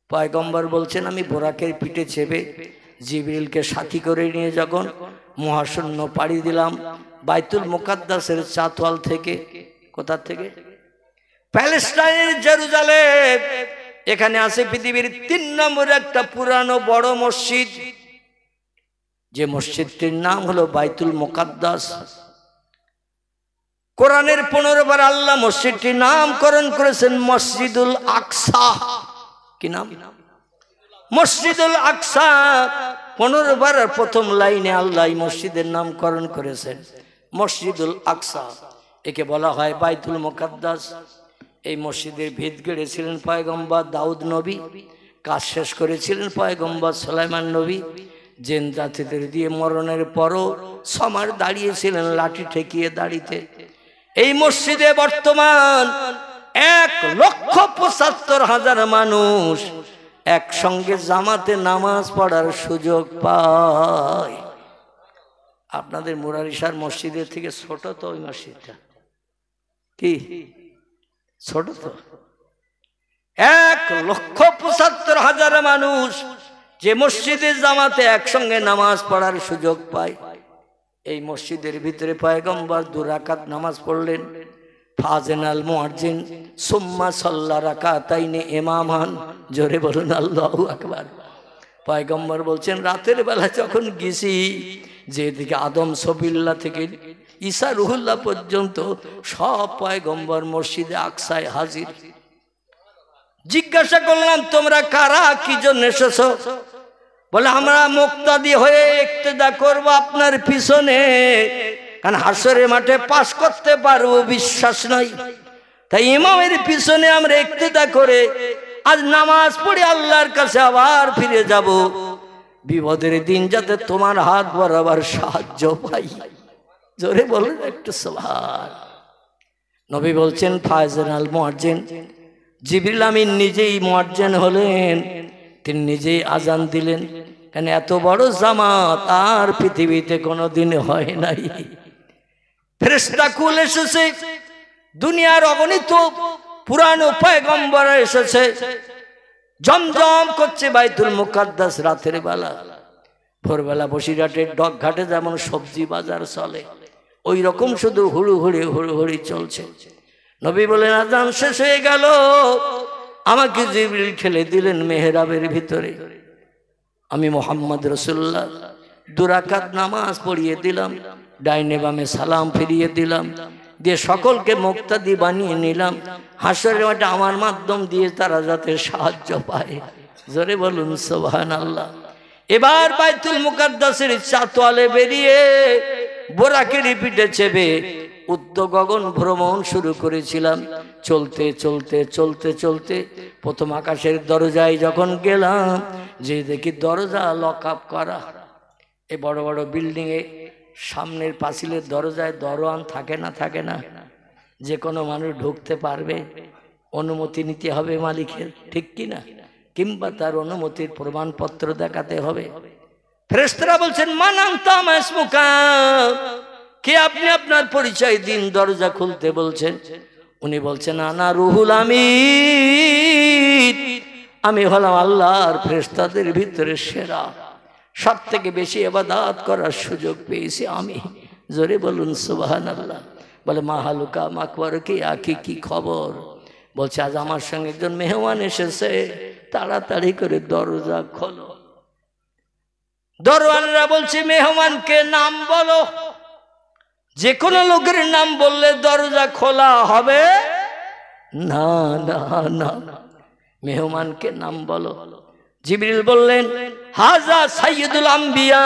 পয়গম্বর বলছেন আমি বোরাকের পিঠে চেপে জিবরিলকে সাথী করে নিয়ে যখন মহাশূন্য পাড়ি দিলাম বাইতুল মুকাদ্দাসের চাতওয়াল থেকে, কোথা থেকে? প্যালেস্টাইনের জেরুজালেম। এখানে আছে পৃথিবীর 3 নম্বর একটা পুরানো বড় মসজিদ, যে মসজিদটির নাম হলো বাইতুল মুকাদ্দাস। কোরআনের 15 বার আল্লাহ মসজিদটির নামকরণ করেছেন মসজিদুল আকসা। কি নাম? মসজিদুল আকসা। 15 বার প্রথম লাইনে আল্লাহ মসজিদের নামকরণ করেছেন মসজিদুল আকসা। একে বলা হয় বাইতুল মুকাদ্দাস। এই মসজিদের ভিত গড়েছিলেন পয়গম্বর দাউদ নবী, কাজ শেষ করেছিলেন পয়গম্বর সুলাইমান নবী। জিন জাতিদের দিয়ে মরণের পরও সমার দাঁড়িয়েছিলেন লাঠি ঠেকিয়ে দাঁড়িতে। এই মসজিদে বর্তমান 1,75,000 মানুষ একসঙ্গে জামাতে নামাজ পড়ার সুযোগ পায়। আপনাদের মুরারিশার মসজিদের থেকে ছোট তো ওই মসজিদটা, কি ছোট তো? 1,75,000 মানুষ যে মসজিদে জামাতে একসঙ্গে নামাজ পড়ার সুযোগ পায়। এই মসজিদের ভিতরে পয়গম্বর 2 রাকাত নামাজ পড়লেন। ফাজেনাল মুয়াজ্জিন সুম্মা সাল্লা রাকাতাইনি ইমামান। জোরে বলুন আল্লাহু আকবার। পয়গম্বর বলছেন রাতের বেলা যখন গেছি, যেদিকে আদম সবিল্লাহ থেকে ঈসা রুহুল্লাহ পর্যন্ত সব পয়গম্বর মসজিদে আকসায় হাজির। জিজ্ঞাসা করলাম তোমরা কারা, কি জন্য এসেছো? বলে আমরা মুক্তাদি হয়ে ইক্তেদা করব আপনার পিছনে, কারণ হাসরের মাঠে পাশ করতে পারবো বিশ্বাস নাই, তাই ইমামের পিছনে আমরা ইক্তেদা করে আজ নামাজ পড়ে আল্লাহর কাছে আবার ফিরে যাব, বিপদের দিন যাতে তোমার হাত বরাবর সাহায্য পাই। জোরে বলুন একটু সুবহান। নবী বলছেন ফায়জানাল মুয়াজ্জিন, জিবরিল আমিন নিজেই মুয়াজ্জিন হলেন, তিনি নিজেই আজান দিলেন। কেন এত বড় জামাত আর পৃথিবীতে কোনোদিন হয় নাই। ফেরেশতা কুল এসেছে, দুনিয়ার অগণিত পুরানো পয়গম্বর এসেছে। জমজম করছে বাইতুল মুকাদ্দাস রাতের বেলা। ভোরবেলা বসিরহাটের ডক ঘাটে যেমন সবজি বাজার চলে, ওই রকম শুধু হুড়ুহুড়ি চলছে। নবী বলেন আজান শেষ হয়ে গেল, আমাকে জিবরিল ঠেলে দিলেন মেহরাবের ভিতরে। আমি মুহাম্মদ রাসূলুল্লাহ 2 রাকাত নামাজ পড়িয়ে দিলাম, ডাইনে বামে সালাম ফিরিয়ে দিলাম, দিয়ে সকলকে মুক্তাদি বানিয়ে নিলাম। হাসরের মাঠে আমার মাধ্যম দিয়ে তারা যাতে সাহায্য পায়। জোরে বলুন সুবহানাল্লাহ। এবার বাইতুল মুকাদ্দাসের চাতওয়ালে বেরিয়ে বোরাকের পিঠে চেপে উদ্যোগ গগন ভ্রমণ শুরু করেছিলাম। চলতে চলতে চলতে চলতে প্রথম আকাশের দরজায় যখন গেলাম, যে দেখি দরজা লক আপ করা। এই বড় বড় বিল্ডিং এ সামনের পাঁচিলের দরজায় দরওয়ান থাকে না? থাকে না? যে কোনো মানুষ ঢুকতে পারবে, অনুমতি নিতে হবে মালিকের, ঠিক কি না? কিংবা তার অনুমতির প্রমাণপত্র দেখাতে হবে। ফেরেশতারা বলছেন মান আনতা মা ইসমুকা, কে আপনি, আপনার পরিচয় দিন। দরজা খুলতে বলছেন। উনি বলছেন আনা রুহুল আমিন, আমি হলাম আল্লাহর ফেরেশতাদের ভিতরে সেরা, সব থেকে বেশি ইবাদত করার সুযোগ পেয়েছি আমি। জোরে বলুন সুবহানাল্লাহ। বলে মা হালুকা মাকবারকি, আকি কি খবর? বলছে আজ আমার সঙ্গে একজন মেহমান এসেছে, তাড়াতাড়ি করে দরজা খোলো। দরওয়ানরা বলছে মেহমানকে নাম বলো। যে কোনো লোকের নাম বললে দরজা খোলা হবে না? না না, মেহমানকে নাম বলো। জিবরিল বললেন হাজা সাইয়্যিদুল আম্বিয়া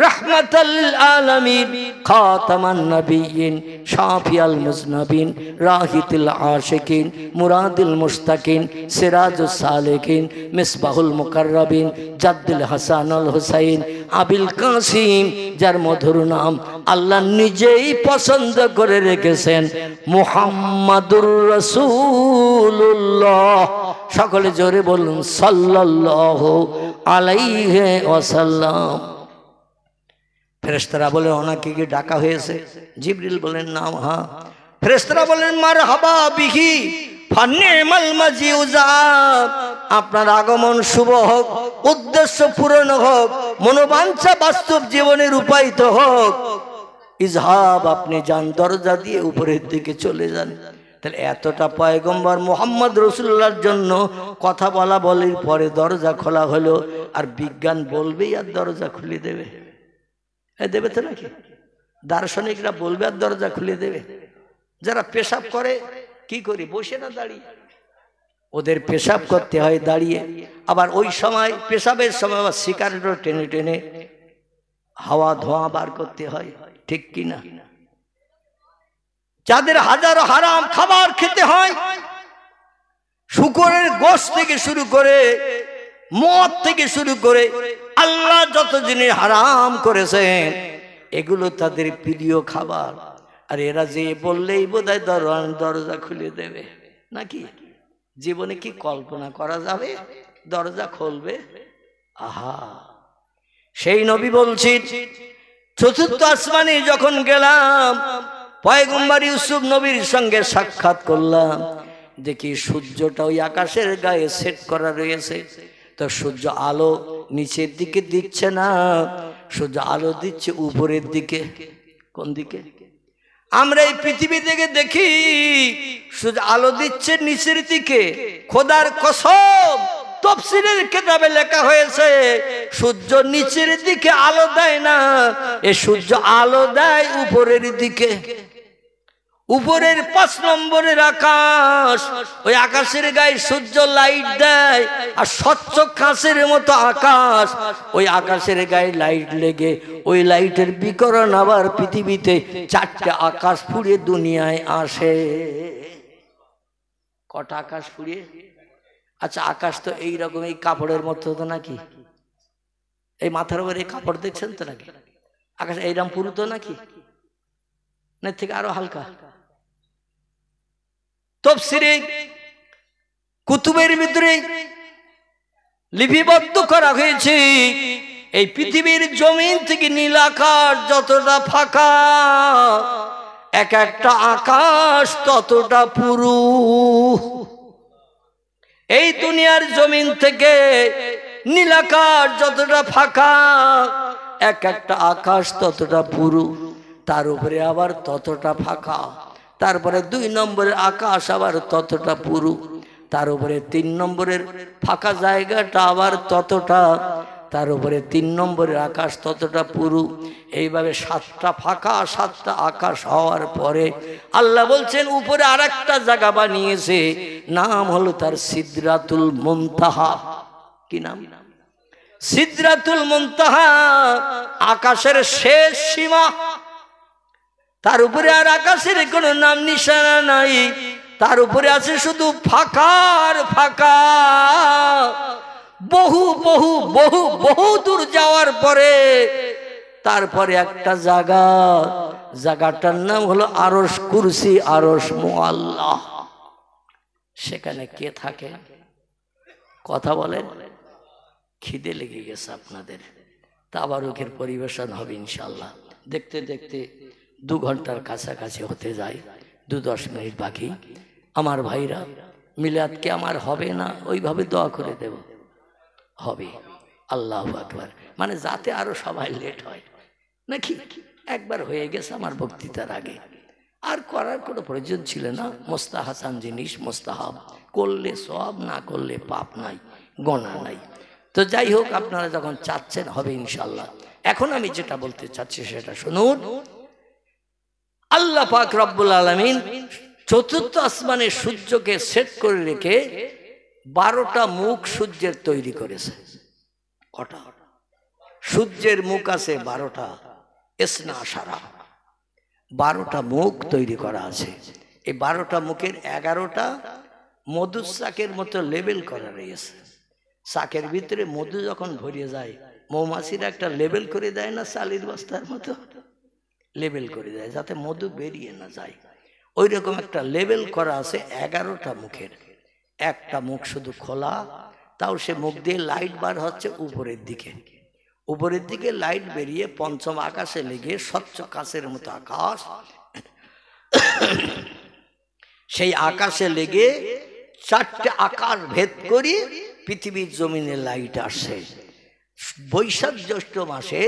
রাহমাতাল লিল আলামিন খাতামান নবিয়্যিন শাফিয়াল মুজনাবিন রাহিতুল আশিকিন মুরাদুল মুশতাকিন সিরাজুস সালিকিন মিসবাহুল মুকাররাবিন জাদ্দুল হাসানুল হুসাইন আবিল কাসিম, যার মধুর নাম আল্লাহ নিজেই পছন্দ করে রেখেছেন মুহাম্মাদুর রাসূলুল্লাহ। সকলে জোরে বলুন সাল্লাল্লাহু আলাইহি ওয়াসাল্লাম। ফেরেশতারা বলে ওনাকে কি ডাকা হয়েছে? জিবরিল বলেন নাম হ্যাঁ। ফেরেশতারা বলেন মারহাবা বিহি ফানিমাল মাজিউজা, আপনার আগমন শুভ হোক, উদ্দেশ্য পূরণ হোক, মনোবাঞ্ছা বাস্তব জীবনে রূপায়িত হোক। ইজহাব, আপনি যান, দরজা দিয়ে উপরের দিকে চলে যান। তাহলে এতটা পয়গম্বর মোহাম্মদ রসুল্লাহর জন্য কথা বলা বলির পরে দরজা খোলা হলো, আর বিজ্ঞান বলবেই আর দরজা খুলে দেবে? দেবে তো নাকি? দার্শনিকরা বলবে আর দরজা খুলে দেবে? যারা পেশাব করে কি করি, বসে না দাঁড়িয়ে? ওদের পেশাব করতে হয় দাঁড়িয়ে। আবার ওই সময় পেশাবের সময় আবার সিগারেটও টেনে টেনে হাওয়া ধোঁয়া বার করতে হয়, ঠিক কিনা? যাদের হাজারো হারাম খাবার খেতে হয়, শুকরের গোশত থেকে শুরু করে, মদ থেকে শুরু করে, আল্লাহ যত জিনিস হারাম করেছেন এগুলো তাদের প্রিয় খাবার। আর এরা যে বললেই বোধহয় দরজা খুলে দেবে নাকি? জীবনে কি কল্পনা করা যাবে দরজা খুলবে? আহা, সেই নবী বলছেন, চতুর্থ আসমানে যখন গেলাম, পয়গম্বর ইউসুফ নবীর সঙ্গে সাক্ষাৎ করলাম, দেখি সূর্যটা ওই আকাশের গায়ে সেট করা রয়েছে। তো সূর্য আলো নিচের দিকে দিচ্ছে না, সূর্য আলো দিচ্ছে উপরের দিকে। কোন দিকে? আমরা এই পৃথিবী থেকে দেখি সূর্য আলো দিচ্ছে নিচের দিকে। খোদার কসম, তাফসীরের কিতাবে লেখা হয়েছে সূর্য নিচের দিকে আলো দেয় না, এ সূর্য আলো দেয় উপরের দিকে। উপরের 5 নম্বরের আকাশ, ওই আকাশের গায়ে সূর্য লাইট দেয়, আর স্বচ্ছ কাঁচের মতো আকাশ, ওই আকাশের গায়ে লাইট লেগে ওই লাইটের বিকিরণ আবার পৃথিবীতে 4টে আকাশ ফুরিয়ে দুনিয়ায় আসে। কটা আকাশ ফুরিয়ে? আচ্ছা, আকাশ তো এইরকম এই কাপড়ের মতো তো নাকি? এই মাথার উপরে এই কাপড় দেখছেন তো নাকি? আকাশ এইরকম পুরু তো নাকি? না থেকে আরো হালকা? তাফসীরে কুতুবের ভিতরে লিপিবদ্ধ করা হয়েছে, এই পৃথিবীর জমিন থেকে নীল আকাশ যতটা ফাঁকা, এক একটা আকাশ ততটা পুরু। এই দুনিয়ার জমিন থেকে নীল আকাশ যতটা ফাঁকা, এক একটা আকাশ ততটা পুরু, তার উপরে আবার ততটা ফাঁকা। তারপরে 2 নম্বরের আকাশ আবার ততটা পুরু, তার উপরে 3 নম্বরের ফাঁকা জায়গাটা আবার ততটা, তার উপরে 3 নম্বরের আকাশ ততটা পুরু। এইভাবে 7টা ফাঁকা 7টা আকাশ হওয়ার পরে আল্লাহ বলছেন উপরে আরেকটা জায়গা বানিয়েছে, নাম হলো তার সিদরাতুল মুনতাহা। কি নাম? সিদরাতুল মুনতাহা, আকাশের শেষ সীমা। তার উপরে আর আকাশের কোনো নাম নিশানা নাই, তার উপরে আছে শুধু ফাঁকার ফাঁকা। বহু বহু বহু বহু দূর যাওয়ার পরে তারপরে একটা জায়গা, জায়গাটার নাম হলো আরশ কুরসি, আরশ মুআল্লাহ। সেখানে কে থাকে? কথা বলেন। খিদে লেগে গেছে আপনাদের, তাবারুকের পরিবেশন হবে ইনশাআল্লাহ। দেখতে দেখতে 2 ঘন্টার কাছাকাছি হতে যায়, 2-10 মিনিট বাকি। আমার ভাইরা, মিলাদকে আমার হবে না, ওইভাবে দোয়া করে দেব, হবে। আল্লাহু আকবার। মানে যাতে আরো সবাই লেট হয় নাকি? একবার হয়ে গেছে আমার বক্তৃতার আগে, আর করার কোনো প্রয়োজন ছিল না। মোস্তাহাসান জিনিস, মোস্তাহাব, করলে সওয়াব, না করলে পাপ নাই, গোনা নাই। তো যাই হোক, আপনারা যখন চাচ্ছেন হবে ইনশাআল্লাহ। এখন আমি যেটা বলতে চাচ্ছি সেটা শুনুন। আল্লাহ পাক রব্বুল আলামিন চতুর্থ আসমানে সূর্যকে সেট করে রেখে 12টা মুখ সূর্যের তৈরি করেছে। কটা? সূর্যের মুখ আছে 12টা, ইসনা আশারা, 12টা মুখ তৈরি করা আছে। এই 12টা মুখের 11টা মধুর চাকের মতো লেবেল করা রয়েছে। চাকের ভিতরে মধু যখন ভরিয়ে যায়, মৌমাছিরা একটা লেবেল করে দেয় না, চালের বস্তার মতো লেবেল করে দেয় যাতে মধু বেরিয়ে না যায়। ওই রকম একটা লেবেল করা আছে 11টা মুখের। একটা মুখ শুধু খোলা, তাও সে মুখ দিয়ে লাইট বার হচ্ছে উপরের দিকে। উপরের দিকে লাইট বেরিয়ে 5ম আকাশে লেগে স্বচ্ছ কাচের মতো আকাশ। সেই আকাশে লেগে চারটে আকার ভেদ করি পৃথিবীর জমিনে লাইট আসে। বৈশাখ জ্যৈষ্ঠ মাসে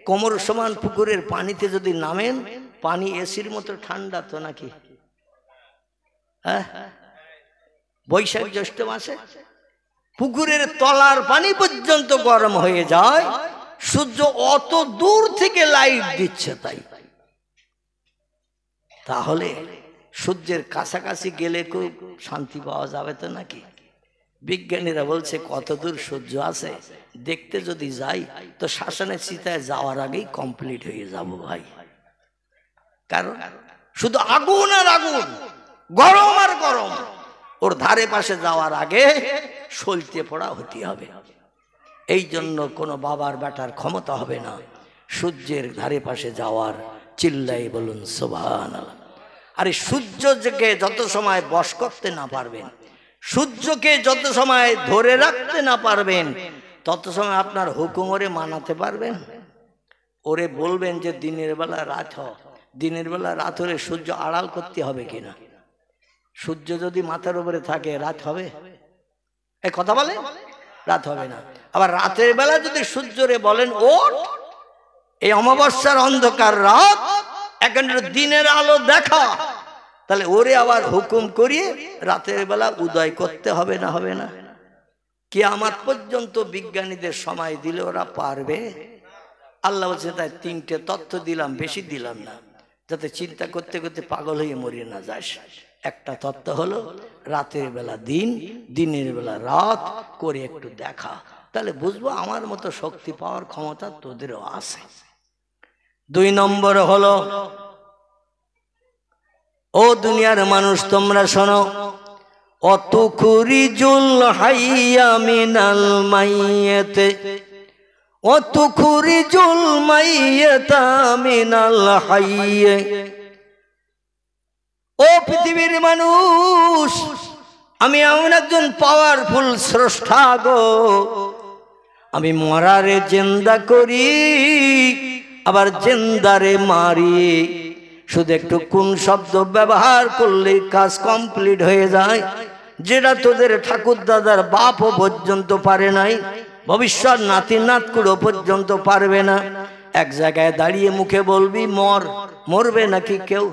কোমর সমান পুকুরের পানিতে যদি নামেন, পানি এসির মতো ঠান্ডা তো নাকি? হ্যাঁ, বৈশাখ জ্যৈষ্ঠ মাসে পুকুরের তলার পানি পর্যন্ত গরম হয়ে যায়, সূর্য অত দূর থেকে লাইট দিচ্ছে। তাই তাহলে সূর্যের কাছাকাছি গেলে খুব শান্তি পাওয়া যাবে তো নাকি? বিজ্ঞানীরা বলছে কত দূর সূর্য আছে দেখতে যদি যাই তো শ্মশানের চিতায় যাওয়ার আগেই কমপ্লিট হয়ে যাব ভাই। কারণ শুধু আগুন আর আগুন, গরম আর গরম, ওর ধারে পাশে যাওয়ার আগে সলতে পড়া হতে হবে। এই জন্য কোনো বাবার বেটার ক্ষমতা হবে না সূর্যের ধারে পাশে যাওয়ার। চিল্লাই বলুন সুবহানাল্লাহ। আরে সূর্যকে যত সময় বশ করতে না পারবেন, সূর্যকে যত সময় ধরে রাখতে না পারবেন, তত সময় আপনার হুকুম ওরে মানাতে পারবেন? ওরে বলবেন যে দিনের বেলা রাত হ, দিনের বেলা রাত হলে সূর্য আড়াল করতে হবে কিনা? সূর্য যদি মাথার উপরে থাকে রাত হবে? এই কথা বলে রাত হবে না। আবার রাতের বেলা যদি সূর্যরে বলেন ওঠ, এই অমাবস্যার অন্ধকার রাত, এখন দিনের আলো দেখা, তাহলে ওরে আবার হুকুম করিয়ে রাতের বেলা উদয় করতে হবে না? হবে না? কিয়ামত পর্যন্ত বিজ্ঞানীদের সময় দিলে ওরা পারবে? আল্লাহ বলছে তাই তিনটে তথ্য দিলাম, বেশি দিলাম না, যাতে চিন্তা করতে করতে পাগল হয়ে মরিয়ে না যাস। একটা তত্ত্ব হলো রাতের বেলা দিন, দিনের বেলা রাত করে একটু দেখা, তাহলে বুঝবো আমার মতো শক্তি পাওয়ার ক্ষমতা তোদেরও আছে। 2 নম্বর হলো, ও দুনিয়ার মানুষ তোমরা শোনো, অতুখরিজুল হাইয়া মিনাল মাইয়াতে অতুখরিজুল মাইয়াতা মিনাল হাইয়ে। ও পৃথিবীর মানুষ, আমি এমন একজন পাওয়ারফুল স্রষ্টা গো, আমি মরারে জিন্দা করি, আবার জিন্দারে মারি। শুধু একটু কোন শব্দ ব্যবহার করলে কাজ কমপ্লিট হয়ে যায়, যেটা তোদের ঠাকুর দাদার বাপও পর্যন্ত পারে নাই, ভবিষ্যৎ নাতি নাতকুড়ো পর্যন্ত পারবে না। এক জায়গায় দাঁড়িয়ে মুখে বলবি মর, মরবে নাকি কেউ?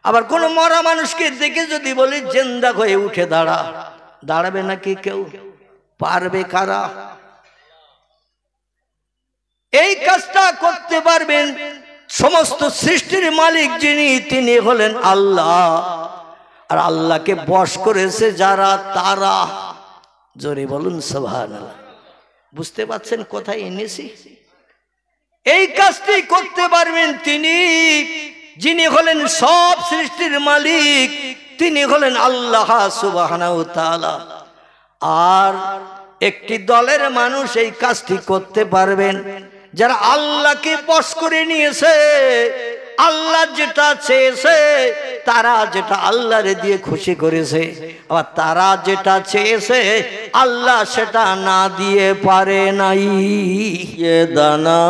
আবার কোন মরা মানুষকে দেখে যদি বলি জিন্দা হয়ে উঠে দাঁড়া, দাঁড়াবে নাকি কেউ? পারবে কারা? এই কাজটা করতে পারবেন সমস্ত সৃষ্টির মালিক যিনি, তিনি হলেন আল্লাহ। আর আল্লাহকে বশ করেছে যারা, তারা, জোরে বলুন সুবহানাল্লাহ। বুঝতে পারছেন কোথায় এনেছি? এই কাজটি করতে পারবেন তিনি, যিনি হলেন সব সৃষ্টির মালিক, তিনি হলেন আল্লাহ সুবহানাহু ওয়া তাআলা। আর একটি দলের মানুষ এই কাজটি করতে পারবেন যারা আল্লাহকে বশ করে নিয়েছে, আল্লাহ যেটা চেয়েছে, তারা যেটা আল্লাহরে দিয়ে খুশি করেছে, আবার তারা যেটা চেয়েছে আল্লাহ সেটা না দিয়ে পারে নাই। দানা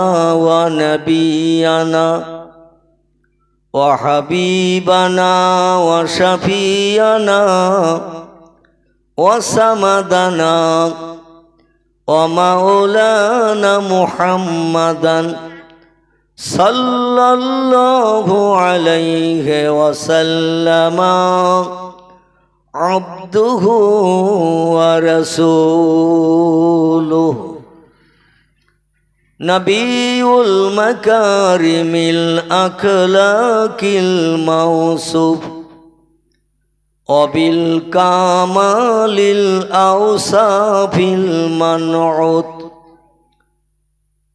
ওয়া নবিয়ানা ওয়া হাবিবানা ওয়া শাফিয়ানা ওয়া সামাদানা ওয়া মাওলানা মুহাম্মাদান সাল্লাল্লাহু আলাইহি ওয়াসাল্লাম আবদুহু ওয়া রাসূলুহু নবিউল মাকারিমিল আখলাকিল মাওসুফ অবিল কামালিল আওসাফিল মানউত।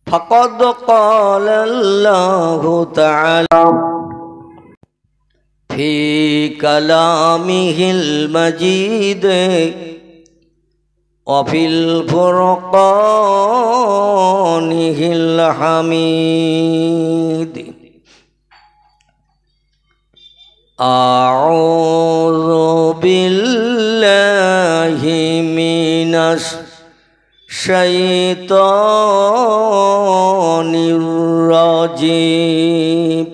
ফাকাদ ক্বালাল্লাহু তাআলা ফি কালামিহিল মাজিদ ওয়া ফিল ফুরকানিহিল হামিদ। আউযু বিল্লাহি মিনাশ শাইতানির রাজিম।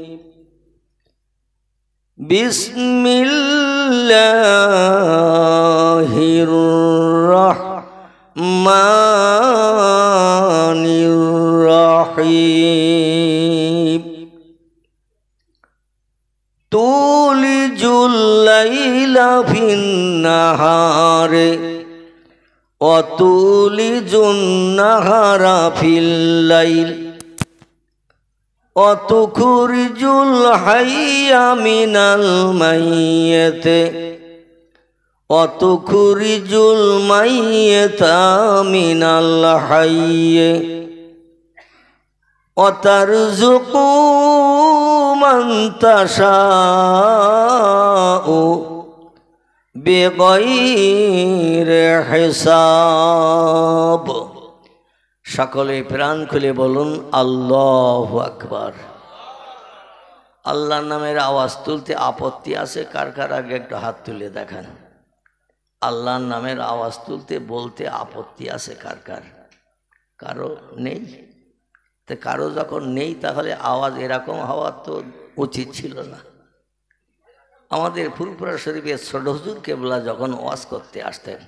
বিসমিল্লাহ বিসমিল্লাহির রহমানির রহিম তুলিজুল লাইলা ফিন নাহারে ওয়া তুলিজুন নাহারা ফিল লাইল ওয়া তুখরিজুল হাইয়া মিনাল মাইয়িতি ওয়া তুখরিজুল মাইয়িতা মিনাল হাইয়্যি ওয়া তারযুকু মান তাশাউ বিগাইরি হিসাব। সকলে প্রাণ খুলে বলুন আল্লাহু আকবার। আল্লাহর নামের আওয়াজ তুলতে আপত্তি আছে কার কার? আগে একটু হাত তুলে দেখান। আল্লাহর নামের আওয়াজ তুলতে বলতে আপত্তি আছে কার কার? কারো নেই? তো কারো যখন নেই তাহলে আওয়াজ এরকম হওয়া তো উচিত ছিল না। আমাদের ফুরফুরা শরীফের ছোট হুজুর কেবলা যখন ওয়াজ করতে আসতেন,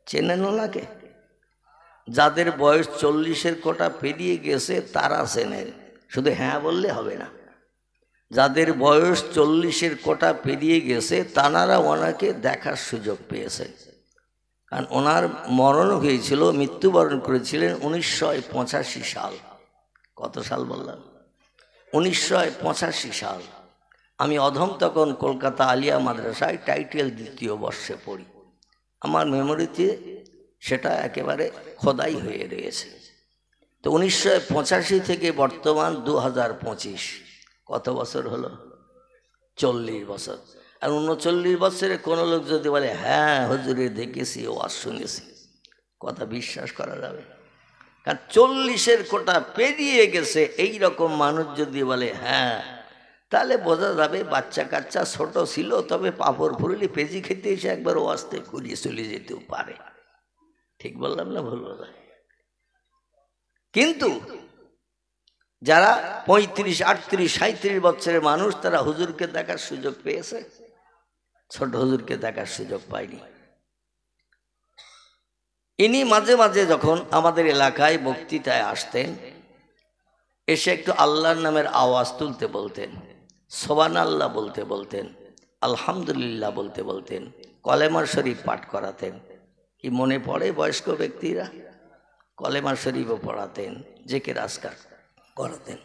চেনেন ওনাকে? যাদের বয়স 40-এর কোটা পেরিয়ে গেছে তারা চেনেন, শুধু হ্যাঁ বললে হবে না। যাদের বয়স 40-এর কোটা পেরিয়ে গেছে তানারা ওনাকে দেখার সুযোগ পেয়েছেন। কারণ ওনার মরণ হয়েছিল, মৃত্যুবরণ করেছিলেন 1985 সাল। কত সাল বললাম? 1985 সাল। আমি অধম তখন কলকাতা আলিয়া মাদ্রাসায় টাইটেল 2য় বর্ষে পড়ি। আমার মেমোরিতে সেটা একেবারে খোদাই হয়ে রয়েছে। তো 1985 থেকে বর্তমান 2025 কত বছর হলো? 40 বছর। আর 39 বছরে কোনো লোক যদি বলে হ্যাঁ হুজুরে দেখেছি, ওয়াজ শুনেছি, কথা বিশ্বাস করা যাবে? কারণ 40-এর কোটা পেরিয়ে গেছে এই রকম মানুষ যদি বলে হ্যাঁ, তাহলে বোঝা যাবে বাচ্চা কাচ্চা ছোট ছিল, তবে পাপড় ফুরলি পেঁচি খেতে এসে একবার ওয়াজতে ঘুরিয়ে চলে যেতেও পারে। ঠিক বললাম না ভুল বললাম? কিন্তু যারা 35, 38, 37 বছরের মানুষ তারা হুজুরকে দেখার সুযোগ পেয়েছে, ছোট হুজুরকে দেখার সুযোগ পায়নি। ইনি মাঝে মাঝে যখন আমাদের এলাকায় বক্তৃতায় আসতেন, এসে একটু আল্লাহর নামের আওয়াজ তুলতে বলতেন, সুবহানাল্লাহ বলতে বলতেন, আলহামদুলিল্লাহ বলতে বলতেন, কলেমা শরীফ পাঠ করাতেন। কি মনে পড়ে? বয়স্ক ব্যক্তিরা কলেমা শরীফও পড়াতেন, জিকির আজকার করাতেন।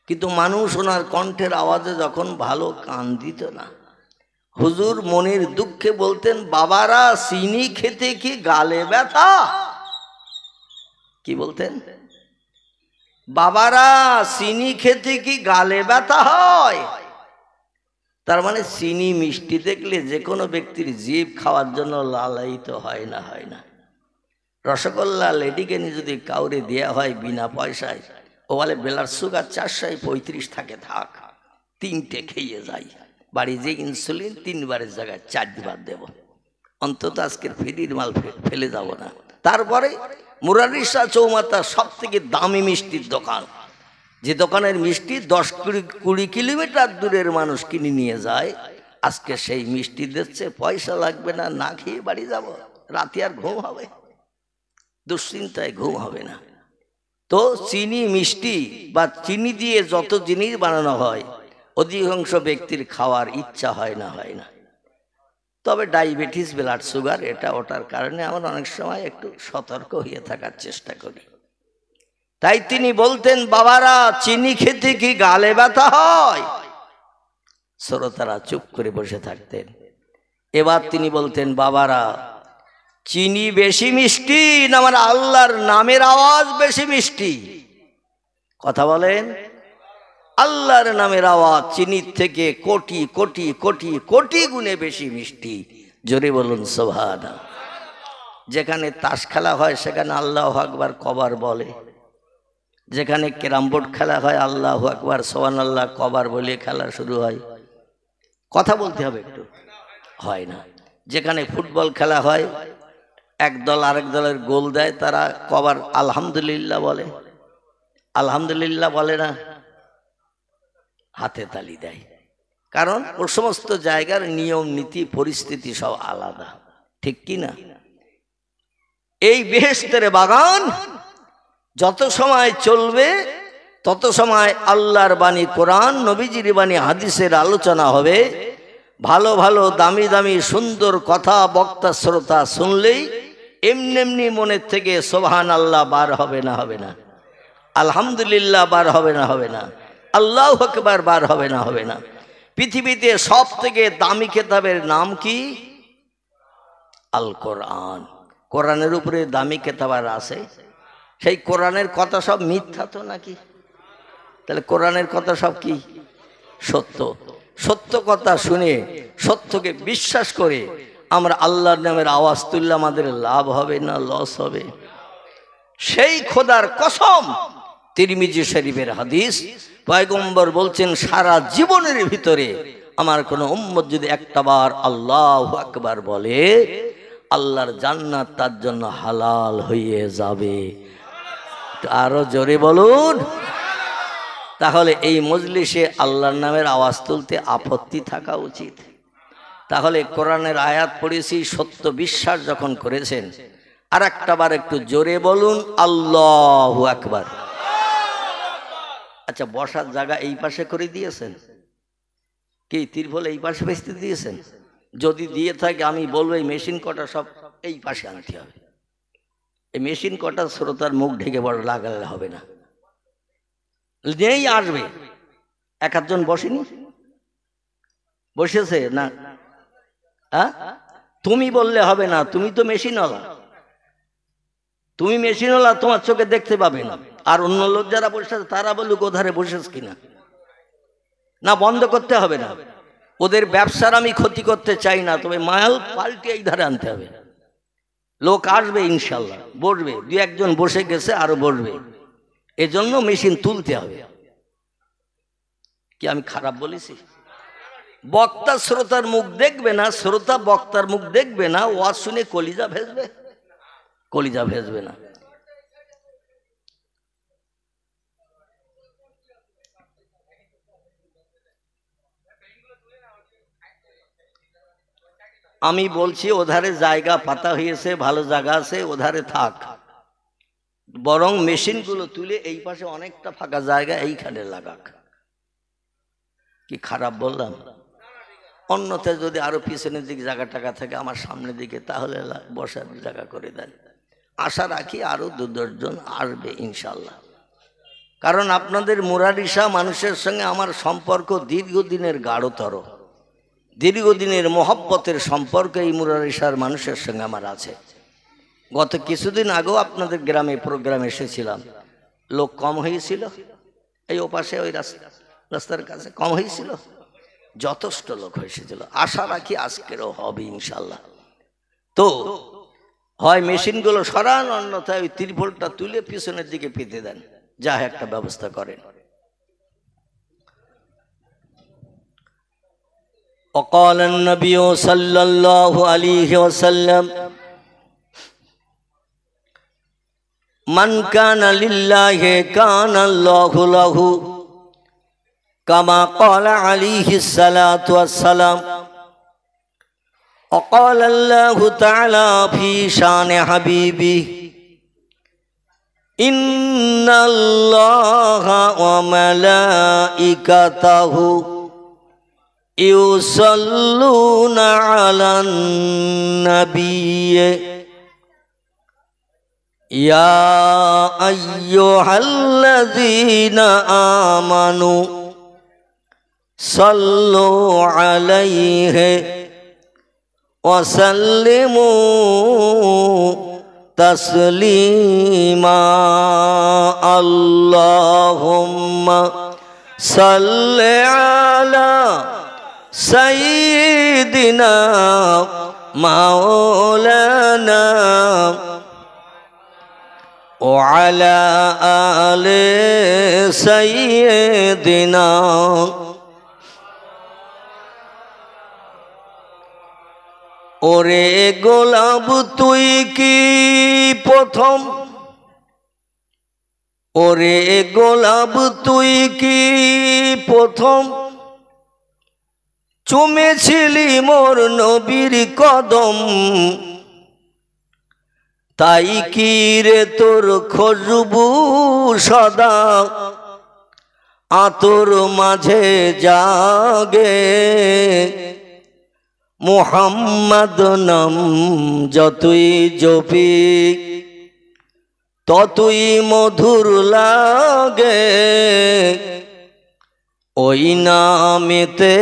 কিন্তু মানুষ ওনার কণ্ঠের আওয়াজে যখন ভালো কান দিত না, হুজুর মনের দুঃখে বলতেন, বাবারা চিনি খেতে কি গালে ব্যথা? কি বলতেন? বাবারা চিনি খেতে কি গালে ব্যথা হয়? তার মানে চিনি মিষ্টি দেখলে যে কোনো ব্যক্তির জিভ খাওয়ার জন্য লালায়িত হয় না, হয় না? রসগোল্লা লেডিকেনি যদি কাউরে দেয়া হয় বিনা পয়সায়, ও বলে ব্লাড সুগার 435 থাকে, থাক 3টে খেয়ে যাই, বাড়ি যে ইনসুলিন 3 বারের জায়গায় 4 বার দেব, অন্তত আজকের ফ্রির মাল ফেলে যাব না। তারপরে মুরারির শাহ চৌমাথা সব থেকে দামি মিষ্টির দোকান, যে দোকানের মিষ্টি 10-20 কিলোমিটার দূরের মানুষ কিনে নিয়ে যায়, আজকে সেই মিষ্টি দিচ্ছে, পয়সা লাগবে না, না খেয়ে বাড়ি যাব, রাতে আর ঘুম হবে? দুশ্চিন্তায় ঘুম হবে না। তো চিনি মিষ্টি বা চিনি দিয়ে যত জিনিস বানানো হয় অধিকাংশ ব্যক্তির খাওয়ার ইচ্ছা হয় না, হয় না? তবে ডায়াবেটিস, ব্লাড সুগার, এটা ওটার কারণে আমরা অনেক সময় একটু সতর্ক হয়ে থাকার চেষ্টা করি। তাই তিনি বলতেন, বাবারা চিনি খেতে কি গালে ব্যথা হয়? শ্রোতারা চুপ করে বসে থাকতেন। এবার তিনি বলতেন, বাবারা চিনি বেশি মিষ্টি না আমার আল্লাহর নামের আওয়াজ বেশি মিষ্টি? কথা বলেন। আল্লাহর নামের আওয়াজ চিনির থেকে কোটি কোটি কোটি কোটি গুণে বেশি মিষ্টি। জোরে বলুন সুবহানাল্লাহ। যেখানে তাস খেলা হয় সেখানে আল্লাহু আকবার কবার বলে, যেখানে ক্যারাম বোর্ড খেলা হয় আল্লাহু আকবার সুবহানাল্লাহ কবার বলে খেলা শুরু হয়। কথা বলতে হবে একটু, হয় না? যেখানে ফুটবল খেলা হয়, এক দল আরেক দলের গোল দেয়, তারা কবার আলহামদুলিল্লাহ বলে? আলহামদুলিল্লাহ বলে না, হাতে তালি দেয়। কারণ ওর সমস্ত জায়গার নিয়ম নীতি পরিস্থিতি সব আলাদা, ঠিক কি না? এই বেহেশতের বাগান যত সময় চলবে তত সময় আল্লাহর বাণী কোরআন, নবীজির বাণী হাদিসের আলোচনা হবে। ভালো ভালো দামি দামি সুন্দর কথা বক্তা শ্রোতা শুনলেই এমনি এমনি মনের থেকে সুবহান আল্লাহ বার হবে না? হবে না? আলহামদুলিল্লাহ বার হবে না? হবে না? আল্লাহু আকবার বার হবে না? হবে না? পৃথিবীতে সব থেকে দামি কিতাবের নাম কি? আল কোরআন। কোরআনের উপরে দামি কিতাব আর আছে? সেই কোরআনের কথা সব মিথ্যা তো নাকি? তাহলে কোরআনের কথা সব কি? সত্য। সত্য কথা শুনে সত্যকে বিশ্বাস করে আমরা আল্লাহর নামের আওয়াজ তুললে আমাদের লাভ হবে না লস হবে? সেই খোদার কসম, তিরমিজি শরীফের হাদিস, পয়গম্বর বলছেন সারা জীবনের ভিতরে আমার কোন উম্মত যদি একটাবার আল্লাহু আকবার বলে, আল্লাহর জান্নাত তার জন্য হালাল হয়ে যাবে। আরো জোরে বলুন। তাহলে এই মজলিসে আল্লাহর নামের আওয়াজ তুলতে আপত্তি থাকা উচিত। তাহলে কোরআনের আয়াত পড়েছি, সত্য বিশ্বাস যখন করেছেন, আর একটাবার একটু জোরে বলুন আল্লাহু আকবার। আচ্ছা, বসার জায়গা এই পাশে করে দিয়েছেন কি? তিরফল এই পাশে বেচতে দিয়েছেন? যদি দিয়ে থাকে আমি বলবো এই মেশিন কটা সব এই পাশে আনতে হবে। এই মেশিন কটা শ্রোতার মুখ ঢেকে বড় লাগালে হবে না, যেই আসবে। এক আধজন বসেনি? বসেছে না? হ্যাঁ, তুমি বললে হবে না, তুমি তো মেশিনওয়ালা। তুমি মেশিনওয়ালা, তোমার চোখে দেখতে পাবে না। আর অন্য লোক যারা বসে তারা বলুক ওধারে বসেছ কিনা। না, বন্ধ করতে হবে না। ওদের ব্যবসার আমি ক্ষতি করতে চাই না, তবে মাল পাল্টে এই ধারে আনতে হবে। লোক আসবে ইনশাল্লাহ, বসবে। দু একজন বসে গেছে, আরো বসবে। এজন্য মেশিন তুলতে হবে। কি আমি খারাপ বলেছি? বক্তা শ্রোতার মুখ দেখবে না, শ্রোতা বক্তার মুখ দেখবে না। ওয়াজ শুনে কলিজা ভেজবে? কলিজা ভেজবে না। আমি বলছি ওধারে জায়গা পাতা হয়েছে, ভালো জায়গা আছে, ওধারে থাক। বরং মেশিনগুলো তুলে এই পাশে অনেকটা ফাঁকা জায়গা এইখানে লাগাক। কি খারাপ বললাম? অন্যথায় যদি আরো পিছনের দিকে জায়গা টাকা থাকে আমার সামনের দিকে, তাহলে বসার জায়গা করে দেন। আশা রাখি আরো 2-10 জন আসবে ইনশাল্লাহ। কারণ আপনাদের মুরারিশা মানুষের সঙ্গে আমার সম্পর্ক দীর্ঘদিনের গাঢ়তর, দীর্ঘদিনের মহব্বতের সম্পর্ক এই মুরারিশার মানুষের সঙ্গে আমার আছে। গত কিছুদিন আগেও আপনাদের গ্রামে প্রোগ্রাম এসেছিলাম, লোক কম হয়েছিল। এই ওপাশে ওই রাস্তার কাছে কম হয়েছিল, যথেষ্ট লোক হয়েছিল। আশা রাখি আজকেরও হবে ইনশাল্লাহ। তো হয় মেশিনগুলো সরান, অন্যথায় ওই ত্রিপলটা তুলে পিছনের দিকে পেতে দেন, যা একটা ব্যবস্থা করেন। وقال النبي صلى الله عليه وسلم من كان لله كان الله له كما قال عليه الصلاة والسلام. وقال الله تعالى في شان حبيبه إن الله وملائكته يصلون على النبي يا أيها الذين آمنوا صلوا عليه وسلموا تسليما اللهم صل على سيدنا مولانا وعلى آل سيدنا ওরে গোলাপ তুই কি প্রথম, ওরে গোলাপ তুই কি প্রথম চুমেছিলি মোর নবীর কদম, তাই কি রে তোর খুশবু সদা আতর মাঝে জাগে। মুহাম্মদ নাম যতই জপি ততই মধুর লাগে, ওই নামেতে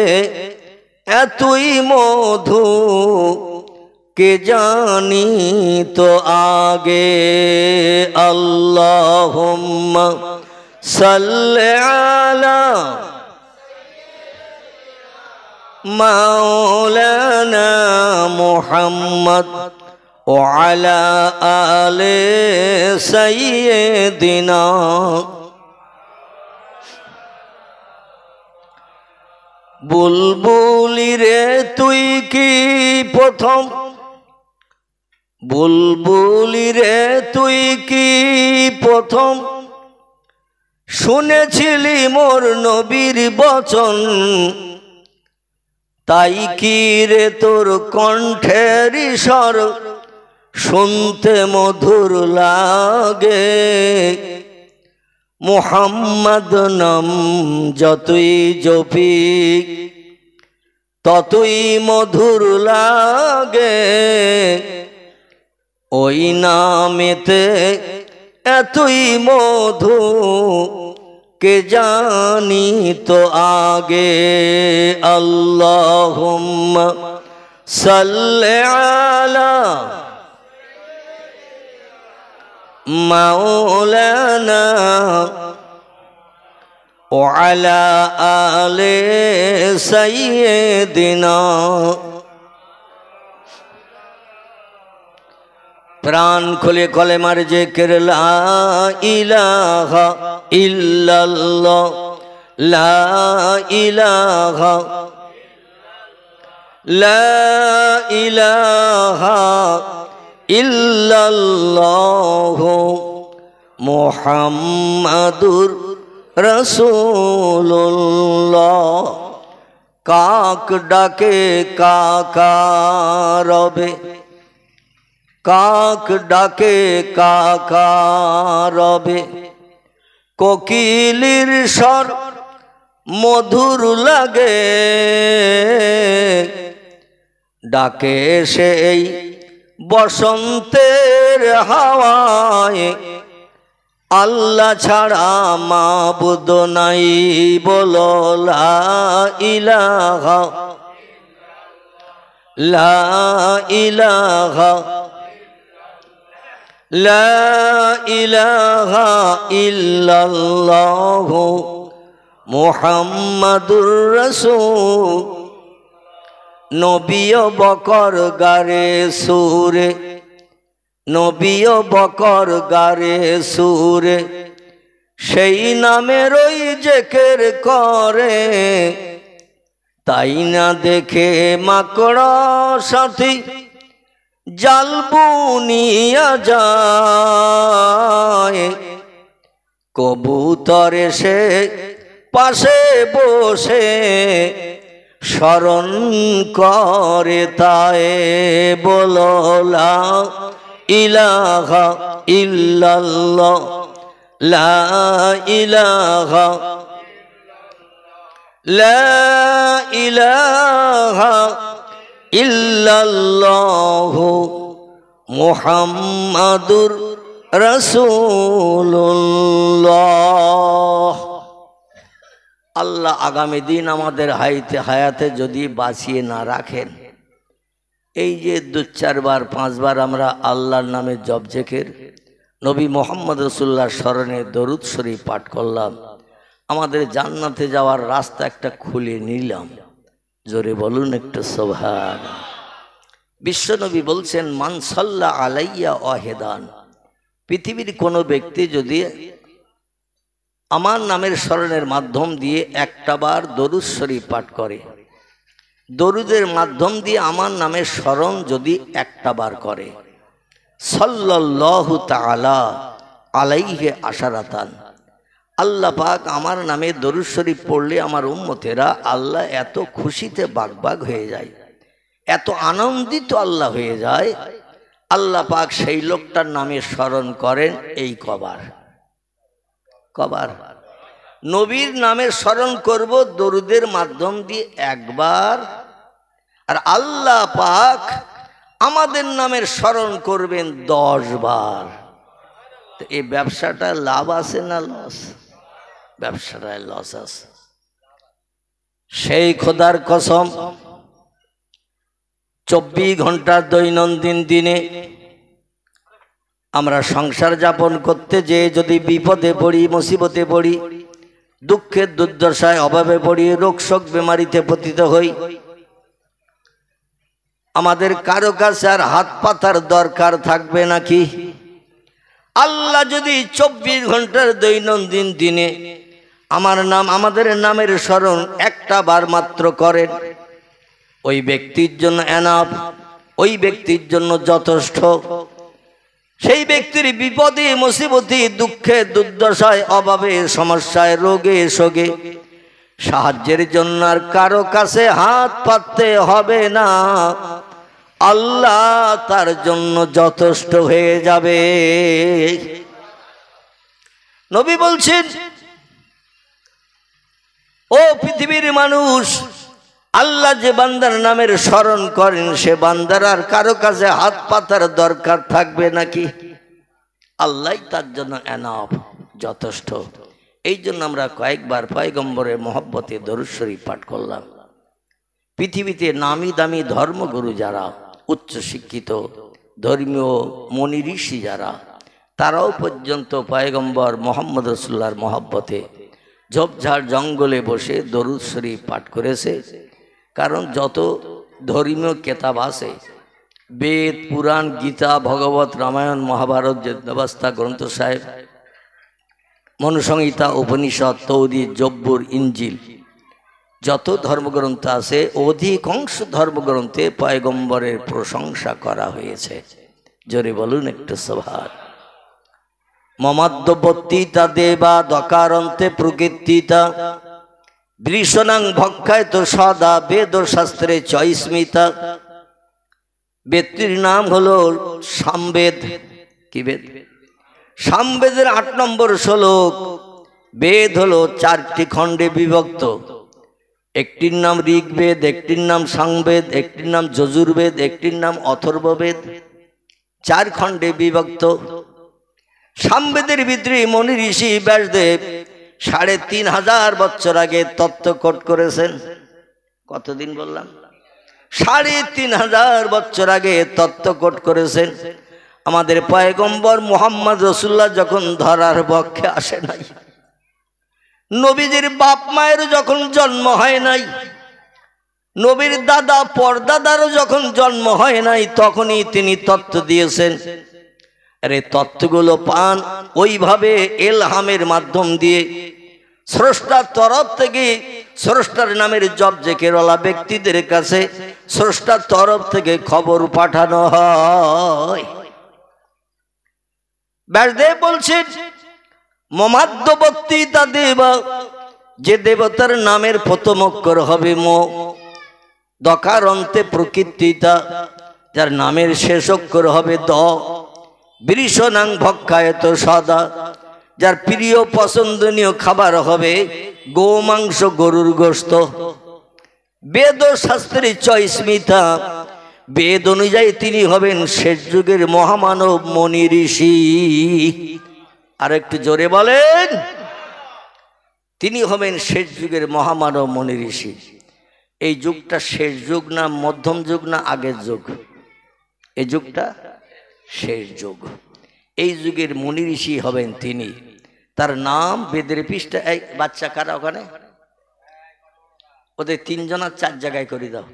এতই মধু কে জানি তো আগে। আল্লাহুম্মা সাল্লি আলা মাওলানা মুহাম্মদ ওয়া আলা আলি সাইয়্যিদিনা। বুলবুলি রে তুই কি প্রথম, বুলবুলি রে তুই কি প্রথম শুনেছিলি মোর নবীর বচন, তাই কি রে তোর কণ্ঠের স্বর শুনতে মধুর লাগে। মুহাম্মদ নাম যতই জপি ততই মধুর লাগে, ওই নামেতে এতই মধু কে জানি তো আগে। আল্লাহুম্মা সাল্লি আলা মাওলানা ওয়া আলা আলি সাইয়্যিদিনা। প্রাণ খুলে কলেমার জিকির লা ইলাহা ইল্লাল্লাহ, লা ইলাহা, লা ইলাহা ইল্লাল্লাহ মুহাম্মাদুর রাসূলুল্লাহ। কাক ডাকে কাকা রবে, কাক ডাকে কাকা রবে, কোকিলের স্বর মধুর লাগে, ডাকে সেই বসন্তের হাওয়ায়, আল্লাহ ছাড়া মাবুদ নাই বলো লা ইলাহা, লা ইলাহা, লা ইলাহা ইল্লাল্লাহ মুহাম্মাদুর রাসূল। নবীও বকর গারে সুরে, নবীও বকর গারে সুরে, সেই নামের ওই জিকির করে, তাই না দেখে মাকড় সাথী জাল বুনিয়া যায়, কবুতর এসে পাশে বসে স্মরণ করে, তাই বলো লা ইলাহা ইল্লাল্লাহ, লা ইলাহা, লা ইলাহা ইল্লাল্লাহ মুহাম্মাদুর রাসূলুল্লাহ। আল্লাহ আগামী দিন আমাদের হায়াতে যদি বাঁচিয়ে না রাখেন, এই যে 2-4 বার 5 বার আমরা আল্লাহর নামে জপ জিকির, নবী মুহাম্মদ রাসূলুল্লাহর স্মরণে দরুদ শরীফ পাঠ করলাম, আমাদের জান্নাতে যাওয়ার রাস্তা একটা খুলে নিলাম। জোরে বলুন একটু সুবহানাল্লাহ। বিশ্বনবী বলছেন মান সাল্লা আলাইয়া ওয়াহিদান, পৃথিবীর কোনো ব্যক্তি যদি আমার নামের স্মরণের মাধ্যম দিয়ে একটা বার দরুদ শরীফ পাঠ করে, দরুদের মাধ্যম দিয়ে আমার নামের স্মরণ যদি একটা বার করে, সাল্লাল্লাহু তাআলা আলাইহি আশারাতান, আল্লাহ পাক আমার নামে দরুদ শরীফ পড়লে আমার উম্মতেরা আল্লাহ এত খুশিতে বাগবাগ হয়ে যায়, এত আনন্দিত আল্লাহ হয়ে যায়, আল্লাহ পাক সেই লোকটার নামে স্মরণ করেন এই কবার। নবীর নামে স্মরণ করব দরুদের মাধ্যম দিয়ে একবার, আর আল্লাহ পাক আমাদের নামের স্মরণ করবেন 10 বার। এই ব্যবসাটা লাভ আছে না লস? ব্যবসাটায় লস আছে। সেই খোদার কসম 24 ঘন্টার দৈনন্দিন দিনে আমরা সংসার যাপন করতে যে যদি বিপদে পড়ি, মুসিবতে পড়ি, দুঃখের দুর্দশায় অভাবে পড়ি, রোগ শোক বেমারিতে পতিত হই, আমাদের কারো কাছে আর হাত পাতার দরকার থাকবে নাকি? আল্লাহ যদি 24 ঘন্টার দৈনন্দিন দিনে আমার নাম, আমাদের নামের স্মরণ একটা বার মাত্র করেন, ওই ব্যক্তির জন্য এনাফ, ওই ব্যক্তির জন্য যথেষ্ট। সেই ব্যক্তির বিপদে মুসিবতে দুঃখে দুর্দশায় অভাবে সমস্যায় রোগে শোকে সাহায্যের জন্য আর কারো কাছে হাত পাততে হবে না, আল্লাহ তার জন্য যথেষ্ট হয়ে যাবে। নবী বলছেন, ও পৃথিবীর মানুষ, আল্লাহ যে বান্দার নামের স্মরণ করেন সে বান্দার আর কারো কাছে হাত পাতার দরকার থাকবে নাকি? আল্লাহ তার জন্য এনাফ, যথেষ্ট। এই জন্য আমরা কয়েকবার পয়গম্বরের মহব্বতে দরুদ শরীফ পাঠ করলাম। পৃথিবীতে নামি দামি ধর্মগুরু যারা, উচ্চ শিক্ষিত ধর্মীয় মনি ঋষি যারা, তারাও পর্যন্ত পয়গম্বর মোহাম্মদ রাসূলুল্লাহর মহব্বতে ঝোপঝাড় জঙ্গলে বসে দরুদ শরীফ পাঠ করেছে। কারণ যত ধর্মীয় কেতাব আছে, বেদ, পুরাণ, গীতা, ভগবত, রামায়ণ, মহাভারত, বেদব্যবস্থা গ্রন্থ সাহেব, মনুসংহিতা, উপনিষদ, তৌহিদ, জব্বুর, ইঞ্জিল, যত ধর্মগ্রন্থ আছে অধিকাংশ ধর্মগ্রন্থে পয়গম্বরের প্রশংসা করা হয়েছে। জোরে বলুন একটু সুবহান। মমাদ্যবর্তীতা দেবা দকারন্তে প্রকৃতিতা বৃষণাং ভক্ষায় তো সদা বেদ শাস্ত্রে চয়স্মিতা। বেদটির নাম হলো সামবেদ। কি বেদ? সামবেদের 8 নম্বর শ্লোক। বেদ হলো 4টি খণ্ডে বিভক্ত। একটির নাম ঋগ্বেদ, একটির নাম সামবেদ, একটির নাম যজুর্বেদ, একটির নাম অথর্ববেদ। 4 খণ্ডে বিভক্ত। সামবেদের ভিতরে মনি ঋষি ব্যাসদেব 3500 বছর আগে তত্ত্বকট করেছেন। কতদিন বললাম? 3500 বছর আগে তত্ত্বকট করেছেন। আমাদের পয়গম্বর মুহাম্মদ রাসূলুল্লাহ যখন ধরার বক্ষে আসে নাই, নবীজির বাপ মায়ের যখন জন্ম হয় নাই, নবীর দাদা পরদাদারও যখন জন্ম হয় নাই, তখনই তিনি তত্ত্ব দিয়েছেন। আরে তত্ত্বগুলো পান ওইভাবে এলহামের মাধ্যম দিয়ে স্রষ্টার তরফ থেকে, স্রষ্টার নামের জপ জেকেরওয়ালা ব্যক্তিদের কাছে স্রষ্টার তরফ থেকে খবর পাঠানো হয়। ব্যাসদেব বলছেন, মমাদ্যবর্তীতা দেবা, যে দেবতার নামের প্রথম অক্ষর হবে ম, দকার অন্তে প্রকৃতিতা, যার নামের শেষ অক্ষর হবে দ, বৃষণাং ভক্ষায়ত সদা, যার প্রিয় পছন্দনীয় খাবার হবে গো মাংস, গরুর গোশত। বেদ শাস্ত্রে চয়স্মিতা, বেদ অনুযায়ী তিনি হবেন শেষ যুগের মহামানব মনি ঋষি। আর একটু জোরে বলেন, তিনি হবেন শেষ যুগের মহামানব মনি ঋষি। এই যুগটা শেষ যুগ না মধ্যম যুগ না আগের যুগ? এই যুগটা শেষ যুগ। এই যুগের মুনি ঋষি হবেন তিনি। তার নাম বেদের পৃষ্ঠা। এই বাচ্চা কারা ওখানে? ওদের 3 জন আর 4 জায়গায় করে দাও,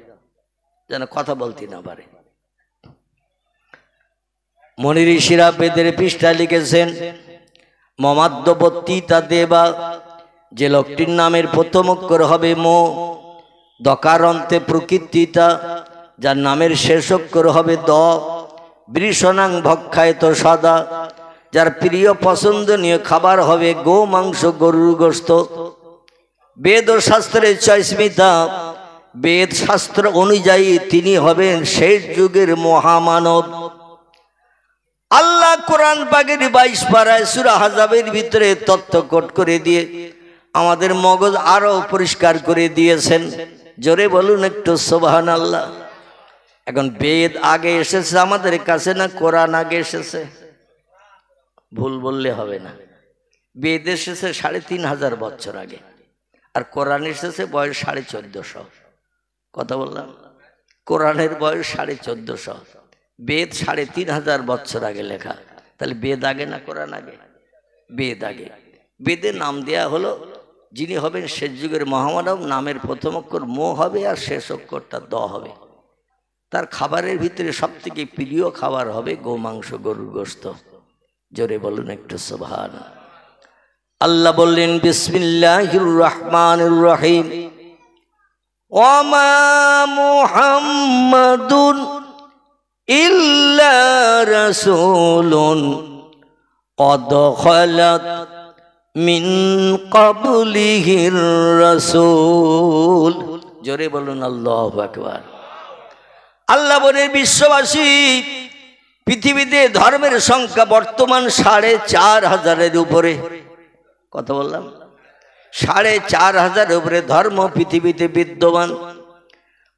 যেন কথা বলতে না পারে। মুনি ঋষিরা বেদের পৃষ্ঠা লিখেছেন, মমাদ্যবর্তীতা দেবা, যে লোকটির নামের প্রথম অক্ষর হবে ম, দকারন্তে প্রকৃতিতা, যার নামের শেষ অক্ষর হবে দ, বৃষণাং ভক্ষায়ত সদা, যার প্রিয় পছন্দনীয় খাবার হবে গো মাংস, গরুর গোশত। বেদ ও শাস্ত্রের চয়স্মিতা, বেদ শাস্ত্র অনুযায়ী তিনি হবেন শেষ যুগের মহামানব। আল্লাহ কোরআন পাকের 22 পারায় সূরা আহজাবের ভিতরে তথ্য কোট করে দিয়ে আমাদের মগজ আরো পরিষ্কার করে দিয়েছেন। জোরে বলুন একটু সুবহানাল্লাহ। এখন বেদ আগে এসেছে আমাদের কাছে না কোরআন আগে এসেছে? ভুল বললে হবে না। বেদ এসেছে 3500 বছর আগে, আর কোরআন এসেছে বয়স 1450। কথা বললাম, কোরআনের বয়স 1450, বেদ 3500 বছর আগে লেখা। তাহলে বেদ আগে না কোরআন আগে? বেদ আগে। বেদের নাম দেয়া হলো যিনি হবেন শেষ যুগের মহামানব, নামের প্রথম অক্ষর মো হবে আর শেষ অক্ষরটা দ হবে। তার খাবারের ভিতরে সব থেকে প্রিয় খাবার হবে গোমাংস, গরুর গোশত। জোরে বলুন একটু সুবহান। আল্লাহ বললেন বিসমিল্লাহির রহমানির রহিম, ওয়ামা মুহাম্মাদুন ইল্লা রাসূলুন ক্বাদ খালাত মিন ক্বাবলিহির রাসূল। জোরে বলুন আল্লাহু আকবার। আল্লাহ বলেন বিশ্ববাসী, পৃথিবীতে ধর্মের সংখ্যা বর্তমান 4500-এর উপরে। কথা বললাম 4500-এর উপরে ধর্ম পৃথিবীতে বিদ্যমান।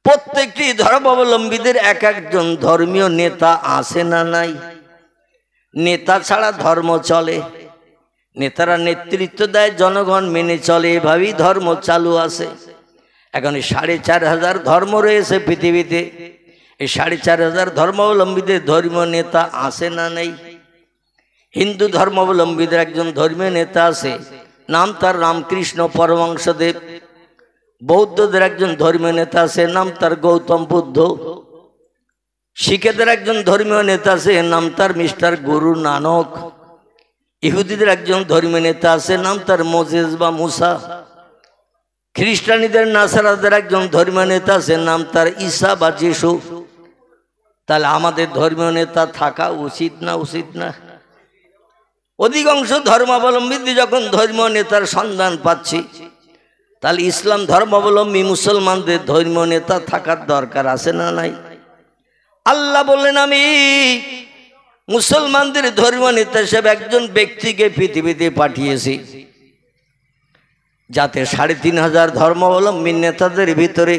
প্রত্যেকটি ধর্মাবলম্বীদের এক একজন ধর্মীয় নেতা আছে না নাই? নেতা ছাড়া ধর্ম চলে? নেতারা নেতৃত্ব দেয়, জনগণ মেনে চলে, এভাবেই ধর্ম চালু আছে। এখন 4500 ধর্ম রয়েছে পৃথিবীতে। এই 4500 ধর্মাবলম্বীদের ধর্মীয় নেতা আছে না নেই? হিন্দু ধর্মাবলম্বীদের একজন ধর্মীয় নেতা আছে, নাম তার রামকৃষ্ণ পরমহংসদেব। বৌদ্ধদের একজন ধর্মীয় নেতা আছে, নাম তার গৌতম বুদ্ধ। শিখেদের একজন ধর্মীয় নেতা আছে, নাম তার মিস্টার গুরু নানক। ইহুদিদের একজন ধর্মীয় নেতা আছে, নাম তার মোজেস বা মুসা। খ্রিস্টানীদের নাসারাদের একজন ধর্মীয় নেতা আছে, নাম তার ঈসা বা যিশু। তাহলে আমাদের ধর্মীয় নেতা থাকা উচিত না উচিত না? অধিকাংশ ধর্মাবলম্বী যখন ধর্মীয় নেতার সন্ধান পাচ্ছি, তাহলে ইসলাম ধর্মাবলম্বী মুসলমানদের ধর্মীয় নেতা থাকার দরকার আছে না নাই? আল্লাহ বললেন আমি মুসলমানদের ধর্মীয় নেতা হিসেবে একজন ব্যক্তিকে পৃথিবীতে পাঠিয়েছি, যাতে 3500 ধর্মাবলম্বী নেতাদের ভিতরে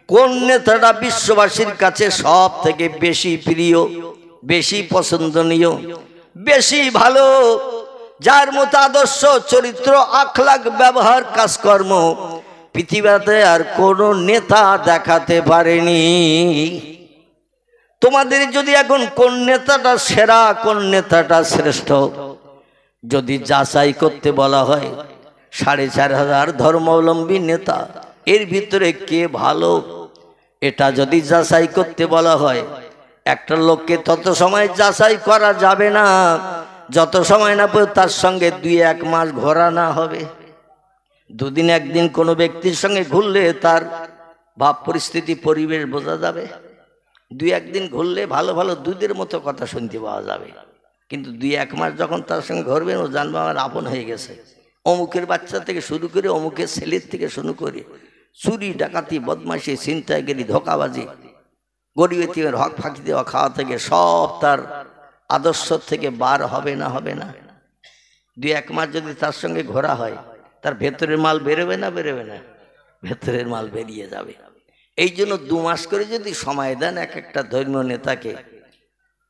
কোন নেতাটা বিশ্ববাসীর কাছে সব থেকে বেশি প্রিয়, বেশি পছন্দনীয়, বেশি ভালো, যার মতো আদর্শ, চরিত্র, আখলাক, ব্যবহার, কাজকর্ম পৃথিবীতে আর কোন নেতা দেখাতে পারেনি। তোমাদের যদি এখন কোন নেতাটা সেরা, কোন নেতাটা শ্রেষ্ঠ যদি যাচাই করতে বলা হয়, 4500 ধর্মাবলম্বী নেতা এর ভিতরে কে ভালো, এটা যদি যাচাই করতে বলা হয়, একটা লোককে তত সময় যাচাই করা যাবে না যত সময় না তার সঙ্গে 2-1 মাস ঘোরা না হবে। দুদিন একদিন কোনো ব্যক্তির সঙ্গে ঘুরলে তার ভাব পরিস্থিতি, পরিবেশ বোঝা যাবে। 2-1 দিন ঘুরলে ভালো ভালো দুধের মতো কথা শুনতে পাওয়া যাবে, কিন্তু 2-1 মাস যখন তার সঙ্গে ঘুরবেন, ও জানবে আমার আপন হয়ে গেছে। অমুকের বাচ্চা থেকে শুরু করে, অমুকের ছেলের থেকে শুরু করে, চুরি, ডাকাতি, বদমাইশি, ছিনতাইগিরি, ধোঁকাবাজি, গরিব এতিমের হক ফাঁকি দেওয়া, খাওয়া থেকে সব তার আদর্শ থেকে বার হবে না? হবে না? 2-1 মাস যদি তার সঙ্গে ঘোরা হয়, তার ভেতরের মাল বেরোবে না? বেরোবে না? ভেতরের মাল বেরিয়ে যাবে। এই জন্য 2 মাস করে যদি সময় দেন এক একটা ধর্মীয় নেতাকে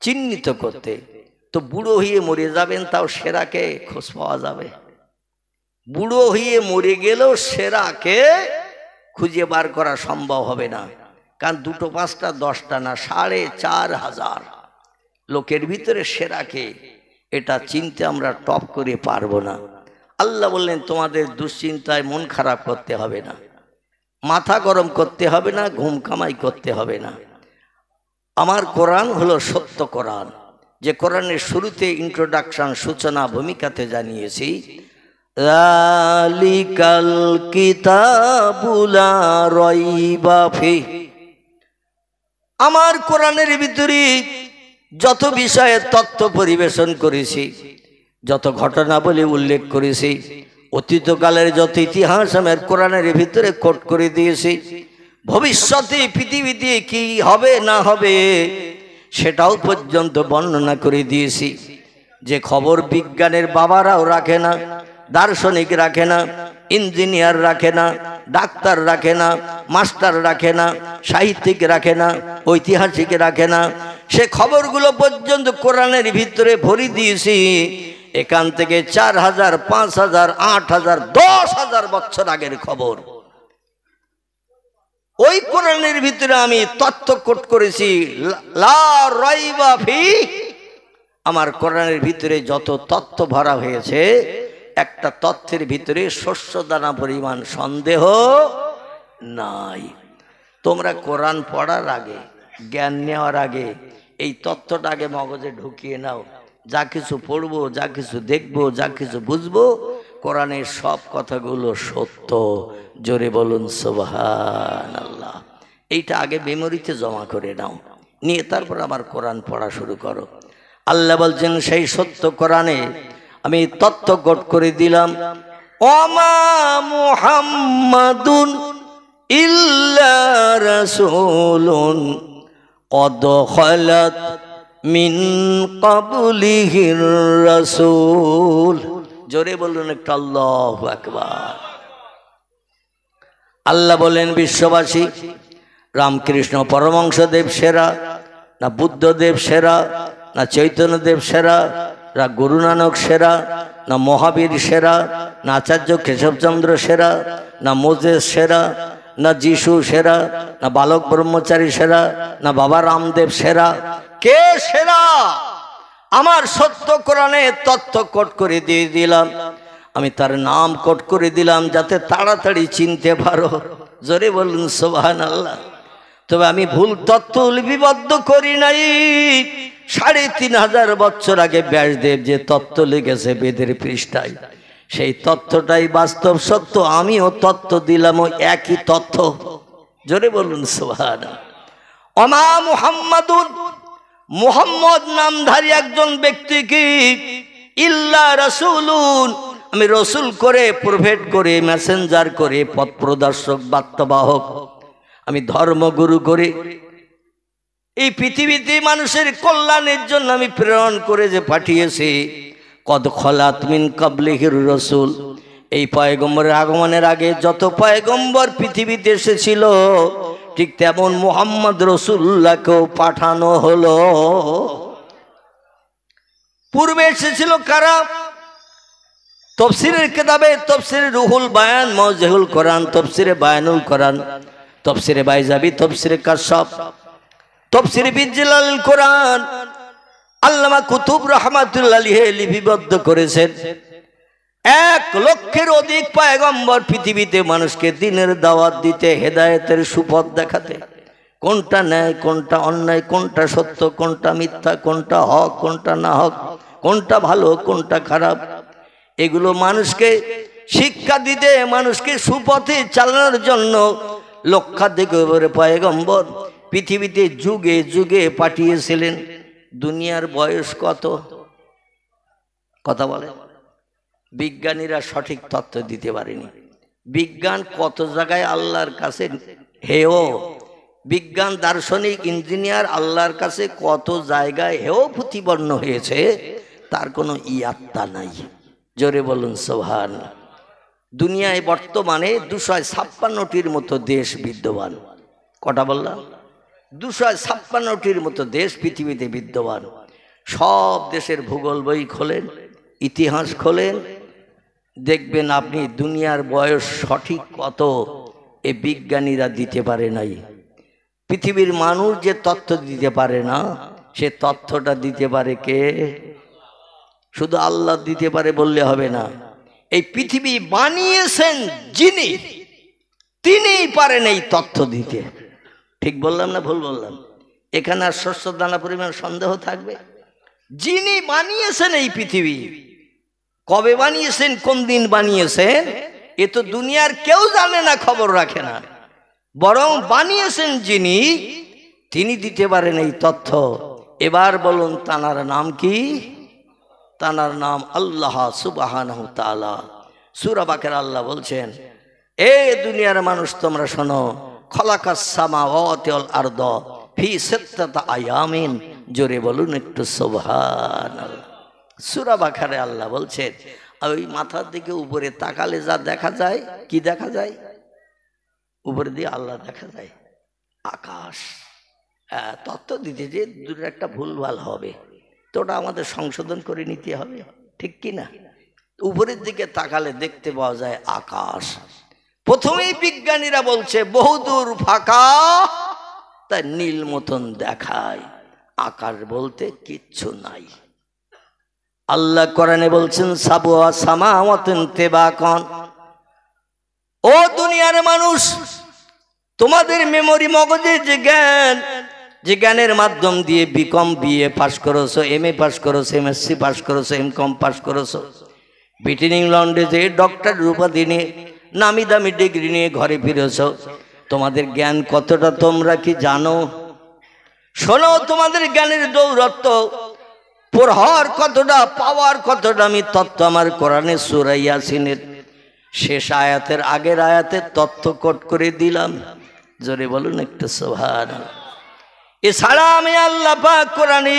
চিহ্নিত করতে, তো বুড়ো হয়ে মরে যাবেন, তাও সেরাকে খোঁজ পাওয়া যাবে। বুড়ো হয়ে মরে গেলেও সেরাকে খুঁজে বার করা সম্ভব হবে না, কারণ 2টো 5টা 10টা না, 4500 লোকের ভিতরে সেরাকে, এটা চিনতে আমরা টপ করে পারবো না। আল্লাহ বললেন তোমাদের দুশ্চিন্তায় মন খারাপ করতে হবে না, মাথা গরম করতে হবে না, ঘুম কামাই করতে হবে না। আমার কোরআন হলো সত্য কোরআন, যে কোরআনের শুরুতে ইন্ট্রোডাকশন, সূচনা ভূমিকাতে জানিয়েছি, যালিকাল কিতাবু লা রাইবা ফিহি। আমার কোরআনের ভিতরে যত বিষয়ে তথ্য পরিবেশন করেছি, যত ঘটনাবলী উল্লেখ করেছি, অতীতকালের যত ইতিহাস আমি কোরআনের ভিতরে কোট করে দিয়েছি, ভবিষ্যতে পৃথিবীতে কি হবে না হবে সেটাও পর্যন্ত বর্ণনা করে দিয়েছি। যে খবর বিজ্ঞানের বাবারাও রাখে না, দার্শনিক রাখে না, ইঞ্জিনিয়ার রাখে না, ডাক্তার রাখে না, মাস্টার রাখে না, সাহিত্যিক রাখে না, ঐতিহাসিক রাখে না, সে খবরগুলো পর্যন্ত কোরআনের ভিতরে ভরি দিয়েছি। এখান থেকে 4000, 5000, 8000, 10,000 বছর আগের খবর ওই কোরআনের ভিতরে আমি তথ্য কোট করেছি। লা রাইবা ফি, আমার কোরআনের ভিতরে যত তথ্য ভরা হয়েছে, একটা তথ্যের ভিতরে শস্য দানা পরিমাণ সন্দেহ নাই। তোমরা কোরআন পড়ার আগে, জ্ঞান নেওয়ার আগে এই তথ্যটা আগে মগজে ঢুকিয়ে নাও। যা কিছু পড়বো, যা কিছু দেখবো, যা কিছু বুঝবো, কোরআনের সব কথাগুলো সত্য। জোরে বলুন সুবহানাল্লাহ। এইটা আগে মেমোরিতে জমা করে নাও, নিয়ে তারপর আবার কোরআন পড়া শুরু করো। আল্লাহ বলছেন সেই সত্য কোরআনে আমি তথ্য কোট করে দিলাম। ওমা মুহাম্মাদুন ইল্লা রাসূলুন কদ খালাত মিন ক্বাবলিহির রাসূল। জোরে বলুন একটা আল্লাহু আকবার। আল্লাহ বলেন বিশ্ববাসী, রামকৃষ্ণ পরমহংসদেব সেরা না বুদ্ধদেব সেরা না চৈতন্যদেব সেরা না গুরু নানক সেরা না মহাবীর সেরা না আচার্য কেশবচন্দ্র সেরা না মোজেস সেরা না যিশু সেরা না বালক ব্রহ্মচারী সেরা না বাবা রামদেব সেরা? কে সেরা? আমার সত্য কোরআনে তথ্য কোট করে দিয়ে দিলাম, আমি তার নাম কোট করে দিলাম যাতে তাড়াতাড়ি চিনতে পারো। জোরে বলুন সুবহানাল্লাহ। তবে আমি ভুল তথ্য লিপিবদ্ধ করি নাই। 3500 বছর আগে ব্যাসদেব যে তত্ত্ব লিখেছে বেদের পৃষ্ঠায়, সেই তথ্যটাই বাস্তব সত্য। আমিও তথ্য দিলাম ওই একই তথ্য। জোরে বলুন সুবহানাল্লাহ। ওমা মুহাম্মাদুন, মুহাম্মদ নামধারী একজন ব্যক্তি কি ইল্লা রাসূলুন, আমি রসুল করে, প্রফেট করে, মেসেঞ্জার করে, পথ প্রদর্শক, বার্তাবাহক, আমি ধর্মগুরু করে এই পৃথিবীতে মানুষের কল্যাণের জন্য আমি প্রেরণ করে যে পাঠিয়েছি। কদ খলাত মিন ক্বাবলিহির রাসূল, এই পয়গম্বরের আগমনের আগে যত পয়গম্বর পৃথিবীতে এসেছিল ঠিক তেমন মুহাম্মদ রাসূলুল্লাহকেও পাঠানো হলো। পূর্বে এসেছিল কারা? তফসিরের কিতাবে তফসিরে রুহুল বায়ান, মাওজাহুল কোরআন, তফসিরে বায়ানুল কোরআন, তফসিরে বাইজাবি, তফসিরে কাশফ, তফসিরে বিজলাল কোরআন আল্লামা কুতুব রাহমাতুল্লাহ আলাইহি লিপিবদ্ধ করেছেন। 1 লক্ষের অধিক পয়গম্বর পৃথিবীতে মানুষকে দ্বীনের দাওয়াত দিতে, হেদায়েতের সুপথ দেখাতে, কোনটা ন্যায়, কোনটা অন্যায়, কোনটা সত্য, কোনটা মিথ্যা, কোনটা হক, কোনটা না হক, কোনটা ভালো, কোনটা খারাপ, এগুলো মানুষকে শিক্ষা দিতে, মানুষকে সুপথে চালানোর জন্য লক্ষাধিক পয়গম্বর পৃথিবীতে যুগে যুগে পাঠিয়েছিলেন। দুনিয়ার বয়স কত? কথা বলে বিজ্ঞানীরা সঠিক তথ্য দিতে পারেনি। বিজ্ঞান কত জায়গায় আল্লাহর কাছে হেয়, বিজ্ঞান, দার্শনিক, ইঞ্জিনিয়ার আল্লাহর কাছে কত জায়গায় হেয় প্রতিপন্ন হয়েছে, তার কোনো ইয়াত্তা নাই। জোরে বলুন সুবহানাল্লাহ। দুনিয়ায় বর্তমানে 256টির মতো দেশ বিদ্যমান। কটা বললাম? 256টির মতো দেশ পৃথিবীতে বিদ্যমান। সব দেশের ভূগোল বই খোলেন, ইতিহাস খোলেন, দেখবেন আপনি দুনিয়ার বয়স সঠিক কত এ বিজ্ঞানীরা দিতে পারে নাই। পৃথিবীর মানুষ যে তথ্য দিতে পারে না, সে তথ্যটা দিতে পারে কে? শুধু আল্লাহ দিতে পারে বললে হবে না। এই পৃথিবী বানিয়েছেন যিনি, তিনিই পারেন এই তথ্য দিতে। ঠিক বললাম না ভুল বললাম? এখানে আর শস্য দানা পরিমাণ সন্দেহ থাকবে? যিনি বানিয়েছেন এই পৃথিবী, কবে বানিয়েছেন, কোন দিন বানিয়েছেন, এ তো দুনিয়ার কেউ জানে না, খবর রাখে না। বরং বানিয়েছেন যিনি, তিনি দিতে পারেন এই তথ্য। এবার বলুন তানার নাম কি? তানার নাম আল্লাহ সুবহানাহু তাআলা। সূরা বাকারা আল্লাহ বলছেন, এ দুনিয়ার মানুষ তোমরা শোনো, খলাকাস সামাওয়াতি ওয়াল আরদ ফি সিত্তাতি আয়ামিন। জোরে বলুন একটু সুবহানাল্লাহ। সূরা বাকারে আল্লাহ বলছেন, ওই মাথার দিকে উপরে তাকালে যা দেখা যায়, কি দেখা যায়? উপরে দিয়ে আল্লাহ দেখা যায়, আকাশ। তত্ত্ব দিতে যে দুটোর একটা ভুলভাল হবে, তো ওটা আমাদের সংশোধন করে নিতে হবে, ঠিক কি না? উপরের দিকে তাকালে দেখতে পাওয়া যায় আকাশ। প্রথমেই বিজ্ঞানীরা বলছে বহুদূর ফাঁকা, তাই নীল মতন দেখায়, আকাশ বলতে কিচ্ছু নাই। আল্লাহ কোরআনে বলছেন সাবওয়া সামাওয়াতুন তিবাকান। ও দুনিয়ার মানুষ, তোমাদের মেমোরি মগজে যে জ্ঞান, যে জ্ঞানের মাধ্যম দিয়ে বিকম বিএ পাস করেছো, এমএ পাস করেছো, এমএসসি পাস করেছো, এমকম পাস করেছো, ব্রিটেন ইংল্যান্ডে যে ডক্টর উপাধি নিয়ে নামি দামি ডিগ্রি নিয়ে ঘরে ফিরেছো, তোমাদের জ্ঞান কতটা তোমরা কি জানো? শোনো, তোমাদের জ্ঞানের দৌরত্ব প্রহার কতটা, পাওয়ার কতটা, আমি তত্ত্ব আমার কোরআনে সূরা ইয়াসিনের শেষ আয়াতের আগের আয়াতের তথ্য কোট করে দিলাম। জোরে বলুন একটু সুবহানাল্লাহ। এছাড়া আমি আল্লাহ পাক কোরআনে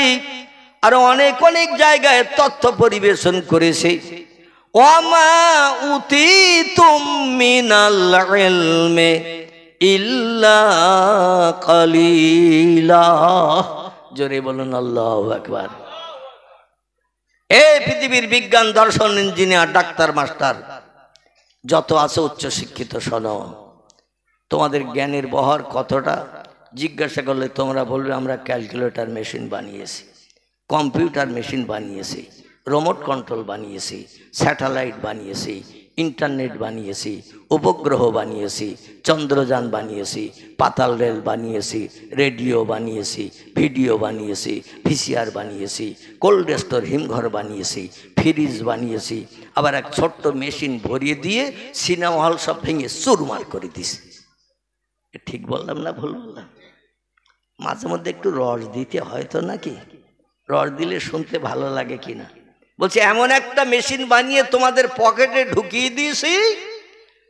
আরো অনেক অনেক জায়গায় তথ্য পরিবেশন করেছি। ওয়ামা উতিতুম মিনাল ইলমি ইল্লা কালিলা। জোরে বলুন আল্লাহু আকবার। এই পৃথিবীর বিজ্ঞান, দর্শন, ইঞ্জিনিয়ার, ডাক্তার, মাস্টার যত আছে উচ্চ শিক্ষিত, শোনো, তোমাদের জ্ঞানের বহর কতটা জিজ্ঞাসা করলে তোমরা বলবে আমরা ক্যালকুলেটর মেশিন বানিয়েছি, কম্পিউটার মেশিন বানিয়েছি, রিমোট কন্ট্রোল বানিয়েছি, স্যাটেলাইট বানিয়েছি, ইন্টারনেট বানিয়েছি, উপগ্রহ বানিয়েছি, চন্দ্রযান বানিয়েছি, পাতাল রেল বানিয়েছি, রেডিও বানিয়েছি, ভিডিও বানিয়েছি, ভিসিআর বানিয়েছি, কোল্ড স্টোর হিমঘর বানিয়েছি, ফ্রিজ বানিয়েছি, আবার এক ছোট্ট মেশিন ভরিয়ে দিয়ে সিনেমা হল সব ভেঙে চুরমার করে দিছি। ঠিক বললাম না ভুল বললাম? মাঝে মধ্যে একটু রস দিতে হয়তো, নাকি? রস দিলে শুনতে ভালো লাগে কিনা? বলছে এমন একটা মেশিন বানিয়ে তোমাদের পকেটে ঢুকিয়ে দিয়েছি,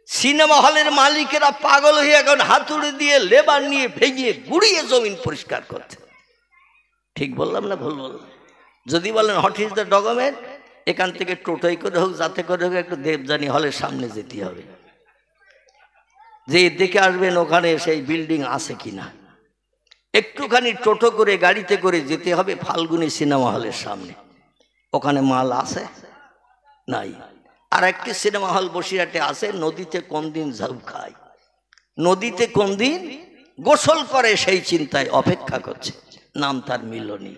সিনেমা হলের মালিকেরা পাগল হয়ে এখন হাতুড়ি দিয়ে লেবার নিয়ে ভেঙে গুড়িয়ে জমিন পরিষ্কার করছে। ঠিক বললাম না ভুল বললাম? যদি বলেন হোয়াট ইজ দ্য ডকুমেন্ট, এখান থেকে টোটোই করে হোক, যাতে করে হোক, একটু দেবযানী হলের সামনে যেতে হবে, যে দেখে আসবেন ওখানে সেই বিল্ডিং আছে কিনা। একটুখানি টোটো করে, গাড়িতে করে যেতে হবে ফাল্গুনী সিনেমা হলের সামনে, ওখানে মাল আছে নাই। আর একটি সিনেমা হল বসিরহাটে আছে, নদীতে কোন দিন ঝাউ খায়, নদীতে কোন দিন গোসল করে সেই চিন্তায় অপেক্ষা করছে, নাম তার মিলনী।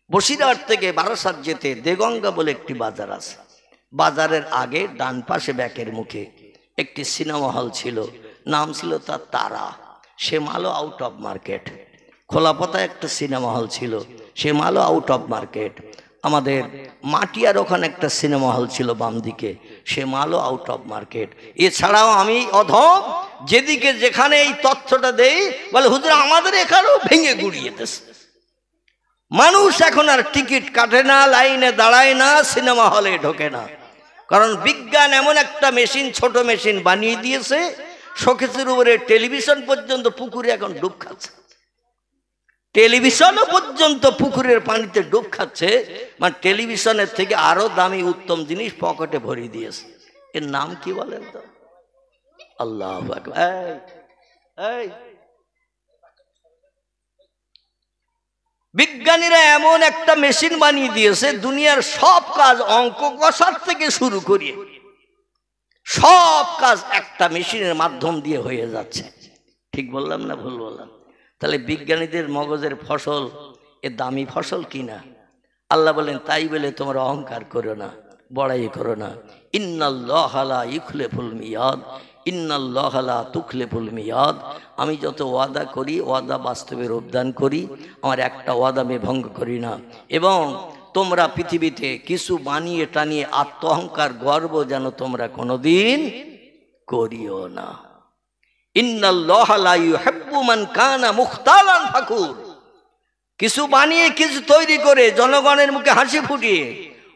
বসিরহাট থেকে বারাসাত যেতে দেগঙ্গা বলে একটি বাজার আছে, বাজারের আগে ডান পাশে ব্যাকের মুখে একটি সিনেমা হল ছিল, নাম ছিল তার তারা। সে মালও আউট অফ মার্কেট। খোলাপতায় একটা সিনেমা হল ছিল, সে মালও আউট অফ মার্কেট। আমাদের মাটিয়ার ওখানে একটা সিনেমা হল ছিল বাম দিকে, সে মালও আউট অফ মার্কেট। এছাড়াও আমি অধম, যেদিকে যেখানে এই তথ্যটা দেই বলে হুজুর আমাদের এখানেও ভেঙে গুড়িয়ে দিয়েছে। মানুষ এখন আর টিকিট কাটে না, লাইনে দাঁড়ায় না, সিনেমা হলে ঢোকে না, কারণ বিজ্ঞান এমন একটা মেশিন, ছোট মেশিন বানিয়ে দিয়েছে, শোকেসের উপরে টেলিভিশন পর্যন্ত পুকুরে এখন ডুব খাচ্ছে, টেলিভিশনও পর্যন্ত পুকুরের পানিতে ডুব খাচ্ছে। মানে টেলিভিশনের থেকে আরো দামি উত্তম জিনিস পকেটে ভরিয়ে দিয়েছে। এর নাম কি বলেন তো? আল্লাহু আকবার। এই বিজ্ঞানীরা এমন একটা মেশিন বানিয়ে দিয়েছে, দুনিয়ার সব কাজ, অঙ্ক কষার থেকে শুরু করিয়ে সব কাজ একটা মেশিনের মাধ্যম দিয়ে হয়ে যাচ্ছে। ঠিক বললাম না ভুল বললাম? তাহলে বিজ্ঞানীদের মগজের ফসল এ দামি ফসল কিনা? আল্লাহ বলেন তাই বলে তোমরা অহংকার করো না, বড়াই করো না। ইন্নাল্লাহা লা ইখলিফুল মিয়াদ, ইন্নাল্লাহা লা তুখলিফুল মিয়াদ। আমি যত ওয়াদা করি, ওয়াদা বাস্তবে রূপদান করি, আমার একটা ওয়াদা আমি ভঙ্গ করি না। এবং তোমরা পৃথিবীতে কিছু বানিয়ে টানিয়ে আত্ম অহংকার, গর্ব যেন তোমরা কোনোদিন করিও না। ইন্নাল্লাহা লা ইউহিব্বু মান কানা মুখতালান ফাকুর। কিছু বানিয়ে কিছু তৈরি করে জনগণের মুখে হাসি ফুটিয়ে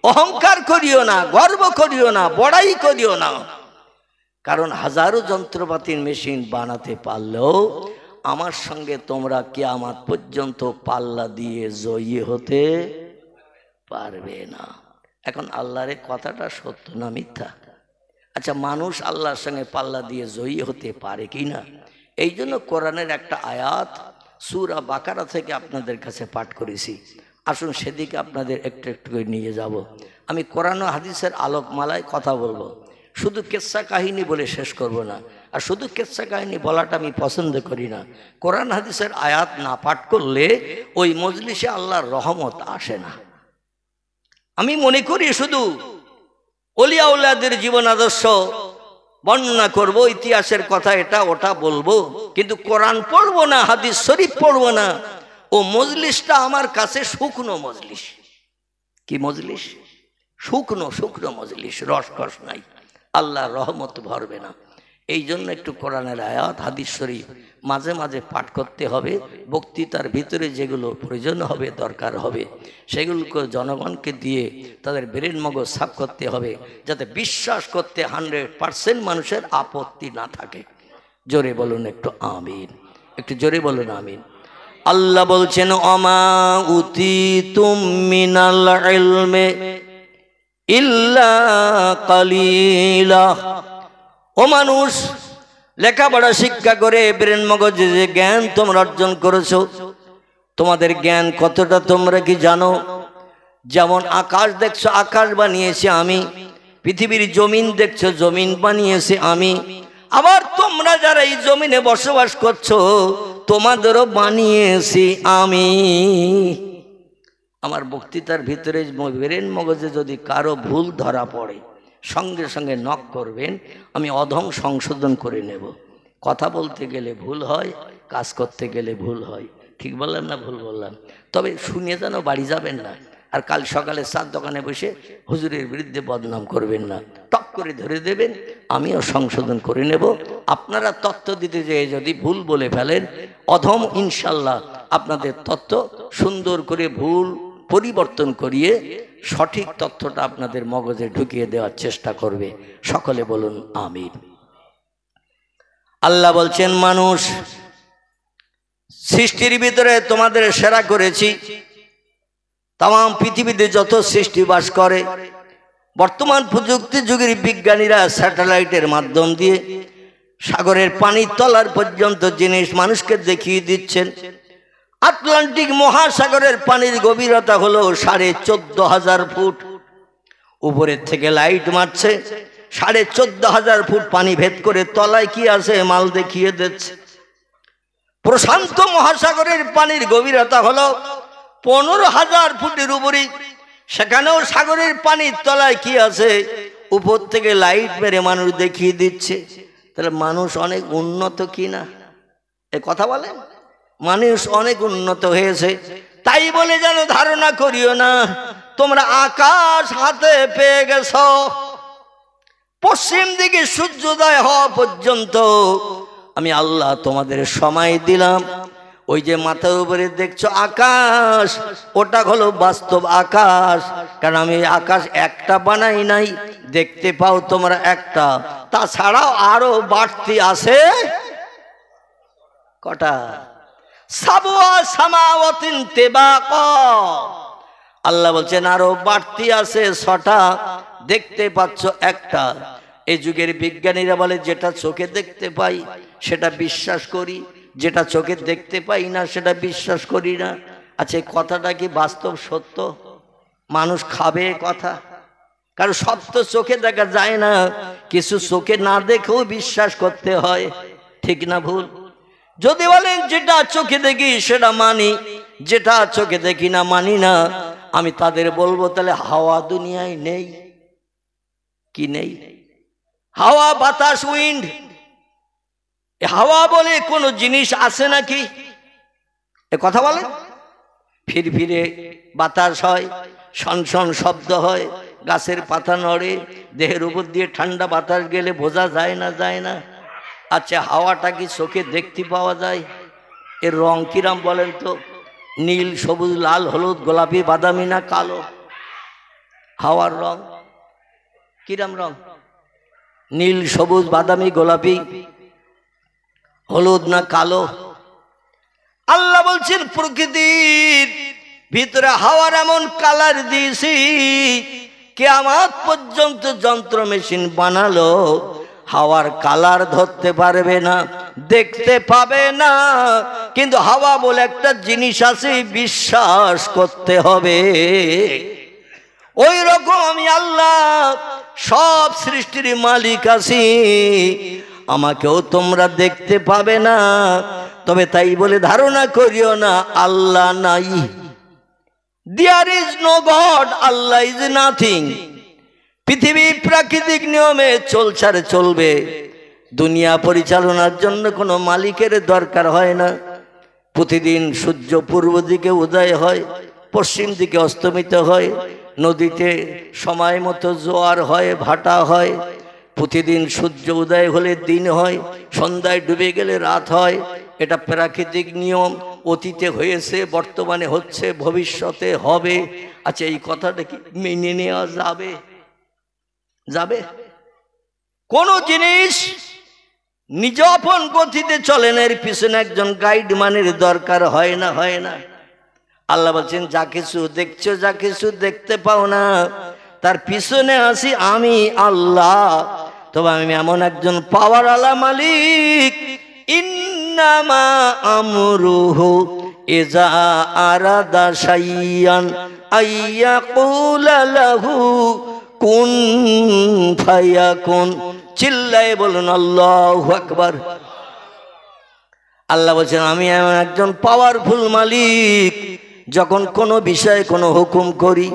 অহংকার করিও না, গর্ব করিও না, বড়াই করিও না। কারণ হাজারো যন্ত্রপাতির মেশিন বানাতে পারলেও আমার সঙ্গে তোমরা কিয়ামত পর্যন্ত পাল্লা দিয়ে জয়ী হতে পারবে না। এখন আল্লাহর কথাটা সত্য না মিথ্যা? আচ্ছা, মানুষ আল্লাহর সঙ্গে পাল্লা দিয়ে জয়ী হতে পারে কি না? এই জন্য কোরআনের একটা আয়াত সূরা বাকারা থেকে আপনাদের কাছে পাঠ করেছি। আসুন সেদিকে আপনাদের একটু একটু করে নিয়ে যাব। আমি কোরআন ও হাদিসের আলোকমালায় কথা বলবো, শুধু কেচ্ছা কাহিনী বলে শেষ করব না। আর শুধু কেচ্ছা কাহিনী বলাটা আমি পছন্দ করি না। কোরআন হাদিসের আয়াত না পাঠ করলে ওই মজলিসে আল্লাহর রহমত আসে না। আমি মনে করি শুধু ওলিয়া উল্লাহদের জীবন আদর্শ বর্ণনা করব, ইতিহাসের কথা এটা ওটা বলবো, কিন্তু কোরআন পড়বো না, হাদিস শরীফ পড়বো না। ও মজলিসটা আমার কাছে শুকনো মজলিস। কি মজলিস? শুকনো শুকনো মজলিস, রসকস নাই, আল্লাহর রহমত ভরবে না। এই জন্য একটু কোরআনের আয়াত হাদিস শরীফ মাঝে মাঝে পাঠ করতে হবে। বক্তৃতার ভিতরে যেগুলো প্রয়োজন হবে, দরকার হবে, সেগুলোকে জনগণকে দিয়ে তাদের ব্রেন মগজ সাফ করতে হবে, যাতে বিশ্বাস করতে 100% মানুষের আপত্তি না থাকে। জোরে বলুন একটু আমিন, একটু জোরে বলুন আমিন। আল্লাহ বলছেন, অমা উতিতুম মিনাল ইলমি ইল্লা কালিলা। ও মানুষ, লেখাপড়া শিক্ষা করে ব্রেন মগজে যে জ্ঞান তোমরা অর্জন করেছো, তোমাদের জ্ঞান কতটা তোমরা কি জানো? যেমন আকাশ দেখছো, আকাশ বানিয়েছি আমি। পৃথিবীর জমিন দেখছো, জমিন বানিয়েছি আমি। আবার তোমরা যারা এই জমিনে বসবাস করছো, তোমাদেরও বানিয়েছি আমি। আমার বক্তৃতার ভিতরে ব্রেন মগজে যদি কারো ভুল ধরা পড়ে, সঙ্গে সঙ্গে নক করবেন, আমি অধম সংশোধন করে নেব। কথা বলতে গেলে ভুল হয়, কাজ করতে গেলে ভুল হয়। ঠিক বললাম না ভুল বললাম? তবে শুনিয়ে যেন বাড়ি যাবেন না, আর কাল সকালে চার দোকানে বসে হুজুরের বিরুদ্ধে বদনাম করবেন না। টক করে ধরে দেবেন, আমিও সংশোধন করে নেব। আপনারা তত্ত্ব দিতে যেয়ে যদি ভুল বলে ফেলেন, অধম ইনশাল্লাহ আপনাদের তত্ত্ব সুন্দর করে ভুল পরিবর্তন করিয়ে সঠিক তথ্যটা আপনাদের মগজে ঢুকিয়ে দেওয়ার চেষ্টা করবে। সকলে বলুন আমিন। আল্লাহ বলছেন, মানুষ সৃষ্টির ভিতরে তোমাদের সেরা করেছি। তাম পৃথিবীতে যত সৃষ্টি বাস করে, বর্তমান প্রযুক্তি যুগের বিজ্ঞানীরা স্যাটেলাইটের মাধ্যম দিয়ে সাগরের পানির তলার পর্যন্ত জিনিস মানুষকে দেখিয়ে দিচ্ছেন। আটলান্টিক মহাসাগরের পানির গভীরতা হলো 14,500 ফুট। উপরের থেকে লাইট মারছে, 14,500 ফুট পানি ভেদ করে তলায় কি আছে মাল দেখিয়ে দিচ্ছে। প্রশান্ত মহাসাগরের পানির গভীরতা হলো 15,000 ফুটের উপরে, সেখানেও সাগরের পানির তলায় কি আছে উপর থেকে লাইট মেরে মানুষ দেখিয়ে দিচ্ছে। তাহলে মানুষ অনেক উন্নত কিনা? এ কথা বলেন, মানুষ অনেক উন্নত হয়েছে। তাই বলে যেন ধারণা করিও না তোমরা আকাশ হাতে পেয়ে গেছ। পশ্চিম দিকে সূর্যোদয় হওয়া পর্যন্ত আমি আল্লাহ তোমাদের সময় দিলাম। ওই যে মাথার উপরে দেখছো আকাশ, ওটা হলো বাস্তব আকাশ। কারণ আমি আকাশ একটা বানাই নাই, দেখতে পাও তোমরা একটা, তাছাড়াও আরো বাড়তি আছে। কটা? সাবওয়া সামাওয়াতিন তিবাকা। আল্লাহ বলছেন আরো বাড়তি আছে 6টা, দেখতে পাচ্ছ একটা। এই যুগের বিজ্ঞানীরা বলে যেটা চোখে দেখতে পাই সেটা বিশ্বাস করি, যেটা চোখে দেখতে পাই না সেটা বিশ্বাস করি না। আচ্ছা, এই কথাটা কি বাস্তব সত্য? মানুষ খাবে কথা? কারণ সব তো চোখে দেখা যায় না, কিছু চোখে না দেখেও বিশ্বাস করতে হয়। ঠিক না ভুল? যদি বলেন যেটা চোখে দেখি সেটা মানি, যেটা চোখে দেখি না মানি না, আমি তাদের বলবো তাহলে হাওয়া দুনিয়ায় নেই? কি নেই? হাওয়া, বাতাস, উইন্ড, হাওয়া বলে কোন জিনিস আছে নাকি? এ কথা বলে। ফিরফিরে বাতাস হয়, সনসন শব্দ হয়, গাছের পাতা নড়ে, দেহের উপর দিয়ে ঠান্ডা বাতাস গেলে বোঝা যায় না? যায় না? আচ্ছা, হাওয়াটা কি চোখে দেখতে পাওয়া যায়? এর রং কিরাম বলেন তো? নীল সবুজ লাল হলুদ গোলাপি বাদামি না কালো? হাওয়ার রং কিরম রং? নীল সবুজ বাদামি গোলাপি হলুদ না কালো? আল্লাহ বলছেন প্রকৃতির ভিতরে হাওয়ার এমন কালার দিয়েছি, কিয়ামত পর্যন্ত যন্ত্র মেশিন বানালো হাওয়ার কালার ধরতে পারবে না, দেখতে পাবে না। কিন্তু হাওয়া বলে একটা জিনিস আছে, বিশ্বাস করতে হবে। ওই রকম আমি আল্লাহ সব সৃষ্টির মালিক আছি, আমাকেও তোমরা দেখতে পাবে না, তবে তাই বলে ধারণা করিও না আল্লাহ নাই। There is no God, Allah is nothing. পৃথিবী প্রাকৃতিক নিয়মে চলবে, দুনিয়া পরিচালনার জন্য কোনো মালিকের দরকার হয় না। প্রতিদিন সূর্য পূর্ব দিকে উদয় হয়, পশ্চিম দিকে অস্তমিত হয়, নদীতে সময় মতো জোয়ার হয়, ভাটা হয়। প্রতিদিন সূর্য উদয় হলে দিন হয়, সন্ধ্যায় ডুবে গেলে রাত হয়। এটা প্রাকৃতিক নিয়ম, অতীতে হয়েছে, বর্তমানে হচ্ছে, ভবিষ্যতে হবে। আচ্ছা, এই কথাটা কি মেনে নেওয়া যাবে? যাবে? কোন জিনিস নিজ আপন গতিতে চলে না, এর পিছনে একজন গাইড মানের দরকার হয় না? হয় না? আল্লাহ বলছেন যা কিছু দেখছো, যা কিছু দেখতে পাও না, তার পিছনে আছি আমি আল্লাহ। তবে আমি এমন একজন পাওয়ার আলা মালিক, ইন্নামা আমরুহু ইজা আরাদা শাইয়ান আইয়াকুলা লাহু কুন ফায়াকুন। চিল্লায়ে বলুন আল্লাহু আকবার। আল্লাহ বলছেন আমি এমন একজন পাওয়ারফুল মালিক, যখন কোনো বিষয়ে কোনো হুকুম করি,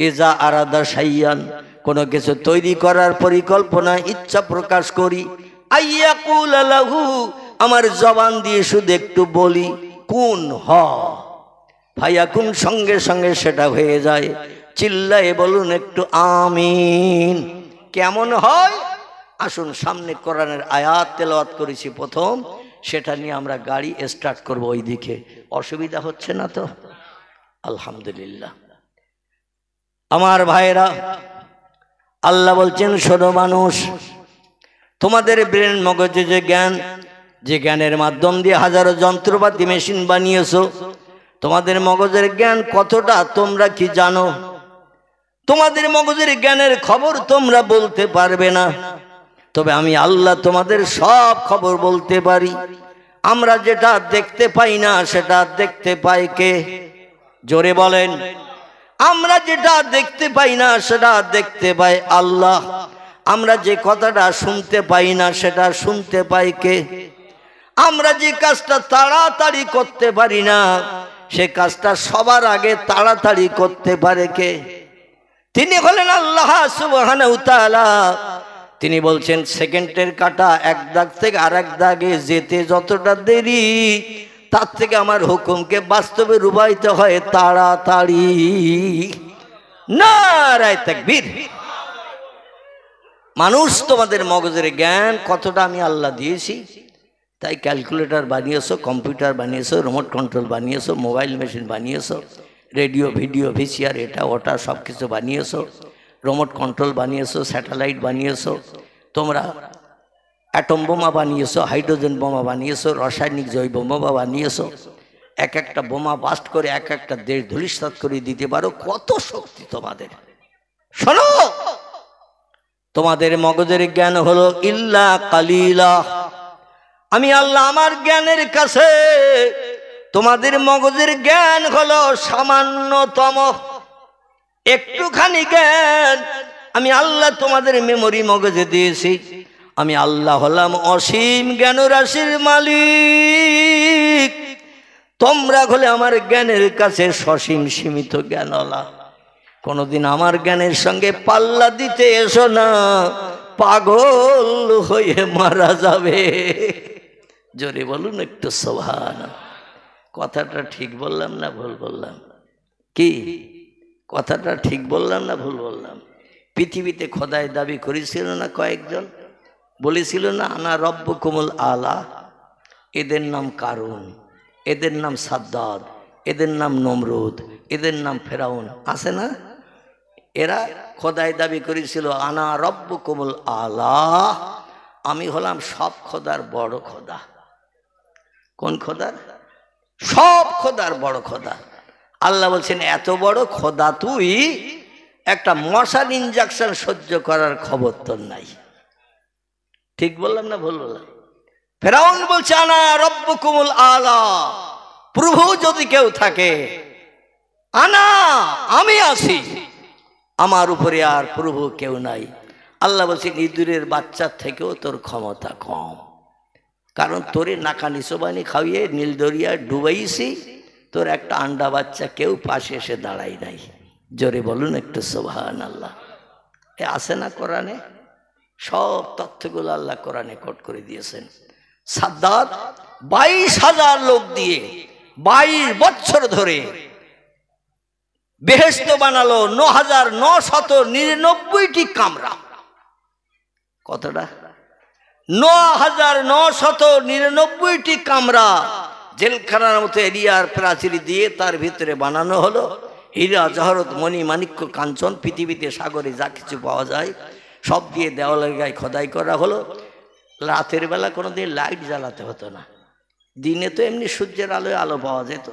ইজা আরাদা শাইয়ান, কোনো কিছু তৈরি করার পরিকল্পনা ইচ্ছা প্রকাশ করি, আইয়াকুল লাহু, আমার জবান দিয়ে শুধু একটু বলি কুন হ, ফায়াকুন, সঙ্গে সঙ্গে সেটা হয়ে যায়। চিল্লায়ে বলুন একটু আমিন। কেমন হয়? আসুন সামনে কোরআনের আয়াত তেলাওয়াত করেছি প্রথম, সেটা নিয়ে আমরা গাড়ি স্টার্ট করব। ওই দিকে অসুবিধা হচ্ছে না তো? আলহামদুলিল্লাহ। আমার ভাইরা, আল্লাহ বলছেন শোনো মানুষ, তোমাদের ব্রেন মগজে যে জ্ঞান, যে জ্ঞানের মাধ্যম দিয়ে হাজারো যন্ত্রপাতি মেশিন বানিয়েছো, তোমাদের মগজের জ্ঞান কতটা তোমরা কি জানো? তোমাদের মগজের জ্ঞানের খবর তোমরা বলতে পারবে না, তবে আমি আল্লাহ তোমাদের সব খবর বলতে পারি। আমরা যেটা দেখতে পাই না সেটা দেখতে পাই কে? জোরে বলেন। আমরা যেটা দেখতে পাই না সেটা দেখতে পাই আল্লাহ। আমরা যে কথাটা শুনতে পাই না সেটা শুনতে পাই কে? আমরা যে কাজটা তাড়াতাড়ি করতে পারি না সে কাজটা সবার আগে তাড়াতাড়ি করতে পারে কে? তিনি হলেন আল্লাহ সুবহানাহু ওয়া তাআলা। তিনি বলছেন সেকেন্ডের কাঁটা এক দাগ থেকে আরেক দাগে যেতে যতটা দেরি, তার থেকে আমার হুকুমকে বাস্তবে রূপায়িত হয় তাড়াতাড়ি। নারায়ে তাকবীর। মানুষ, তোমাদের মগজের জ্ঞান কতটা আমি আল্লাহ দিয়েছি, তাই ক্যালকুলেটর বানিয়েছো, কম্পিউটার বানিয়েছো, রিমোট কন্ট্রোল বানিয়েছো, মোবাইল মেশিন বানিয়েছো, রেডিও ভিডিও ভিসিআর এটা ওটা সব কিছু বানিয়েছো, রিমোট কন্ট্রোল বানিয়েছো, স্যাটেলাইট বানিয়েছো, তোমরা অ্যাটম বোমা বানিয়েছো, হাইড্রোজেন বোমা বানিয়েছো, রাসায়নিক জৈব বোমা বানিয়েছো। এক একটা বোমা বাস্ট করে এক একটা দেশ ধূলিসাৎ করে দিতে পারো। কত শক্তি তোমাদের! শোনো, তোমাদের মগজের জ্ঞান হলো ইল্লা কালিলা। আমি আল্লাহ আমার জ্ঞানের কাছে তোমাদের মগজের জ্ঞান হলো সামান্যতম একটুখানি জ্ঞান। আমি আল্লাহ তোমাদের মেমোরি মগজে দিয়েছি। আমি আল্লাহ হলাম অসীম জ্ঞান রাশির মালিক। তোমরা হলে আমার জ্ঞানের কাছে সসীম সীমিত জ্ঞানওয়ালা। কোনদিন আমার জ্ঞানের সঙ্গে পাল্লা দিতে এসো না, পাগল হয়ে মারা যাবে। জোরে বলুন একটু সুবহানাল্লাহ। কথাটা ঠিক বললাম না ভুল বললাম? কি কথাটা ঠিক বললাম না ভুল বললাম? পৃথিবীতে খোদাই দাবি করেছিল না কয়েকজন, বলেছিল না আনা রব্বুকুমুল আলা। এদের নাম কারুন, এদের নাম সাদ্দাদ, এদের নাম নমরুদ, এদের নাম ফেরাউন, আছে না? এরা খোদাই দাবি করেছিল আনা রব্বুকুমুল আলা, আমি হলাম সব খোদার বড় খোদা। কোন খোদার? সব খোদার বড় খোদা। আল্লাহ বলছেন এত বড় খোদা তুই, একটা মশার ইনজেকশন সহ্য করার খবর তোর নাই। ঠিক বললাম না ভুল বললাম? ফেরাউন বলছে আনা রব্বুকুমুল আলা, প্রভু যদি কেউ থাকে, আনা আমি আছি, আমার উপরে আর প্রভু কেউ নাই। আল্লাহ বলছেন ইঁদুরের বাচ্চার থেকেও তোর ক্ষমতা কম, কারণ তোরে নাকানি সোবানি খাইয়ে নীল দরিয়ায় ডুবাইছি, তোর একটা আন্ডা বাচ্চা কেউ পাশে এসে দাঁড়াই নাই। জোরে বলুন একটু সুবহানাল্লাহ। এ আছে না কোরআনে? সব তথ্যগুলো আল্লাহ কোরআনে কোট করে দিয়েছেন। সাদ্দাত 22,000 লোক দিয়ে 22 বছর ধরে বেহেশত বানালো, 9,999টি কামরা। কতটা? 9,999টি কামরা জেলখানার মতো এরিয়ার প্রাচীর দিয়ে তার ভিতরে বানানো হলো। হীরা জহরত মণি মাণিক্য কাঞ্চন পৃথিবীতে সাগরে যা কিছু পাওয়া যায় সব দিয়ে দেওয়ালের গায়ে খোদাই করা হলো। রাতের বেলা কোনোদিন লাইট জ্বালাতে হতো না, দিনে তো এমনি সূর্যের আলোয় আলো পাওয়া যেত,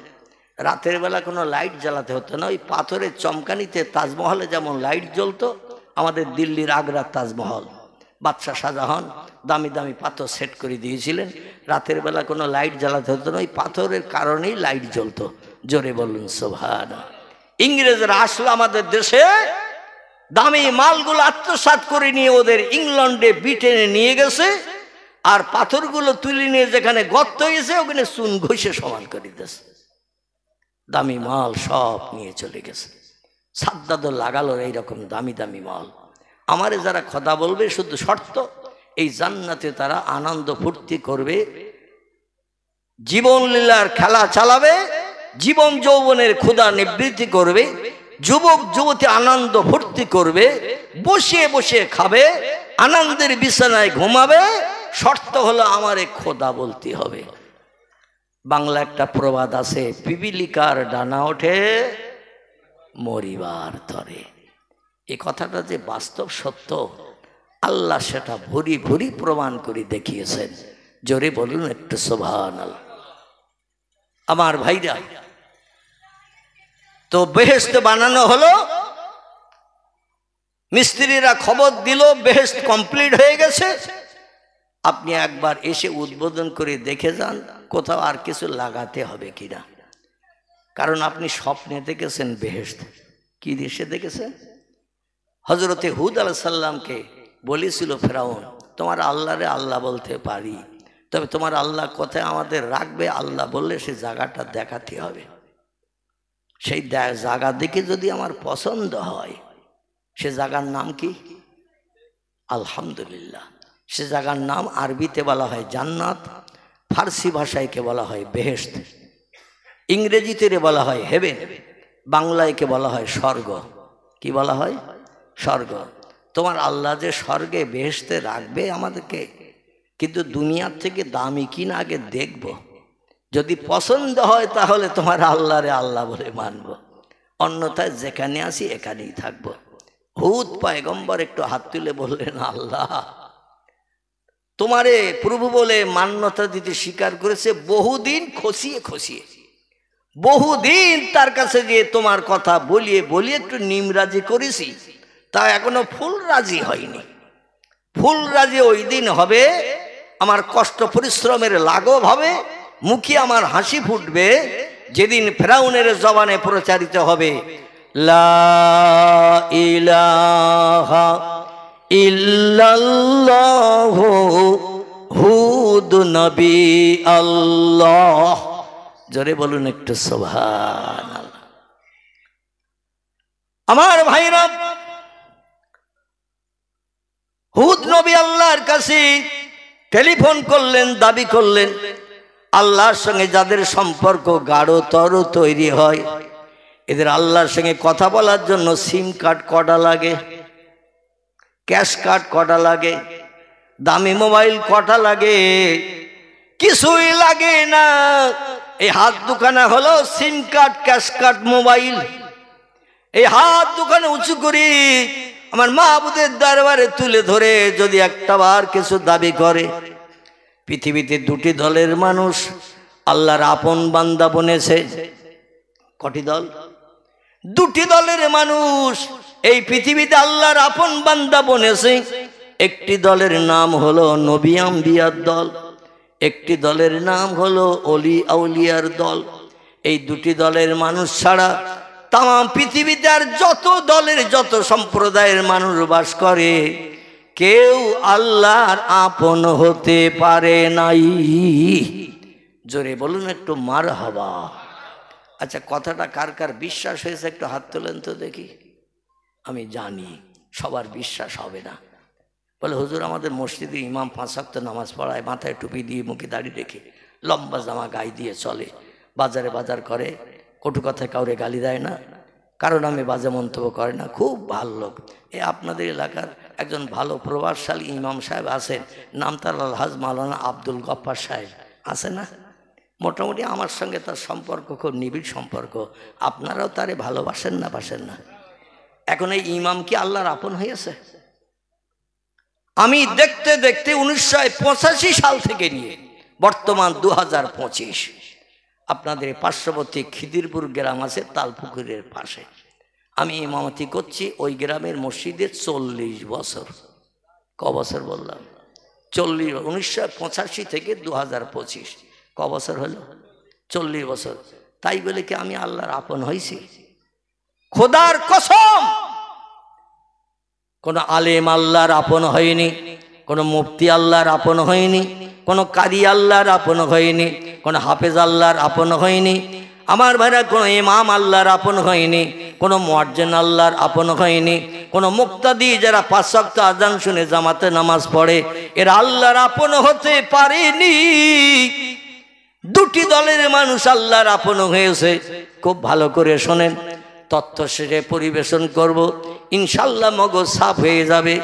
রাতের বেলা কোনো লাইট জ্বালাতে হতো না। ওই পাথরের চমকানিতে তাজমহলে যেমন লাইট জ্বলতো, আমাদের দিল্লির আগ্রার তাজমহল বাদশাহ শাহজাহান দামি দামি পাথর সেট করে দিয়েছিলেন, রাতের বেলা কোনো লাইট জ্বালাতে হতো না, ওই পাথরের কারণেই লাইট জ্বলতো। জোরে বলুন সুবহানাল্লাহ। ইংরেজরা আসলো আমাদের দেশে, দামি মালগুলো আত্মসাৎ করে নিয়ে ওদের ইংল্যান্ডে ব্রিটেনে নিয়ে গেছে, আর পাথরগুলো তুলে নিয়ে যেখানে গর্ত হয়েছে ওখানে চুন ঘষে সমান করে দিয়েছে। দামি মাল সব নিয়ে চলে গেছে। সাদ্দাদও লাগালো এইরকম দামি দামি মাল। আমারে যারা খোদা বলবে, শুধু শর্ত এই জান্নাতে তারা আনন্দ ফুর্তি করবে, জীবন লীলার খেলা চালাবে, জীবন যৌবনের ক্ষুধা নিবৃত্তি করবে, যুবক যুবতী আনন্দ ফুর্তি করবে, বসে বসে খাবে, আনন্দের বিছানায় ঘুমাবে। শর্ত হলো আমারে খোদা বলতে হবে। বাংলা একটা প্রবাদ আছে, পিপিলিকার ডানা ওঠে মরিবার তরে। এই কথাটা যে বাস্তব সত্য, আল্লাহ সেটা ভরি ভরি প্রমাণ করে দেখিয়েছেন। জোরে বলুন একটু সুবহানাল্লাহ। আমার ভাইরা, তো বেহেশত বানানো হলো, মিস্ত্রিরা খবর দিল বেহেশত কমপ্লিট হয়ে গেছে। আপনি একবার এসে উদ্বোধন করে দেখে যান কোথাও আর কিছু লাগাতে হবে কিনা, কারণ আপনি স্বপ্নে দেখেছেন বেহেশত। কি দেশে দেখেছেন? হযরতে হুদ আলাইহিস সালামকে বলেছিল ফেরাউন, তোমার আল্লাহরে আল্লাহ বলতে পারি, তবে তোমার আল্লাহ কোথায় আমাদের রাখবে, আল্লাহ বললে সে জায়গাটা দেখাতে হবে। সেই জায়গা দেখে যদি আমার পছন্দ হয়, সে জায়গার নাম কি? আলহামদুলিল্লাহ। সে জায়গার নাম আরবিতে বলা হয় জান্নাত, ফার্সি ভাষায় কে বলা হয় বেহেশত, ইংরেজিতে বলা হয় হেভেন, বাংলায় কে বলা হয় স্বর্গ। কি বলা হয়? স্বর্গ। তোমার আল্লাহ যে স্বর্গে বেহেশতে রাখবে আমাদেরকে, কিন্তু দুনিয়ার থেকে দামি কিনা আগে দেখব, যদি পছন্দ হয় তাহলে তোমার আল্লাহরে আল্লাহ বলে মানব, অন্যথায় যেখানে আসি এখানেই থাকবো। হুদ পয়গম্বর একটু হাত তুলে বললেন, আল্লাহ তোমারে প্রভু বলে মান্যতা দিতে স্বীকার করেছে, বহুদিন খসিয়ে খসিয়ে, বহুদিন তার কাছে গিয়ে তোমার কথা বলিয়ে বলিয়ে একটু নিমরাজি করেছি, তা এখনো ফুল রাজি হয়নি। ফুল রাজি ওই দিন হবে, আমার কষ্ট পরিশ্রমের লাঘব হবে, মুখে আমার হাসি ফুটবে, যেদিন ফেরাউনের জবানে প্রচারিত হবে লা ইলাহা ইল্লাল্লাহু হুদ নবী আল্লাহ। জোরে বলুন একটু সুবহানাল্লাহ। আমার ভাইরা, হুদ নবী আল্লাহর কাছে টেলিফোন করলেন, দাবি করলেন, আল্লাহর সঙ্গে যাদের সম্পর্ক গাঢ়তর তৈরি হয়, এদের আল্লাহর সঙ্গে কথা বলার জন্য সিম কার্ড কটা লাগে, ক্যাশ কার্ড কটা লাগে, দামি মোবাইল কটা লাগে? কিছুই লাগে না। এই হাত দুখানা হলো সিম কার্ড, ক্যাশ কার্ড, মোবাইল। এই হাত দুখানা উঁচু করি আমার মাহবুদের দরবারে তুলে ধরে যদি একটাবার কিছু দাবি করে, পৃথিবীতে দুটি দলের মানুষ আল্লাহর আপন বান্দা বনেছে। কটি দল? দুটি দলের মানুষ এই পৃথিবীতে আল্লাহর আপন বান্দা বনেছে। একটি দলের নাম হলো নবী আম্বিয়ার দল, একটি দলের নাম হলো অলি আউলিয়ার দল। এই দুটি দলের মানুষ ছাড়া তাম পৃথিবীতে আর যত দলের, যত সম্প্রদায়ের মানুষ বাস করে, কেউ আল্লাহর আপন হতে পারে নাই। জোরে বলুন একটু মারহাবা। আচ্ছা, কথাটা কার কার বিশ্বাস হয়েছে একটু হাত তোলেন তো দেখি। আমি জানি সবার বিশ্বাস হবে না। বলে হুজুর আমাদের মসজিদে ইমাম 5 ওয়াক্ত নামাজ পড়ায়, মাথায় টুপি দিয়ে, মুখে দাড়ি রেখে, লম্বা জামা গায়ে দিয়ে চলে, বাজারে বাজার করে, কটু কথায় কাউরে গালি দেয় না, কারণ আমি বাজে মন্তব্য করে না, খুব ভালো লোক। এ আপনাদের এলাকার একজন ভালো প্রভাবশালী ইমাম সাহেব আছেন, নাম তার আলহাজ মাওলানা আব্দুল গফফার সাহেব, আছে না? মোটামুটি আমার সঙ্গে তার সম্পর্ক খুব নিবিড় সম্পর্ক। আপনারাও তারে ভালোবাসেন না, বাসেন না? এখন এই ইমাম কি আল্লাহর আপন হয়েছে? আমি দেখতে দেখতে 1985 সাল থেকে নিয়ে বর্তমান 2025, আপনাদের পার্শ্ববর্তী খিদিরপুর গ্রাম আছে তালপুকুরের পাশে, আমি ইমামতি করছি ওই গ্রামের মসজিদে 40 বছর। ক বছর বললাম? 40। 1985 থেকে 2025 ক বছর হলো? 40 বছর। তাই বলে কি আমি আল্লাহর আপন হয়েছি? খোদার কসম, কোন আলেম আল্লাহর আপন হয়নি, কোন মুফতি আল্লাহর আপন হয়নি, কোন কারি আল্লাহর আপন হয়নি, কোন হাফেজ আল্লাহর আপন হয়নি। আমার ভাইরা, কোন ইমাম আল্লাহর আপন হয়নি, কোন মুয়াজ্জিন আল্লাহর আপন হয়নি, কোন মুক্তাদি যারা 5 ওয়াক্ত আযান শুনে জামাতে নামাজ পড়ে, এরা আল্লাহর আপন হতে পারেনি। দুটি দলের মানুষ আল্লাহর আপন হয়েছে। খুব ভালো করে শোনেন, তথ্য শেষে পরিবেশন করব, ইনশাল্লাহ মগজ সাফ হয়ে যাবে।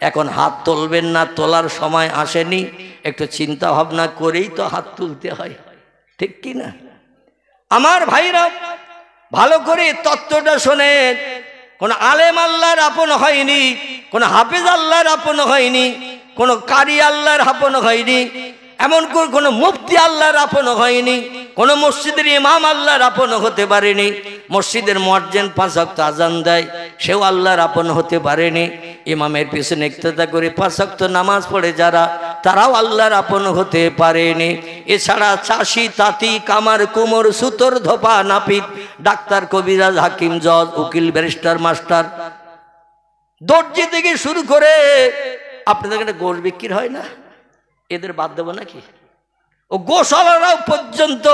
এখন হাত তুলবেন না, তোলার সময় আসেনি, একটু চিন্তা ভাবনা করেই তো হাত তুলতে হয়, ঠিক কি না? আমার ভাইরা ভালো করে তথ্যটা শোনেন। কোন আলেম আল্লাহর আপন হয়নি, কোন হাফেজ আল্লাহর আপন হয়নি, কোন কারি আল্লাহর আপন হয়নি, এমন কোন মুফতি আল্লাহর আপন হয়নি, কোন মসজিদের ইমাম আল্লাহর আপন হতে পারেনি। মসজিদের মুয়াজ্জিন 5 ওয়াক্ত আযান দেয়, সেও আল্লাহর আপন হতে পারেনি। ইমামের পিছনে ইক্তেদা করে 5 ওয়াক্ত নামাজ পড়ে যারা, তারাও আল্লাহর আপন হতে পারেনি। এছাড়া চাষি, তাঁতি, কামার, কুমোর, সুতোর, ধোপা, নাপিত, ডাক্তার, কবিরাজ, হাকিম, জজ, উকিল, ব্যারিস্টার, মাস্টার, দর্জি থেকে শুরু করে, আপনাদের এখানে গোশ বিক্রি হয় না, এদের বাদ দেবো নাকি? ও গোশালারাও পর্যন্ত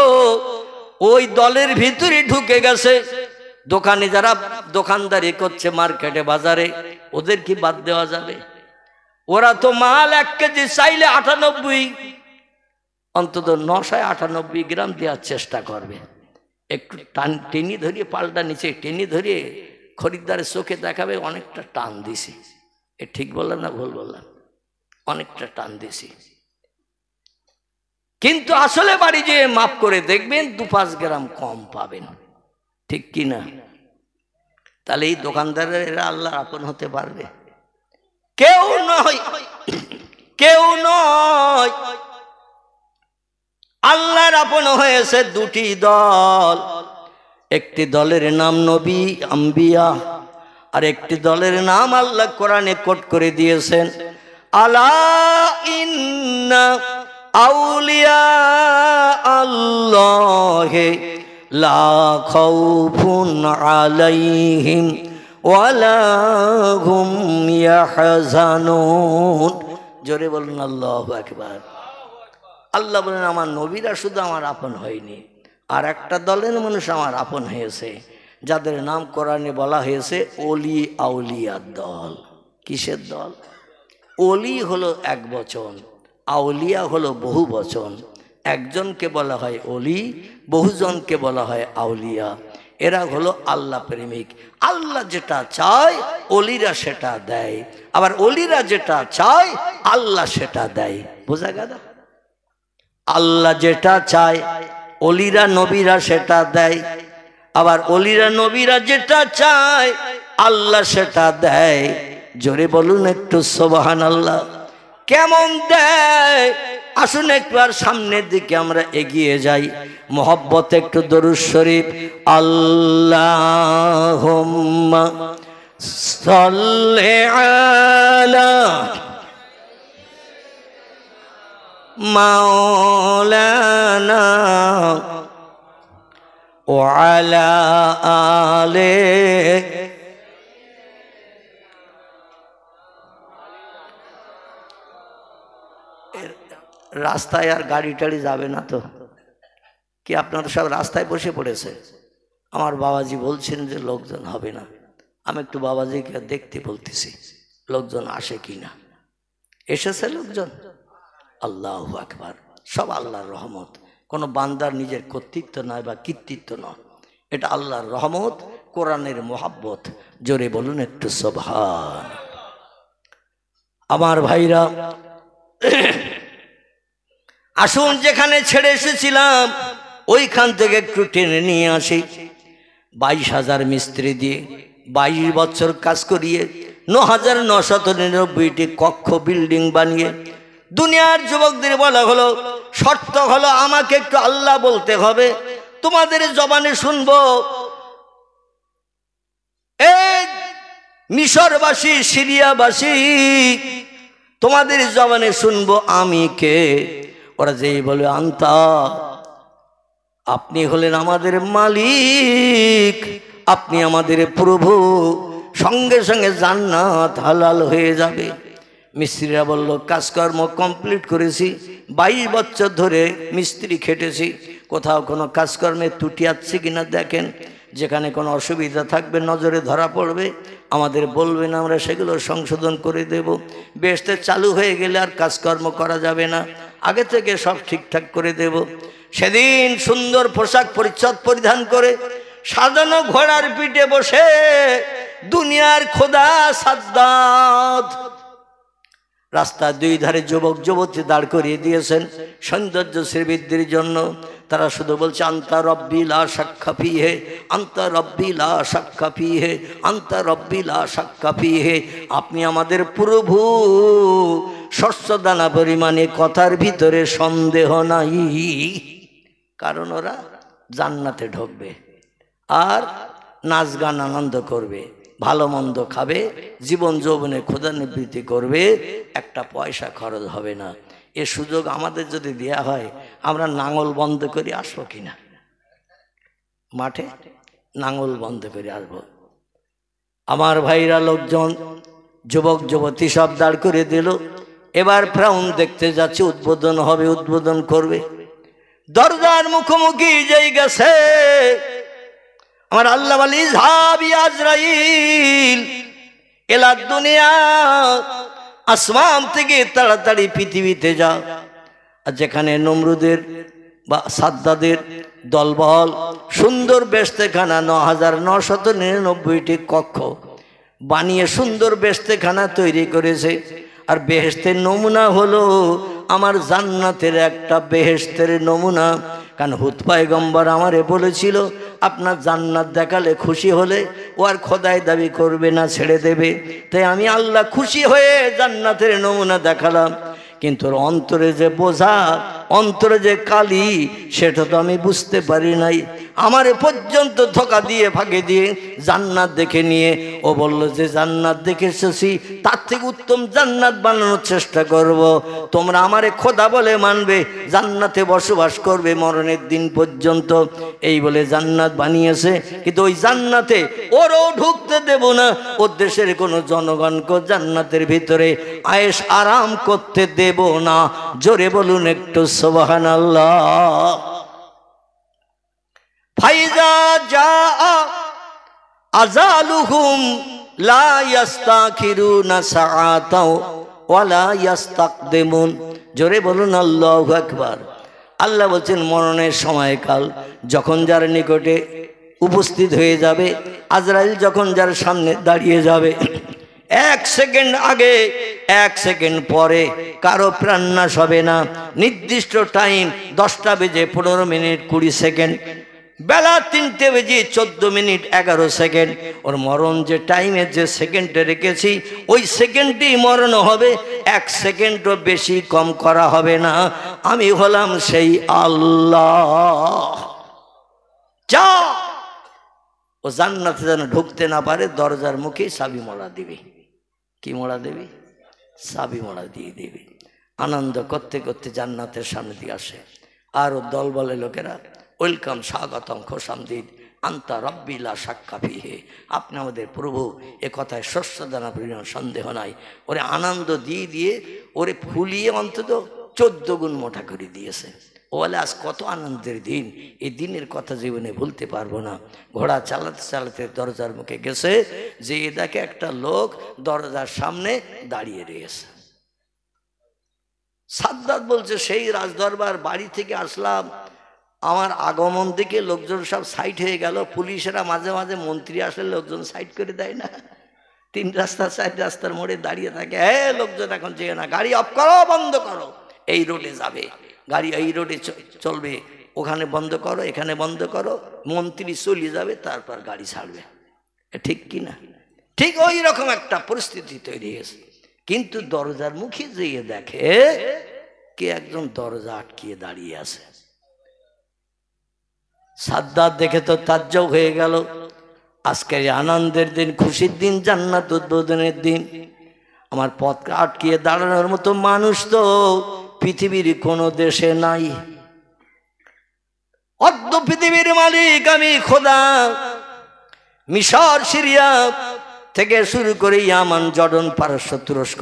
ওই দলের ভিতরে ঢুকে গেছে। দোকানে যারা দোকানদারি করছে মার্কেটে বাজারে, ওদের কি বাদ দেওয়া যাবে? ওরা তো মাল 1 কেজি চাইলে 98, অন্তত 998 গ্রাম দেওয়ার চেষ্টা করবে। একটু টেনে ধরিয়ে, পাল্টা নিচে টেনে ধরিয়ে খরিদ্দারের চোখে দেখাবে অনেকটা টান দিছি। এ ঠিক বললাম না ভুল বললাম? অনেকটা টান দিছি। কিন্তু আসলে বাড়ি যেয়ে মাপ করে দেখবেন 2-5 গ্রাম কম পাবেন, ঠিক কি না? তাহলে এই দোকানদারেরা আল্লাহর আপন হতে পারবে? কেউ নয়, কেউ নয়। আল্লাহর আপন হয়েছে দুটি দল। একটি দলের নাম নবী আম্বিয়া, আর একটি দলের নাম আল্লাহ কোরআনে কোট করে দিয়েছেন, আলা ইন্না আউলিয়া আল্লাহে লা খাউফুন আলাইহিম ওয়ালা হুম ইয়াহজানুন। জোরে বলুন আল্লাহু আকবার। আল্লাহ বলেন আমার নবীরা শুধু আমার আপন হয়নি, আর একটা দলের মানুষ আমার আপন হয়েছে, যাদের নাম কোরআনে বলা হয়েছে ওলি আউলিয়ার দল। কিসের দল? ওলি হলো এক বচন, আউলিয়া হলো বহু বচন। একজনকে বলা হয় ওলি, বহুজনকে বলা হয় আউলিয়া। এরা হলো আল্লাহ প্রেমিক। আল্লাহ যেটা চায় ওলিরা সেটা দেয়, আবার ওলিরা যেটা চায় আল্লাহ সেটা দেয়। বোঝা গেল? আল্লাহ যেটা চায় অলিরা নবীরা সেটা দেয়, আবার অলিরা নবীরা যেটা চায় আল্লাহ সেটা দেয়। জোরে বলুন একটু সুবহানাল্লাহ। কেমন দেয়? আসুন একটু আর সামনের দিকে আমরা এগিয়ে যাই। মোহব্বত একটু দরুদ শরীফ। আল্লাহুম্মা সাল্লি আলা মাওলানা ওয়া আলা আলি রাস্তায় আর গাড়ি টাড়ি যাবে না তো? কি আপনারা সব রাস্তায় বসে পড়েছে? আমার বাবাজি বলছেন যে লোকজন হবে না। আমি একটু বাবাজিকে দেখতে বলতেছি লোকজন আসে কি না। এসেছে লোকজন? আল্লাহু আকবার। সব আল্লাহর রহমত, কোনো বান্দার নিজের কর্তৃত্ব নয় বা কৃতিত্ব নয়, এটা আল্লাহর রহমত, কোরআনের মোহাব্বত। জোরে বলুন একটু সুবহান। আমার ভাইরা আসুন যেখানে ছেড়ে এসেছিলাম ওইখান থেকে একটু টেনে নিয়ে আসি। 22,000 মিস্ত্রি দিয়ে 22 বছর কাজ করিয়ে 9,999টি কক্ষ বিল্ডিং বানিয়ে দুনিয়ার যুবকদের বলা হলো শর্ত হলো আমাকে একটু আল্লাহ বলতে হবে, তোমাদের জবানে শুনবো। এই মিশরবাসী সিরিয়াবাসী তোমাদের জবানে শুনবো আমি কে। ওরা যেই বলে আন্তা, আপনি হলেন আমাদের মালিক, আপনি আমাদের প্রভু, সঙ্গে সঙ্গে জান্নাত হালাল হয়ে যাবে। মিস্ত্রিরা বলল কাজকর্ম কমপ্লিট করেছি, 22 বছর ধরে মিস্ত্রি খেটেছি, কোথাও কোনো কাজকর্মে ত্রুটি আছে কিনা দেখেন, যেখানে কোনো অসুবিধা থাকবে নজরে ধরা পড়বে আমাদের বলবেন, আমরা সেগুলো সংশোধন করে দেব। বেহেশতে চালু হয়ে গেলে আর কাজকর্ম করা যাবে না, আগে থেকে সব ঠিকঠাক করে দেব। সেদিন সুন্দর পোশাক পরিচ্ছদ পরিধান করে সাজানো ঘোড়ার পিঠে বসে দুনিয়ার খোদা সাদ্দাত রাস্তার দুই ধারে যুবক যুবতী দাঁড় করিয়ে দিয়েছেন সৌন্দর্য শ্রীবৃদ্ধির জন্য। তারা শুধু বলছে আন্তা রব্বি লা শাক্কা ফিহে, আন্তা রব্বি লা শাক্কা ফিহে, আন্তা রব্বি লা শাক্কা ফিহে। আপনি আমাদের প্রভু, শস্য দানা পরিমাণে কথার ভিতরে সন্দেহ নাই। কারণ ওরা জান্নাতে ঢুকবে আর নাচ গান আনন্দ করবে, ভালো মন্দ খাবে, জীবন যৌবনে ক্ষুধানিবৃত্তি করবে, একটা পয়সা খরচ হবে না। এ সুযোগ আমাদের যদি দেয়া হয় আমরা নাঙল বন্ধ করে আসবো কিনা? মাঠে নাঙল বন্ধ করে আসবো। আমার ভাইরা লোকজন যুবক যুবতী সব দাঁড় করে দিল। এবার ফ্রাউন দেখতে যাচ্ছে, উদ্বোধন হবে, উদ্বোধন করবে। দরজার মুখোমুখি যেই গেছে আমার আল্লাহ বলি ইযহাবি আজরাইল এলা দুনিয়া, আসমান থেকে তাড়াতাড়ি পৃথিবীতে যাও। আর যেখানে নমরুদের বা সাদ্দাদের দলবল সুন্দর বেহেশতেখানা 9,999টি কক্ষ বানিয়ে সুন্দর বেহেশতেখানা তৈরি করেছে। আর বেহেশতের নমুনা হলো আমার জান্নাতের একটা বেহেশতের নমুনা। কারণ হুদ পয়গম্বর আমারে বলেছিল আপনার জান্নাত দেখালে খুশি হলে ও আর খোদাই দাবি করবে না, ছেড়ে দেবে। তাই আমি আল্লাহ খুশি হয়ে জান্নাতের নমুনা দেখালাম। কিন্তু অন্তরে যে বোঝা, অন্তরে যে কালি, সেটা তো আমি বুঝতে পারি নাই। আমারে পর্যন্ত ধোঁকা দিয়ে ফাঁকে দিয়ে জান্নাত দেখে নিয়ে ও বলল যে জান্নাত দেখে এসেছি, তার থেকে উত্তম জান্নাত বানানোর চেষ্টা করব। তোমরা আমারে খোদা বলে মানবে, জান্নাতে বসবাস করবে মরণের দিন পর্যন্ত, এই বলে জান্নাত বানিয়েছে। কিন্তু ওই জান্নাতে ওরও ঢুকতে দেব না, ওর দেশের কোনো জনগণকে জান্নাতের ভিতরে আয়েশ আরাম করতে দেব না। জোরে বলুন একটু সুবহানাল্লাহ। ফাইজা জাআ আজালুহুম লা ইস্তাখিরুনা সাআতাও ওয়া লা ইস্তাকদিমুন। জোরে বলুন আল্লাহু আকবার। আল্লাহ বলছেন মরণের সময়কাল যখন যার নিকটে উপস্থিত হয়ে যাবে, আজরাইল যখন যার সামনে দাঁড়িয়ে যাবে, 1 সেকেন্ড আগে 1 সেকেন্ড পরে কারো প্রাণনাশ হবে না। নির্দিষ্ট টাইম 10টা বেজে 15 মিনিট 20 সেকেন্ড, বেলা 3টে বেজে 14 মিনিট 11 সেকেন্ড। ওর মরণ যে টাইমের যে সেকেন্ডে রেখেছি ওই সেকেন্ডেই মরণ হবে, 1 সেকেন্ডও বেশি কম করা হবে না। আমি হলাম সেই আল্লাহ। যা, ও জান্নাতে যেন ঢুকতে না পারে দরজার মুখে চাবি মোড়া দিবে। কি মোড়া দেবে? চাবি মোড়া দিয়ে দেবে। আনন্দ করতে করতে জান্নাতের সামনে দিয়ে আসে, আর ও দল বলে লোকেরা, ওয়েলকাম, স্বাগতম, খোশামদিদ, আন্তা রব্বিলা সাক্কা ফিহে, আপনি আমাদের প্রভু, এ কথায় শস্য দানা পরিমাণ সন্দেহ নাই। ওরে আনন্দ দিয়ে দিয়ে ওরে ফুলিয়ে অন্তত 14 গুণ মোটা করে দিয়েছে। ও বলে আজ কত আনন্দের দিন, এই দিনের কথা জীবনে ভুলতে পারবো না। ঘোড়া চালাতে চালাতে দরজার মুখে গেছে, যে দেখে একটা লোক দরজার সামনে দাঁড়িয়ে রয়েছে। সাদ্দাত বলছে, সেই রাজদরবার বাড়ি থেকে আসলাম, আমার আগমন দিকে লোকজন সব সাইড হয়ে গেল। পুলিশেরা মাঝে মাঝে মন্ত্রী আসলে লোকজন সাইড করে দেয় না, 3 রাস্তা 4 রাস্তার মোড়ে দাঁড়িয়ে থাকে। হ্যাঁ, লোকজন এখন যেও না, গাড়ি অফ করো, বন্ধ করো, এই রোডে যাবে, গাড়ি এই রোডে চলবে, ওখানে বন্ধ করো, এখানে বন্ধ করো। মন্ত্রী চলে যাবে, তারপর গাড়ি ছাড়বে। ঠিক কি না? ঠিক ওই রকম একটা পরিস্থিতি তৈরি হয়েছে। কিন্তু দরজার মুখে যেয়ে দেখে কে একজন দরজা আটকিয়ে দাঁড়িয়ে আছে। সাদ্দাত দেখে তো তাজ্জব হয়ে গেল। আজকের আনন্দের দিন, খুশির দিন, জান্নাত উদ্বোধনের দিন, আমার পথ আটকিয়ে দাঁড়ানোর মতো মানুষ তো পৃথিবীর কোন দেশে নাই। অর্ধ পৃথিবীর মালিক আমি খোদা। মিশর, সিরিয়া থেকে শুরু করে ইয়ামান, জর্ডন, পারস্য, তুরস্ক,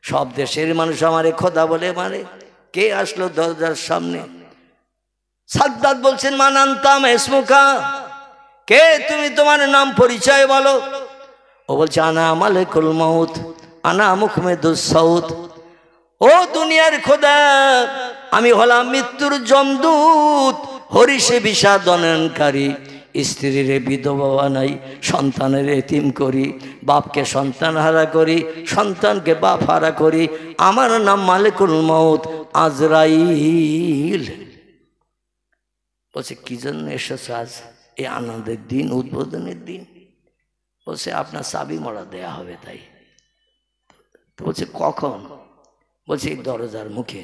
সব দেশের মানুষ আমারে খোদা বলে মানে। কে আসলো দরজার সামনে? সাদ্দাত বলছেন, মান আনতা মা ইসমুকা, কে তুমি, তোমার নাম পরিচয় বলো। ও বলছে, আনা মালিকুল মউত, আনা মুখমেদুস সাউত। ও দুনিয়ার খোদা, আমি হলাম মৃত্যুর যমদূত, হরিষে বিষাদনকারী, স্ত্রীর বিধবা বানাই, সন্তানের এতিম করি, বাপকে সন্তান হারা করি, সন্তানকে বাপ হারা করি। আমার নাম মালিকুল মউত, আজরাইল। বলছে, কি জন্য এসেছ আজ এই আনন্দের দিন, উদ্বোধনের দিন? বলছে, আপনার চাবি মোড়া দেয়া হবে তাই। বলছে, কখন? বলছে, এই দরজার মুখে।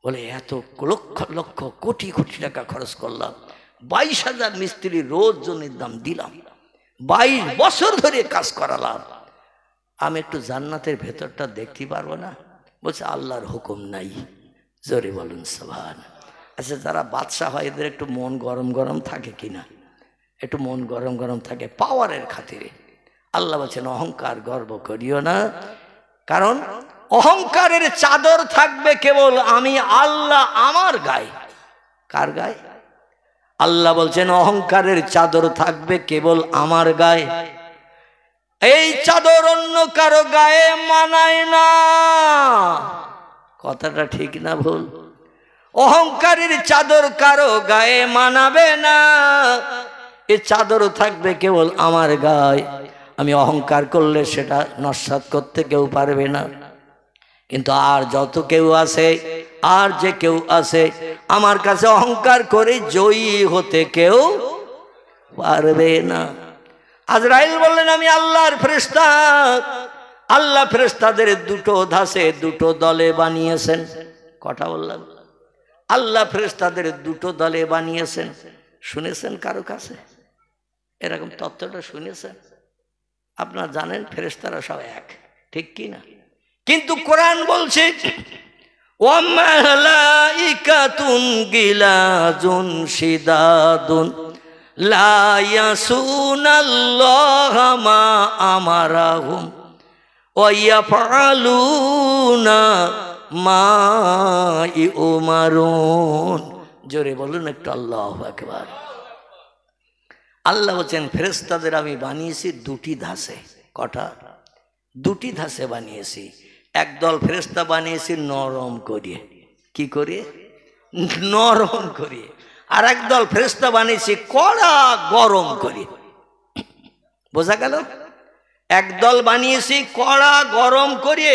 বলে, এত লক্ষ লক্ষ কোটি কোটি টাকা খরচ করলাম, 22,000 মিস্ত্রি রোজ জনের দাম দিলাম, 22 বছর ধরে কাজ করালাম, আমি একটু জান্নাতের ভেতরটা দেখতে পারবো না? বলছে, আল্লাহর হুকুম নাই। জোরে বলুন সুবহান। আচ্ছা, যারা বাদশা হয় এদের একটু মন গরম গরম থাকে কিনা? একটু মন গরম গরম থাকে পাওয়ারের খাতিরে। আল্লাহ বলছেন, অহংকার গর্ব করিও না, কারণ অহংকারের চাদর থাকবে কেবল আমি আল্লাহ আমার গায়ে। কার গায়ে? আল্লাহ বলছেন, অহংকারের চাদর থাকবে কেবল আমার গায়ে। এই চাদর অন্য কারো গায়ে মানায় না। কথাটা ঠিক না ভুল? অহংকারের চাদর কারো গায়ে মানাবে না, এ চাদর থাকবে কেবল আমার গায়ে। আমি অহংকার করলে সেটা নস্যাৎ করতে কেউ পারবে না। কিন্তু আর যত কেউ আছে, আর যে কেউ আছে আমার কাছে অহংকার করে জয়ী হতে কেউ পারবে না। আজরাইল বললেন, আমি আল্লাহর ফেরেশতা। আল্লাহ ফেরেশতাদের 2 ধাসে 2 দলে বানিয়েছেন। কথা বললাম, আল্লাহ ফেরেশতাদের 2 দলে বানিয়েছেন। শুনেছেন কারো কাছে এরকম তত্ত্বটা? শুনেছেন? আপনারা জানেন ফেরেশতারা সব এক, ঠিক কি না? কিন্তু কোরআন বলছে, ওয়া মালাইকাতুন গিলাজুন শিদাদুন লা ইয়াসুনাল্লাহা মা আমারাহুম ওয়া ইয়াফআলুনা মা ইউমারুন। জোরে বলুন একটু আল্লাহু আকবার। আল্লাহ বলছেন, ফেরেশতাদের আমি বানিয়েছি 2টি ধাসে। কটা? 2টি ধাসে বানিয়েছি। একদল ফেরেশতা বানিয়েছি নরম করিয়ে। কি করে? নরম করিয়ে। আর একদল ফেরেশতা বানিয়েছি কড়া গরম করিয়ে। বোঝা গেল? একদল বানিয়েছি কড়া গরম করে,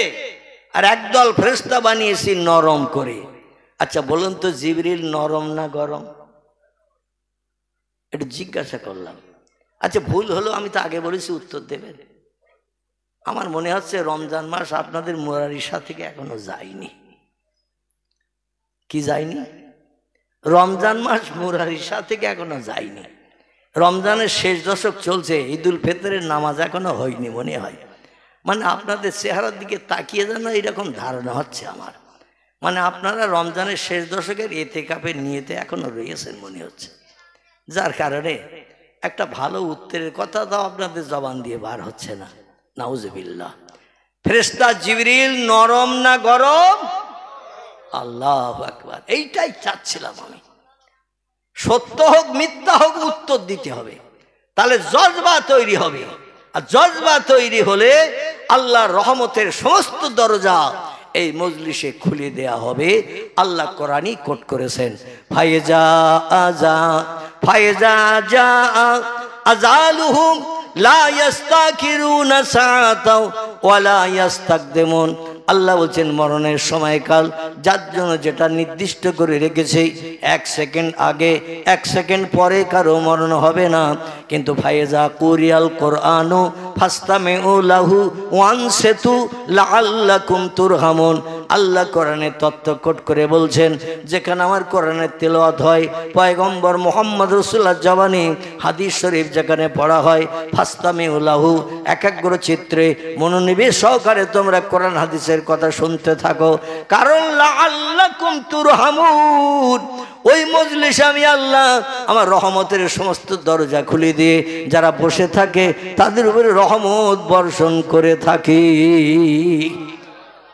আর একদল ফেরেশতা বানিয়েছি নরম করে। আচ্ছা বলুন তো জিবরিল নরম না গরম? একটু জিজ্ঞাসা করলাম। আচ্ছা ভুল হলো, আমি তো আগে বলেছি উত্তর দেবেন। আমার মনে হচ্ছে রমজান মাস আপনাদের মুরারিশা থেকে এখনো যায়নি। কি যায়নি? রমজান মাস মুরারিশা থেকে এখনো যায়নি। রমজানের শেষ দশক চলছে, ঈদুল ফিতরের নামাজ এখনো হয়নি মনে হয়। মানে আপনাদের চেহারার দিকে তাকিয়ে যেন এরকম ধারণা হচ্ছে আমার, মানে আপনারা রমজানের শেষ দশকের এতেকাফের নিয়েতে এখনো রয়েছেন মনে হচ্ছে। যার কারণে একটা ভালো উত্তরের কথা তো আপনাদের জবান দিয়ে বার হচ্ছে না। নাউজুবিল্লাহ। ফেরেশতা জিবরিল নরম না গরম? আল্লাহু আকবার। এইটাই চাচ্ছিলাম আমি। সত্য হোক মিথ্যা হোক উত্তর দিতে হবে, তাহলে জজবা তৈরি হবে। আর জজবা তৈরি হলে আল্লাহর রহমতের সমস্ত দরজা এই মজলিসে খুলে দেয়া হবে। আল্লাহ কোরআনই কোট করেছেন, ফায়জা আজা ফায়জা জা আজালুহুম লা ইস্তাকিরুনা সাআতাও ওয়ালা ইস্তাকদিমুন। আল্লাহ বলছেন মরণের সময়কাল যার জন্য যেটা নির্দিষ্ট করে রেখেছে, 1 সেকেন্ড আগে 1 সেকেন্ড পরে কারো মরণ হবে না। কিন্তু ফায়জা কুরিয়াল কোরআনু ফাস্তামিউ লাহু ওয়ানসিতু লাআল্লাকুম তুরহামুন। আল্লাহ কোরআনে তত্ত্ব কোট করে বলছেন, যেখানে আমার কোরআনের তেলাওয়াত হয়, পয়গম্বর মুহাম্মদ রাসূলুল্লাহ জবানি হাদিস শরীফ যেখানে পড়া হয়, ফাস্তামিউ লাহু, একাগ্র চিত্রে মনোনিবেশ সহকারে তোমরা কোরআন হাদিসের কথা শুনতে থাকো। কারণ লাআল্লাকুম তুরহামুন, ওই মজলিসে আমি আল্লাহ আমার রহমতের সমস্ত দরজা খুলে দিয়ে যারা বসে থাকে তাদের উপরে রহমত বর্ষণ করে থাকি।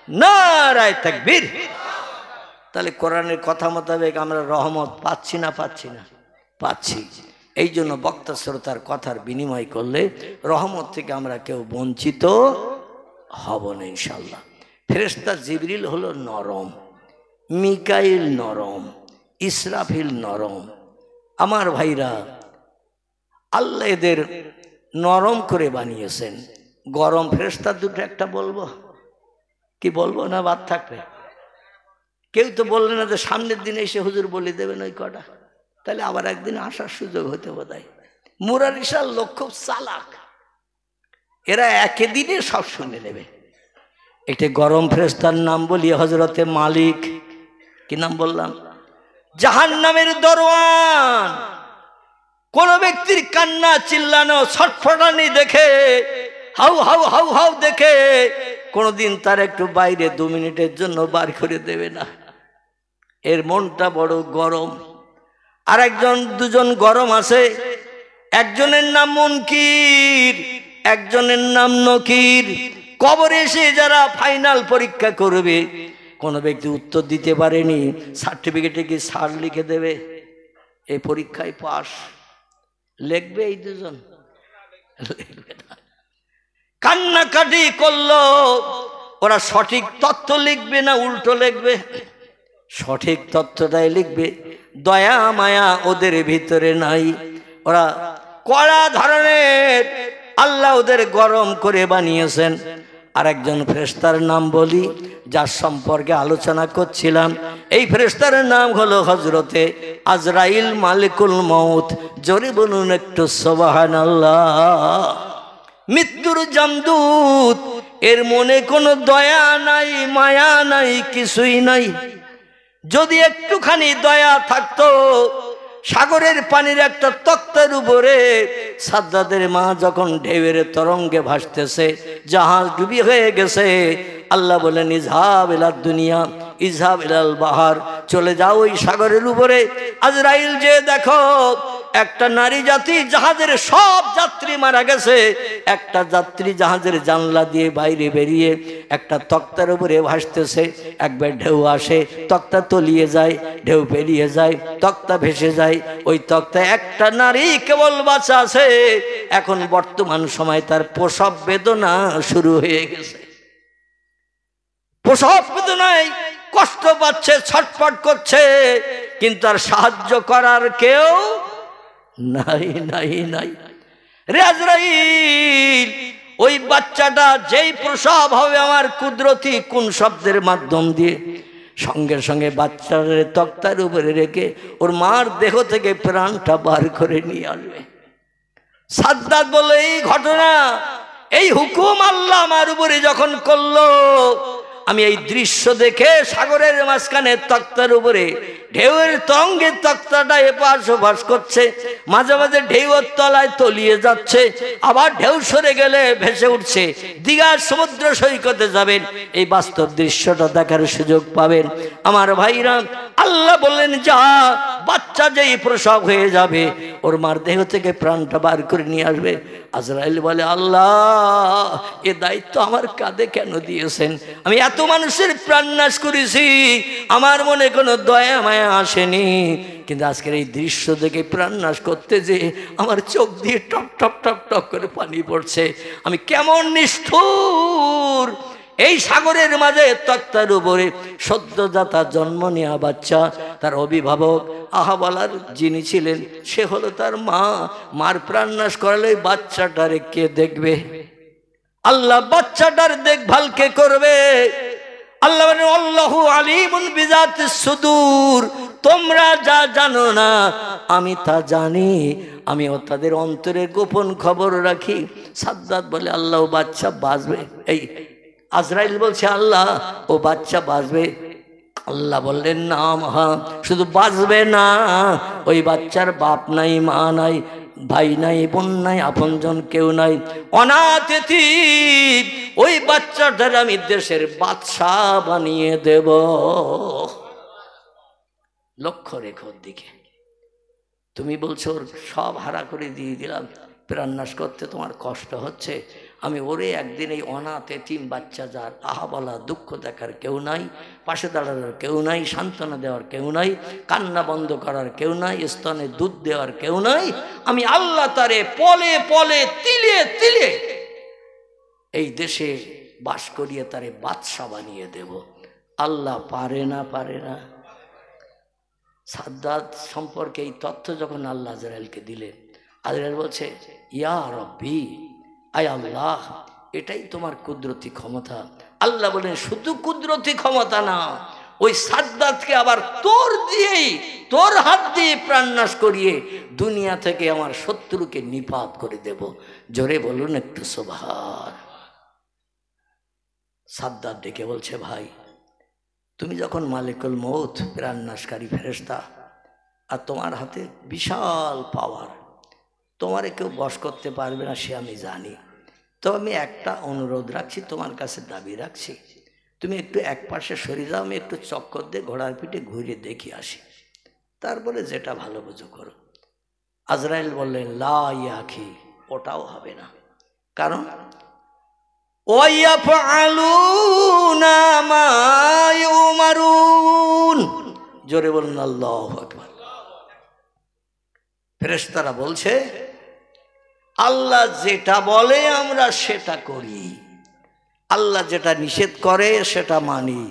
নারায়ে তাকবীর। তাহলে কোরআনের কথা মোতাবেক আমরা রহমত পাচ্ছি না পাচ্ছি না? পাচ্ছি। এই জন্য বক্তা শ্রোতার কথার বিনিময় করলে রহমত থেকে আমরা কেউ বঞ্চিত হব না ইনশাল্লাহ। ফেরেশতা জিবরিল হলো নরম, মিকাইল নরম, ইসরাফিল নরম। আমার ভাইরা, আল্লাহ এদের নরম করে বানিয়েছেন। গরম ফেরেশতা দুটো একটা বলবো কি বলবো না বাদ থাকবে? কেউ তো বললেন না যে সামনের দিনে এসে হুজুর বলে দেবেন ওই কটা, তাহলে আবার একদিন আসার সুযোগ হতে বোধহয়। মুরারিশার লোক খুব চালাক, এরা একই দিনে সব শুনে নেবে। একটি গরম ফেরেশতার নাম বলি, হযরতে মালিক। কি নাম বললাম? জাহান্নামের দরওয়ান। কোন ব্যক্তির কান্না চিল্লানো ছটফটানি দেখে, হাউ হাউ হাউ হাউ দেখে কোনদিন তার একটু বাইরে 2 মিনিটের জন্য বার করে দেবে না। এর মনটা বড় গরম। আর একজন দুজন গরম আছে, একজনের নাম মুনকির, একজনের নাম নকির। কবরে এসে যারা ফাইনাল পরীক্ষা করবে, কোন ব্যক্তি উত্তর দিতে পারেনি, সার্টিফিকেটে কি স্যার লিখে দেবে এই পরীক্ষায় পাস, লিখবে এই দুজন? লিখবে না। কান্নাকাটি করলো, ওরা সঠিক তথ্য লিখবে না উল্টো লিখবে? সঠিক তথ্যটাই লিখবে। দয়া মায়া ওদের ভিতরে নাই। ওরা কড়া ধরনের, আল্লাহ ওদের গরম করে বানিয়েছেন। আর একজন ফেরেশতার নাম বলি, যার সম্পর্কে আলোচনা করছিলাম। এই ফেরেশতার নাম হলো হযরতে আজরাইল মালিকুল মউত। জোরে বলুন একটু সুবহানাল্লাহ। মৃত্যুর জামদূত। এর মনে কোনো দয়া নাই, মায়া নাই, কিছুই নাই। যদি একটুখানি দয়া থাকতো, সাগরের পানির একটা তক্তার উপরে সাদ্দাদের মা যখন ঢেউয়ের তরঙ্গে ভাসতেছে, জাহাজ ডুবি হয়ে গেছে, আল্লাহ বলেন ইজহাব ইলাদ দুনিয়া ইজহাব ইলাল বাহার, চলে যাও ওই সাগরের উপরে। আজরাইল যে দেখো একটা নারী জাতি, জাহাজের সব যাত্রী মারা গেছে, একটা যাত্রী জাহাজের জানলা দিয়ে বাইরে বেরিয়ে একটা তক্তার উপরে ভাসতেছে। একবার ঢেউ আসে, তক্তা তলিয়ে যায়, ঢেউ পেরিয়ে যায়, তক্তা ভেসে যায়। ওই তক্তায় একটা নারী কেবল বাঁচা আছে। এখন বর্তমান সময় তার প্রসব বেদনা শুরু হয়ে গেছে। প্রসব বেদনায় কষ্ট পাচ্ছে, ছটফট করছে, কিন্তু আর সাহায্য করার কেউ নাই নাই নাই। রে আজরাইল, ওই বাচ্চাটা যেই প্রসব হবে আমার কুদরতি কোন শব্দের মাধ্যম দিয়ে, সঙ্গে সঙ্গে বাচ্চাদের তক্তার উপরে রেখে ওর মার দেহ থেকে প্রাণটা বার করে নিয়ে আসবে। সাদ্দাত বলে এই ঘটনা, এই হুকুম আল্লাহ আমার উপরে যখন করলো, আমি এই দৃশ্য দেখে সাগরের মাঝখানে তক্তার উপরে ঢেউয়ের তরঙ্গে তক্তাটা এপাশ ওপাশ করছে, মাঝে মাঝে ঢেউয়ের তলায় তলিয়ে যাচ্ছে, আবার ঢেউ সরে গেলে ভেসে উঠছে। দীঘার সমুদ্র সৈকতে যাবেন, এই বাস্তব দৃশ্যটা দেখার সুযোগ পাবেন। আমার ভাইরা, আল্লাহ বললেন যা, বাচ্চা যেই প্রসব হয়ে যাবে ওর মার দেহ থেকে প্রাণটা বার করে নিয়ে আসবে। আজরাইল বলে আল্লাহ, এ দায়িত্ব আমার কাঁধে কেন দিয়েছেন? আমি এত মানুষের প্রাণ নাশ করেছি, আমার মনে কোনো দয়া মায়া আসেনি, কিন্তু আজকের এই দৃশ্য দেখে প্রাণ নাশ করতে যে আমার চোখ দিয়ে টপ টপ টপ টপ করে পানি পড়ছে। আমি কেমন নিষ্ঠুর! এই সাগরের মাঝে তক্তার উপরে সদ্যজাতা জন্ম নেওয়া বাচ্চা, তার অভিভাবক আহাবালার যিনি ছিলেন সে হলো তার মা। মার প্রাণ নাশ করালে বাচ্চাটারে কে দেখবে? আল্লাহ বাচ্চাটার দেখভাল কে করবে? আল্লাহ বলেন আল্লাহু আলিমুন বিজাতিস সুদূর, তোমরা যা জানো না আমি তা জানি, আমি তাদের অন্তরের গোপন খবর রাখি। সাদ্দাত বলে আল্লাহ ও বাচ্চা বাঁচবে। এই আজরাইল বলছে আল্লাহ ও বাচ্চা বাঁচবে। আল্লাহ বললেন না মহা, শুধু বাঁচবে না, ওই বাচ্চার বাপ নাই, মা নাই, ভাই নাই, বোন নাই, আপনজন কেউ নাই, অনাথ এতিম। ওই বাচ্চাটার আমি দেশের বাদশা বানিয়ে দেব। লক্ষ্য রেখো দিকে, তুমি বলছো ওর সব হারা করে দিয়ে দিলাম, প্রাণনাশ করতে তোমার কষ্ট হচ্ছে, আমি ওরে একদিন এই অনাথ এতিম বাচ্চা, যার আহাবলা দুঃখ দেখার কেউ নাই, পাশে দাঁড়ানোর কেউ নাই, সান্ত্বনা দেওয়ার কেউ নাই, কান্না বন্ধ করার কেউ নাই, স্তনে দুধ দেওয়ার কেউ নাই, আমি আল্লাহ তারে পলে পলে তিলে তিলে এই দেশে বাস করিয়ে তারে বাদশা বানিয়ে দেব। আল্লাহ পারে না? পারে না? সাদ্দাত সম্পর্কে এই তথ্য যখন আল্লাহ আজরাইলকে দিলেন, আজরাইল বলছে ইয়া রব্বি, আয় আল্লাহ, এটাই তোমার কুদরতি ক্ষমতা। আল্লাহ বলেন শুধু কুদরতি ক্ষমতা না, ওই সাদ্দাতকে আবার তোর দিয়েই, তোর হাত দিয়ে প্রাণনাশ করিয়ে দুনিয়া থেকে আমার শত্রুকে নিপাত করে দেব। জোরে বলুন একটু সুবহান। সাদ্দাত ডেকে বলছে ভাই, তুমি যখন মালিকুল মৌত, প্রাণনাশকারী ফেরেশতা, আর তোমার হাতে বিশাল পাওয়ার, তোমারে কেউ বশ করতে পারবে না সে আমি জানি, তো আমি একটা অনুরোধ রাখছি, তোমার কাছে দাবি রাখছি, তুমি একটু এক পাশে সরে যাও, আমি একটু চক্কর দিয়ে ঘোড়ার পিঠে ঘুরে দেখি আসি, তারপরে যেটা ভালো বুঝো করো। আজরাইল বললেন লা ইয়াখি, ওটাও হবে না, কারণ ওয়ায়াফআলুনা মা ইউমারুন। জোরে বলুন আল্লাহু আকবার। ফেরেশতারা বলছে আল্লাহ যেটা বলে আমরা সেটা করি, আল্লাহ যেটা নিষেধ করে সেটা মানি,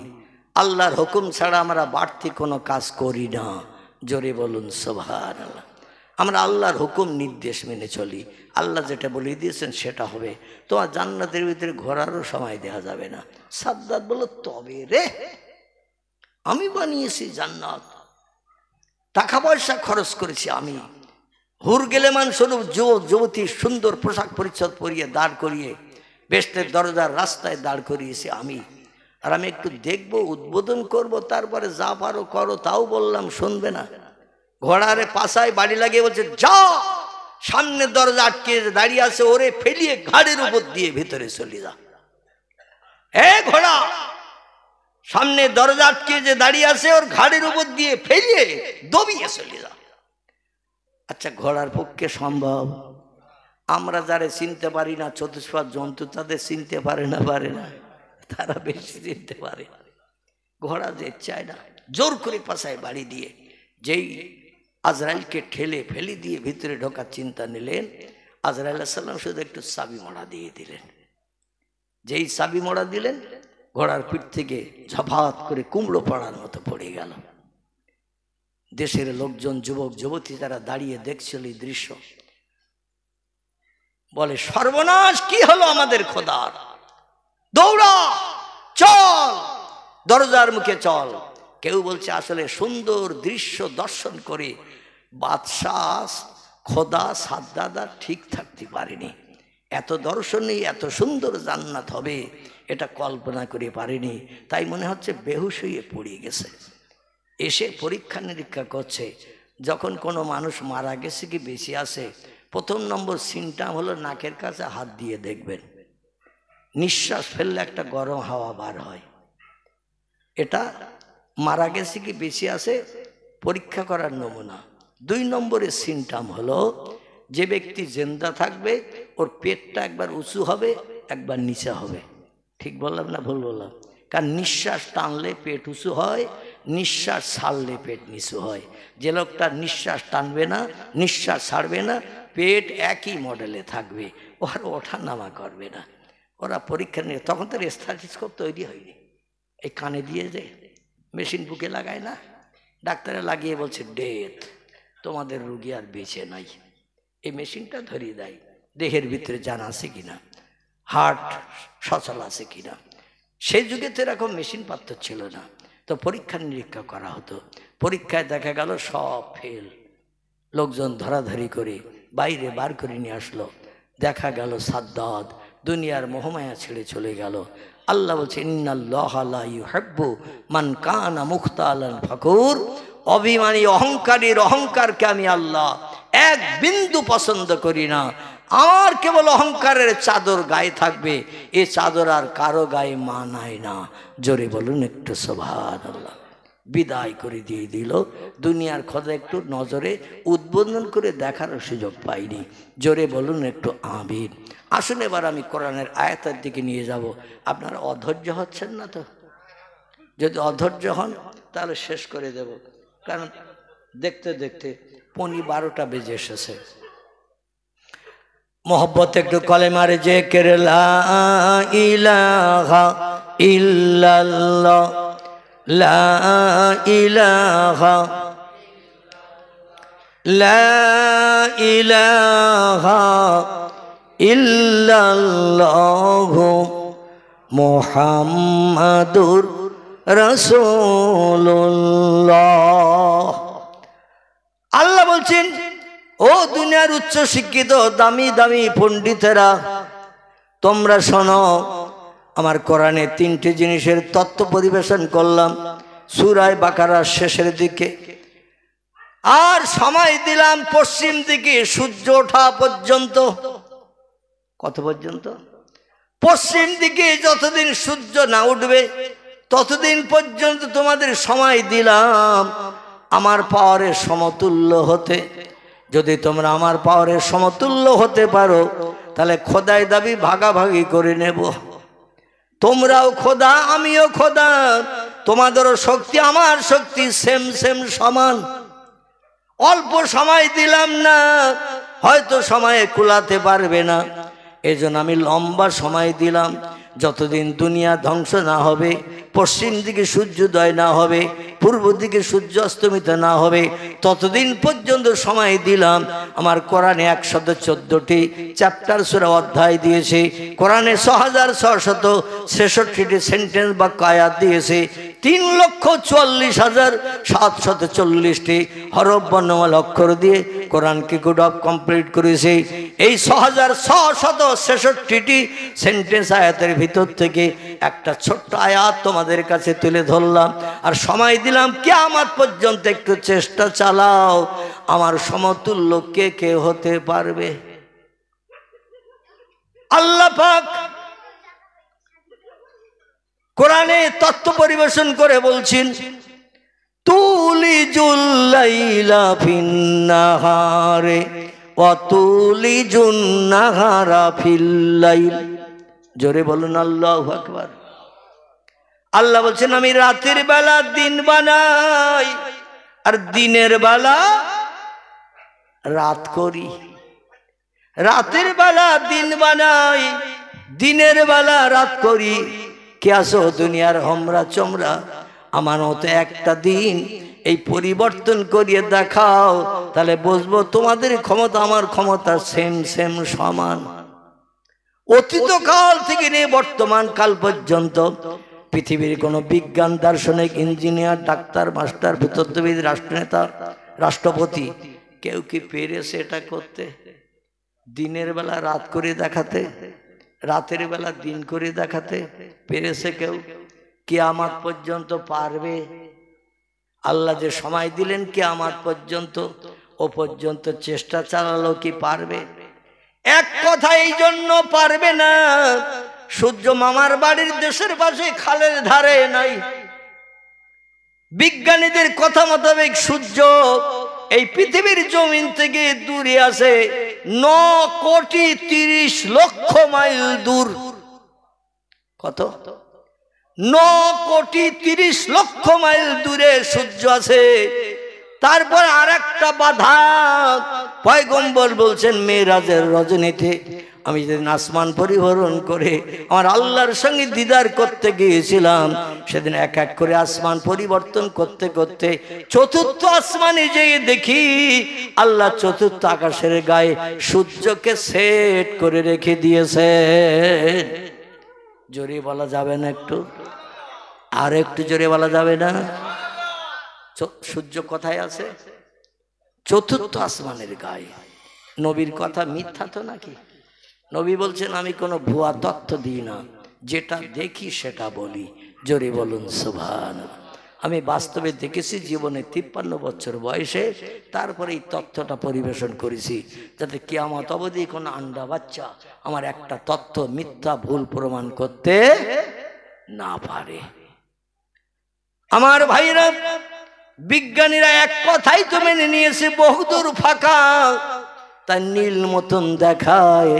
আল্লাহর হুকুম ছাড়া আমরা বাড়তি কোনো কাজ করি না। জোরে বলুন সুবহানাল্লাহ। আমরা আল্লাহর হুকুম নির্দেশ মেনে চলি, আল্লাহ যেটা বলে দিয়েছেন সেটা হবে। তোমার জান্নাতের ভিতরে ঘোরারও সময় দেওয়া যাবে না। সাদ্দাত বলল তবে রে, আমি বানিয়েছি জান্নাত, টাকা পয়সা খরচ করেছি আমি, হুর গেলেমান স্বরূপ যুবতী সুন্দর পোশাক পরিচ্ছদ পরিয়ে দাঁড় করিয়ে বেহেশতের দরজার রাস্তায় দাঁড় করিয়েছি আমি, আর আমি একটু দেখবো, উদ্বোধন করব, তারপরে যা পারো করো, তাও বললাম শুনবে না। ঘোড়ারে পাশায় বাড়ি লাগিয়ে বলছে যা, সামনে দরজা আটকে দাঁড়িয়ে আছে, ওরে ফেলিয়ে ঘাড়ের উপর দিয়ে ভিতরে চলে যা। এ ঘোড়া, সামনে দরজা আটকে যে দাঁড়িয়ে আছে ওর ঘাড়ের উপর দিয়ে ফেলিয়ে দবিয়ে চলে যা। আচ্ছা ঘোড়ার পক্ষে সম্ভব? আমরা যারা চিনতে পারি না, চতুষ্পাদ জন্তু তাদের চিনতে পারে না, পারে না, তারা বেশি চিনতে পারে। ঘোড়া যে চায় না, জোর করে পাশায় বাড়ি দিয়ে যেই আজরাইলকে ঠেলে ফেলি দিয়ে ভিতরে ঢোকার চিন্তা নিলেন, আজরাইল আলাইহিস সালাম শুধু একটু চাবি মোড়া দিয়ে দিলেন। যেই চাবি মোড়া দিলেন, ঘোড়ার পিঠ থেকে ঝপাত করে কুমড়ো পড়ার মতো পড়ে গেল। দেশের লোকজন, যুবক যুবতী যারা দাঁড়িয়ে দেখছিল এই দৃশ্য, বলে সর্বনাশ কি হলো আমাদের খোদার, দৌড়া চল দরজার মুখে চল। কেউ বলছে আসলে সুন্দর দৃশ্য দর্শন করে বাদশাহ খোদা সাদ্দাদা ঠিক থাকতে পারেনি, এত দর্শনে এত সুন্দর জান্নাত হবে এটা কল্পনা করে পারেনি, তাই মনে হচ্ছে বেহুশ হয়ে পড়ে গেছে। এসে পরীক্ষা নিরীক্ষা করছে, যখন কোনো মানুষ মারা গেছে কি বেশি আছে, প্রথম নম্বর সিনটা হলো নাকের কাছে হাত দিয়ে দেখবেন, নিঃশ্বাস ফেললে একটা গরম হাওয়া বার হয়, এটা মারা গেছে কি বেশি আছে পরীক্ষা করার নমুনা। 2 নম্বরের সিনটাম হলো যে ব্যক্তি জিন্দা থাকবে ওর পেটটা একবার উঁচু হবে একবার নিচে হবে। ঠিক বললাম না ভুল বললাম? কারণ নিঃশ্বাস টানলে পেট উঁচু হয়, নিঃশ্বাস ছাড়লে পেট নিচু হয়। যে লোকটা নিঃশ্বাস টানবে না নিঃশ্বাস ছাড়বে না পেট একই মডেলে থাকবে, ওর ওঠা নামা করবে না। ওরা পরীক্ষা নিয়ে তখন তো স্ট্যাথোস্কোপ তৈরি হয়নি, এই কানে দিয়ে যে মেশিন বুকে লাগায় না, ডাক্তারে লাগিয়ে বলছে ডেথ, তোমাদের রুগী আর বেঁচে নাই। এই মেশিনটা ধরিয়ে দেয় দেহের ভিতরে জান আছে কিনা, হার্ট সচল আছে কিনা। সেই যুগে তো এরকম মেশিন পাত্র ছিল না, তো পরীক্ষা নিরীক্ষা করা হতো। পরীক্ষায় দেখা গেল সব ফেল, লোকজন ধরাধরি করে বাইরে বার করে নিয়ে আসলো, দেখা গেল সাদ্দাদ দুনিয়ার মোহমায়া ছেড়ে চলে গেল। আল্লাহ বলছে ইন্নাল্লাহা লা ইউহিব্বু মান কানা মুখতালান ফাকুর, অভিমানী অহংকারীর অহংকারকে আমি আল্লাহ এক বিন্দু পছন্দ করি না। আমার কেবল অহংকারের চাদর গায়ে থাকবে, এ চাদর আর কারো গায়ে মানায় না। জোরে বলুন একটু সুবহানাল্লাহ। বিদায় করে দিয়ে দিল। দুনিয়ার খোদা একটু নজরে উদ্বোধন করে দেখার সুযোগ পাইনি। জোরে বলুন একটু আমিন। আসুন এবার আমি কোরআনের আয়াতের দিকে নিয়ে যাব। আপনারা অধৈর্য হচ্ছেন না তো? যদি অধৈর্য হন তাহলে শেষ করে দেব, কারণ দেখতে দেখতে 12:15 বেজে এসেছে। মোহব্বত একটু কলেমারে জিকির লা ইলাহা ইল্লাল্লাহ লা ইলাহা লা ইলাহা ইল্লাল্লাহু মুহাম্মাদুর রাসূলুল্লাহ। আল্লাহ বলছেন, ও দুনিয়ার উচ্চ শিক্ষিত দামি দামি পণ্ডিতেরা, তোমরা শোনো, আমার কোরআনে 3টে জিনিসের তত্ত্ব পরিবেশন করলাম সূরা বাকারার শেষের দিকে, আর সময় দিলাম পশ্চিম দিকে সূর্য ওঠা পর্যন্ত। কত পর্যন্ত? পশ্চিম দিকে যতদিন সূর্য না উঠবে ততদিন পর্যন্ত তোমাদের সময় দিলাম আমার পাওয়ারের সমতুল্য হতে। যদি তোমরা আমার পাওয়ারের সমতুল্য হতে পারো তাহলে খোদাই দাবি ভাগাভাগি করে নেব। তোমরাও খোদা আমিও খোদা, তোমাদেরও শক্তি আমার শক্তি সেম সেম সমান। অল্প সময় দিলাম না, হয়তো সময়ে কুলাতে পারবে না, এজন্য আমি লম্বা সময় দিলাম। যতদিন দুনিয়া ধ্বংস না হবে, পশ্চিম দিকে সূর্যোদয় না হবে, পূর্ব দিকে সূর্য অস্তমিত না হবে, ততদিন পর্যন্ত সময় দিলাম। আমার কোরআনে 114টি চ্যাপ্টার সূরা অধ্যায় দিয়েছে, কোরআনে 6663টি সেন্টেন্স বা আয়াত দিয়েছে, 3,44,740টি হরফ বর্ণমালা অক্ষর দিয়ে কোরআনকে কোড অফ কমপ্লিট করেছে। এই 6663টি সেন্টেন্স আয়াতের ভিতর থেকে একটা ছোট্ট আয়াত তোমাদের কাছে তুলে ধরলাম, আর সময় দিলাম কিয়ামত পর্যন্ত। একটু চেষ্টা চালাও, আমার সমতুল্য কে কে হতে পারবে? আল্লাহ পাক কোরআনে তত্ত্ব পরিবেশন করে বলছেন, তুলিজুল লাইলা ফিন নাহারে ওয়া তুলিজুন নাহারা ফিল লাইল। জোরে বলুন আল্লাহু আকবার। আল্লাহ বলছেন, আমি রাতের বেলা দিন বানাই আর দিনের বেলা রাত করি। রাতের বেলা দিন বানাই, দিনের বেলা রাত করি। কে আসো দুনিয়ার হোমরা চমরা, আমার মতো একটা দিন এই পরিবর্তন করিয়ে দেখাও, তাহলে বুঝবো তোমাদের ক্ষমতা আমার ক্ষমতা সেম সেম সমান। অতীতকাল থেকে নিয়ে বর্তমান কাল পর্যন্ত পৃথিবীর কোনো বিজ্ঞান, দার্শনিক, ইঞ্জিনিয়ার, ডাক্তার, মাস্টার, ভূতত্ত্ববিদ, রাষ্ট্রনেতা, রাষ্ট্রপতি কেউ কি পেরেছে এটা করতে? দিনের বেলা রাত করে দেখাতে, রাতের বেলা দিন করে দেখাতে পেরেছে কেউ? কিয়ামত পর্যন্ত পারবে? আল্লাহ যে সময় দিলেন কিয়ামত পর্যন্ত, ও পর্যন্ত চেষ্টা চালালো কি পারবে? এক কথা এই জন্য পারবে না, সূর্য মামার বাড়ির দেশের পাশে খালের ধারে নাই। বিজ্ঞানীদের কথা মোতাবেক সূর্য এই পৃথিবীর জমিন থেকে দূরে আছে 9,30,00,000 মাইল দূর। কত? 9,30,00,000 মাইল দূরে সূর্য আছে। তারপর আর একটা বাধা, পয়গম্বর বলছেন মেরাজের রজনীতে আমি যেদিন আসমান পরিভ্রমণ করে আমার আল্লাহর সঙ্গে দিদার করতে গিয়েছিলাম, সেদিন এক এক করে আসমান পরিবর্তন করতে করতে চতুর্থ আসমানে যেয়ে দেখি আল্লাহ চতুর্থ আকাশের গায়ে সূর্যকে সেট করে রেখে দিয়েছে। জোরে বলা যাবে না একটু? আর একটু জোরে বলা যাবে না? সূর্য কোথায় আছে? চতুর্থ আসমানের গায়ে। নবীর কথা মিথ্যা তো নাকি? নবী বলছেন আমি কোনো ভুয়া তথ্য দিই না, যেটা দেখি সেটা বলি। জোরে বলুন সুবহানাল্লাহ। আমি বাস্তবে দেখেছি জীবনে 53 বছর বয়সে, তারপরে এই তথ্যটা পরিবেশন করেছি যাতে কিয়ামত অবধি কোনো আন্ডা বাচ্চা আমার একটা তথ্য মিথ্যা ভুল প্রমাণ করতে না পারে। আমার ভাইরা, বিজ্ঞানীরা এক কথাই তো মেনে নিয়েছে বহুদূর ফাঁকা, তাই নীল মতন দেখায়,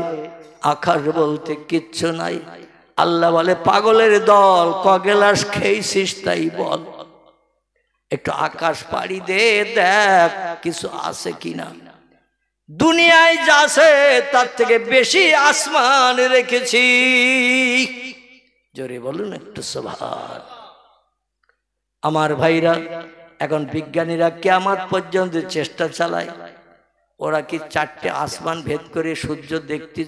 আকাশ বলতে কিচ্ছু নাই। আল্লাহ বলে পাগলের দল, কগেলাস খেয়েছিস তাই বল, একটু আকাশ পাড়ি দে, দেখ কিছু আছে কিনা। দুনিয়ায় যা আছে তার থেকে বেশি আসমান রেখেছি। জোরে বলুন একটু সুবহান। আমার ভাইরা, এখন বিজ্ঞানীরা কিয়ামত পর্যন্ত চেষ্টা চালায়। ওরা কি 4টে আসমান ভেদ করে সূর্য দেখতে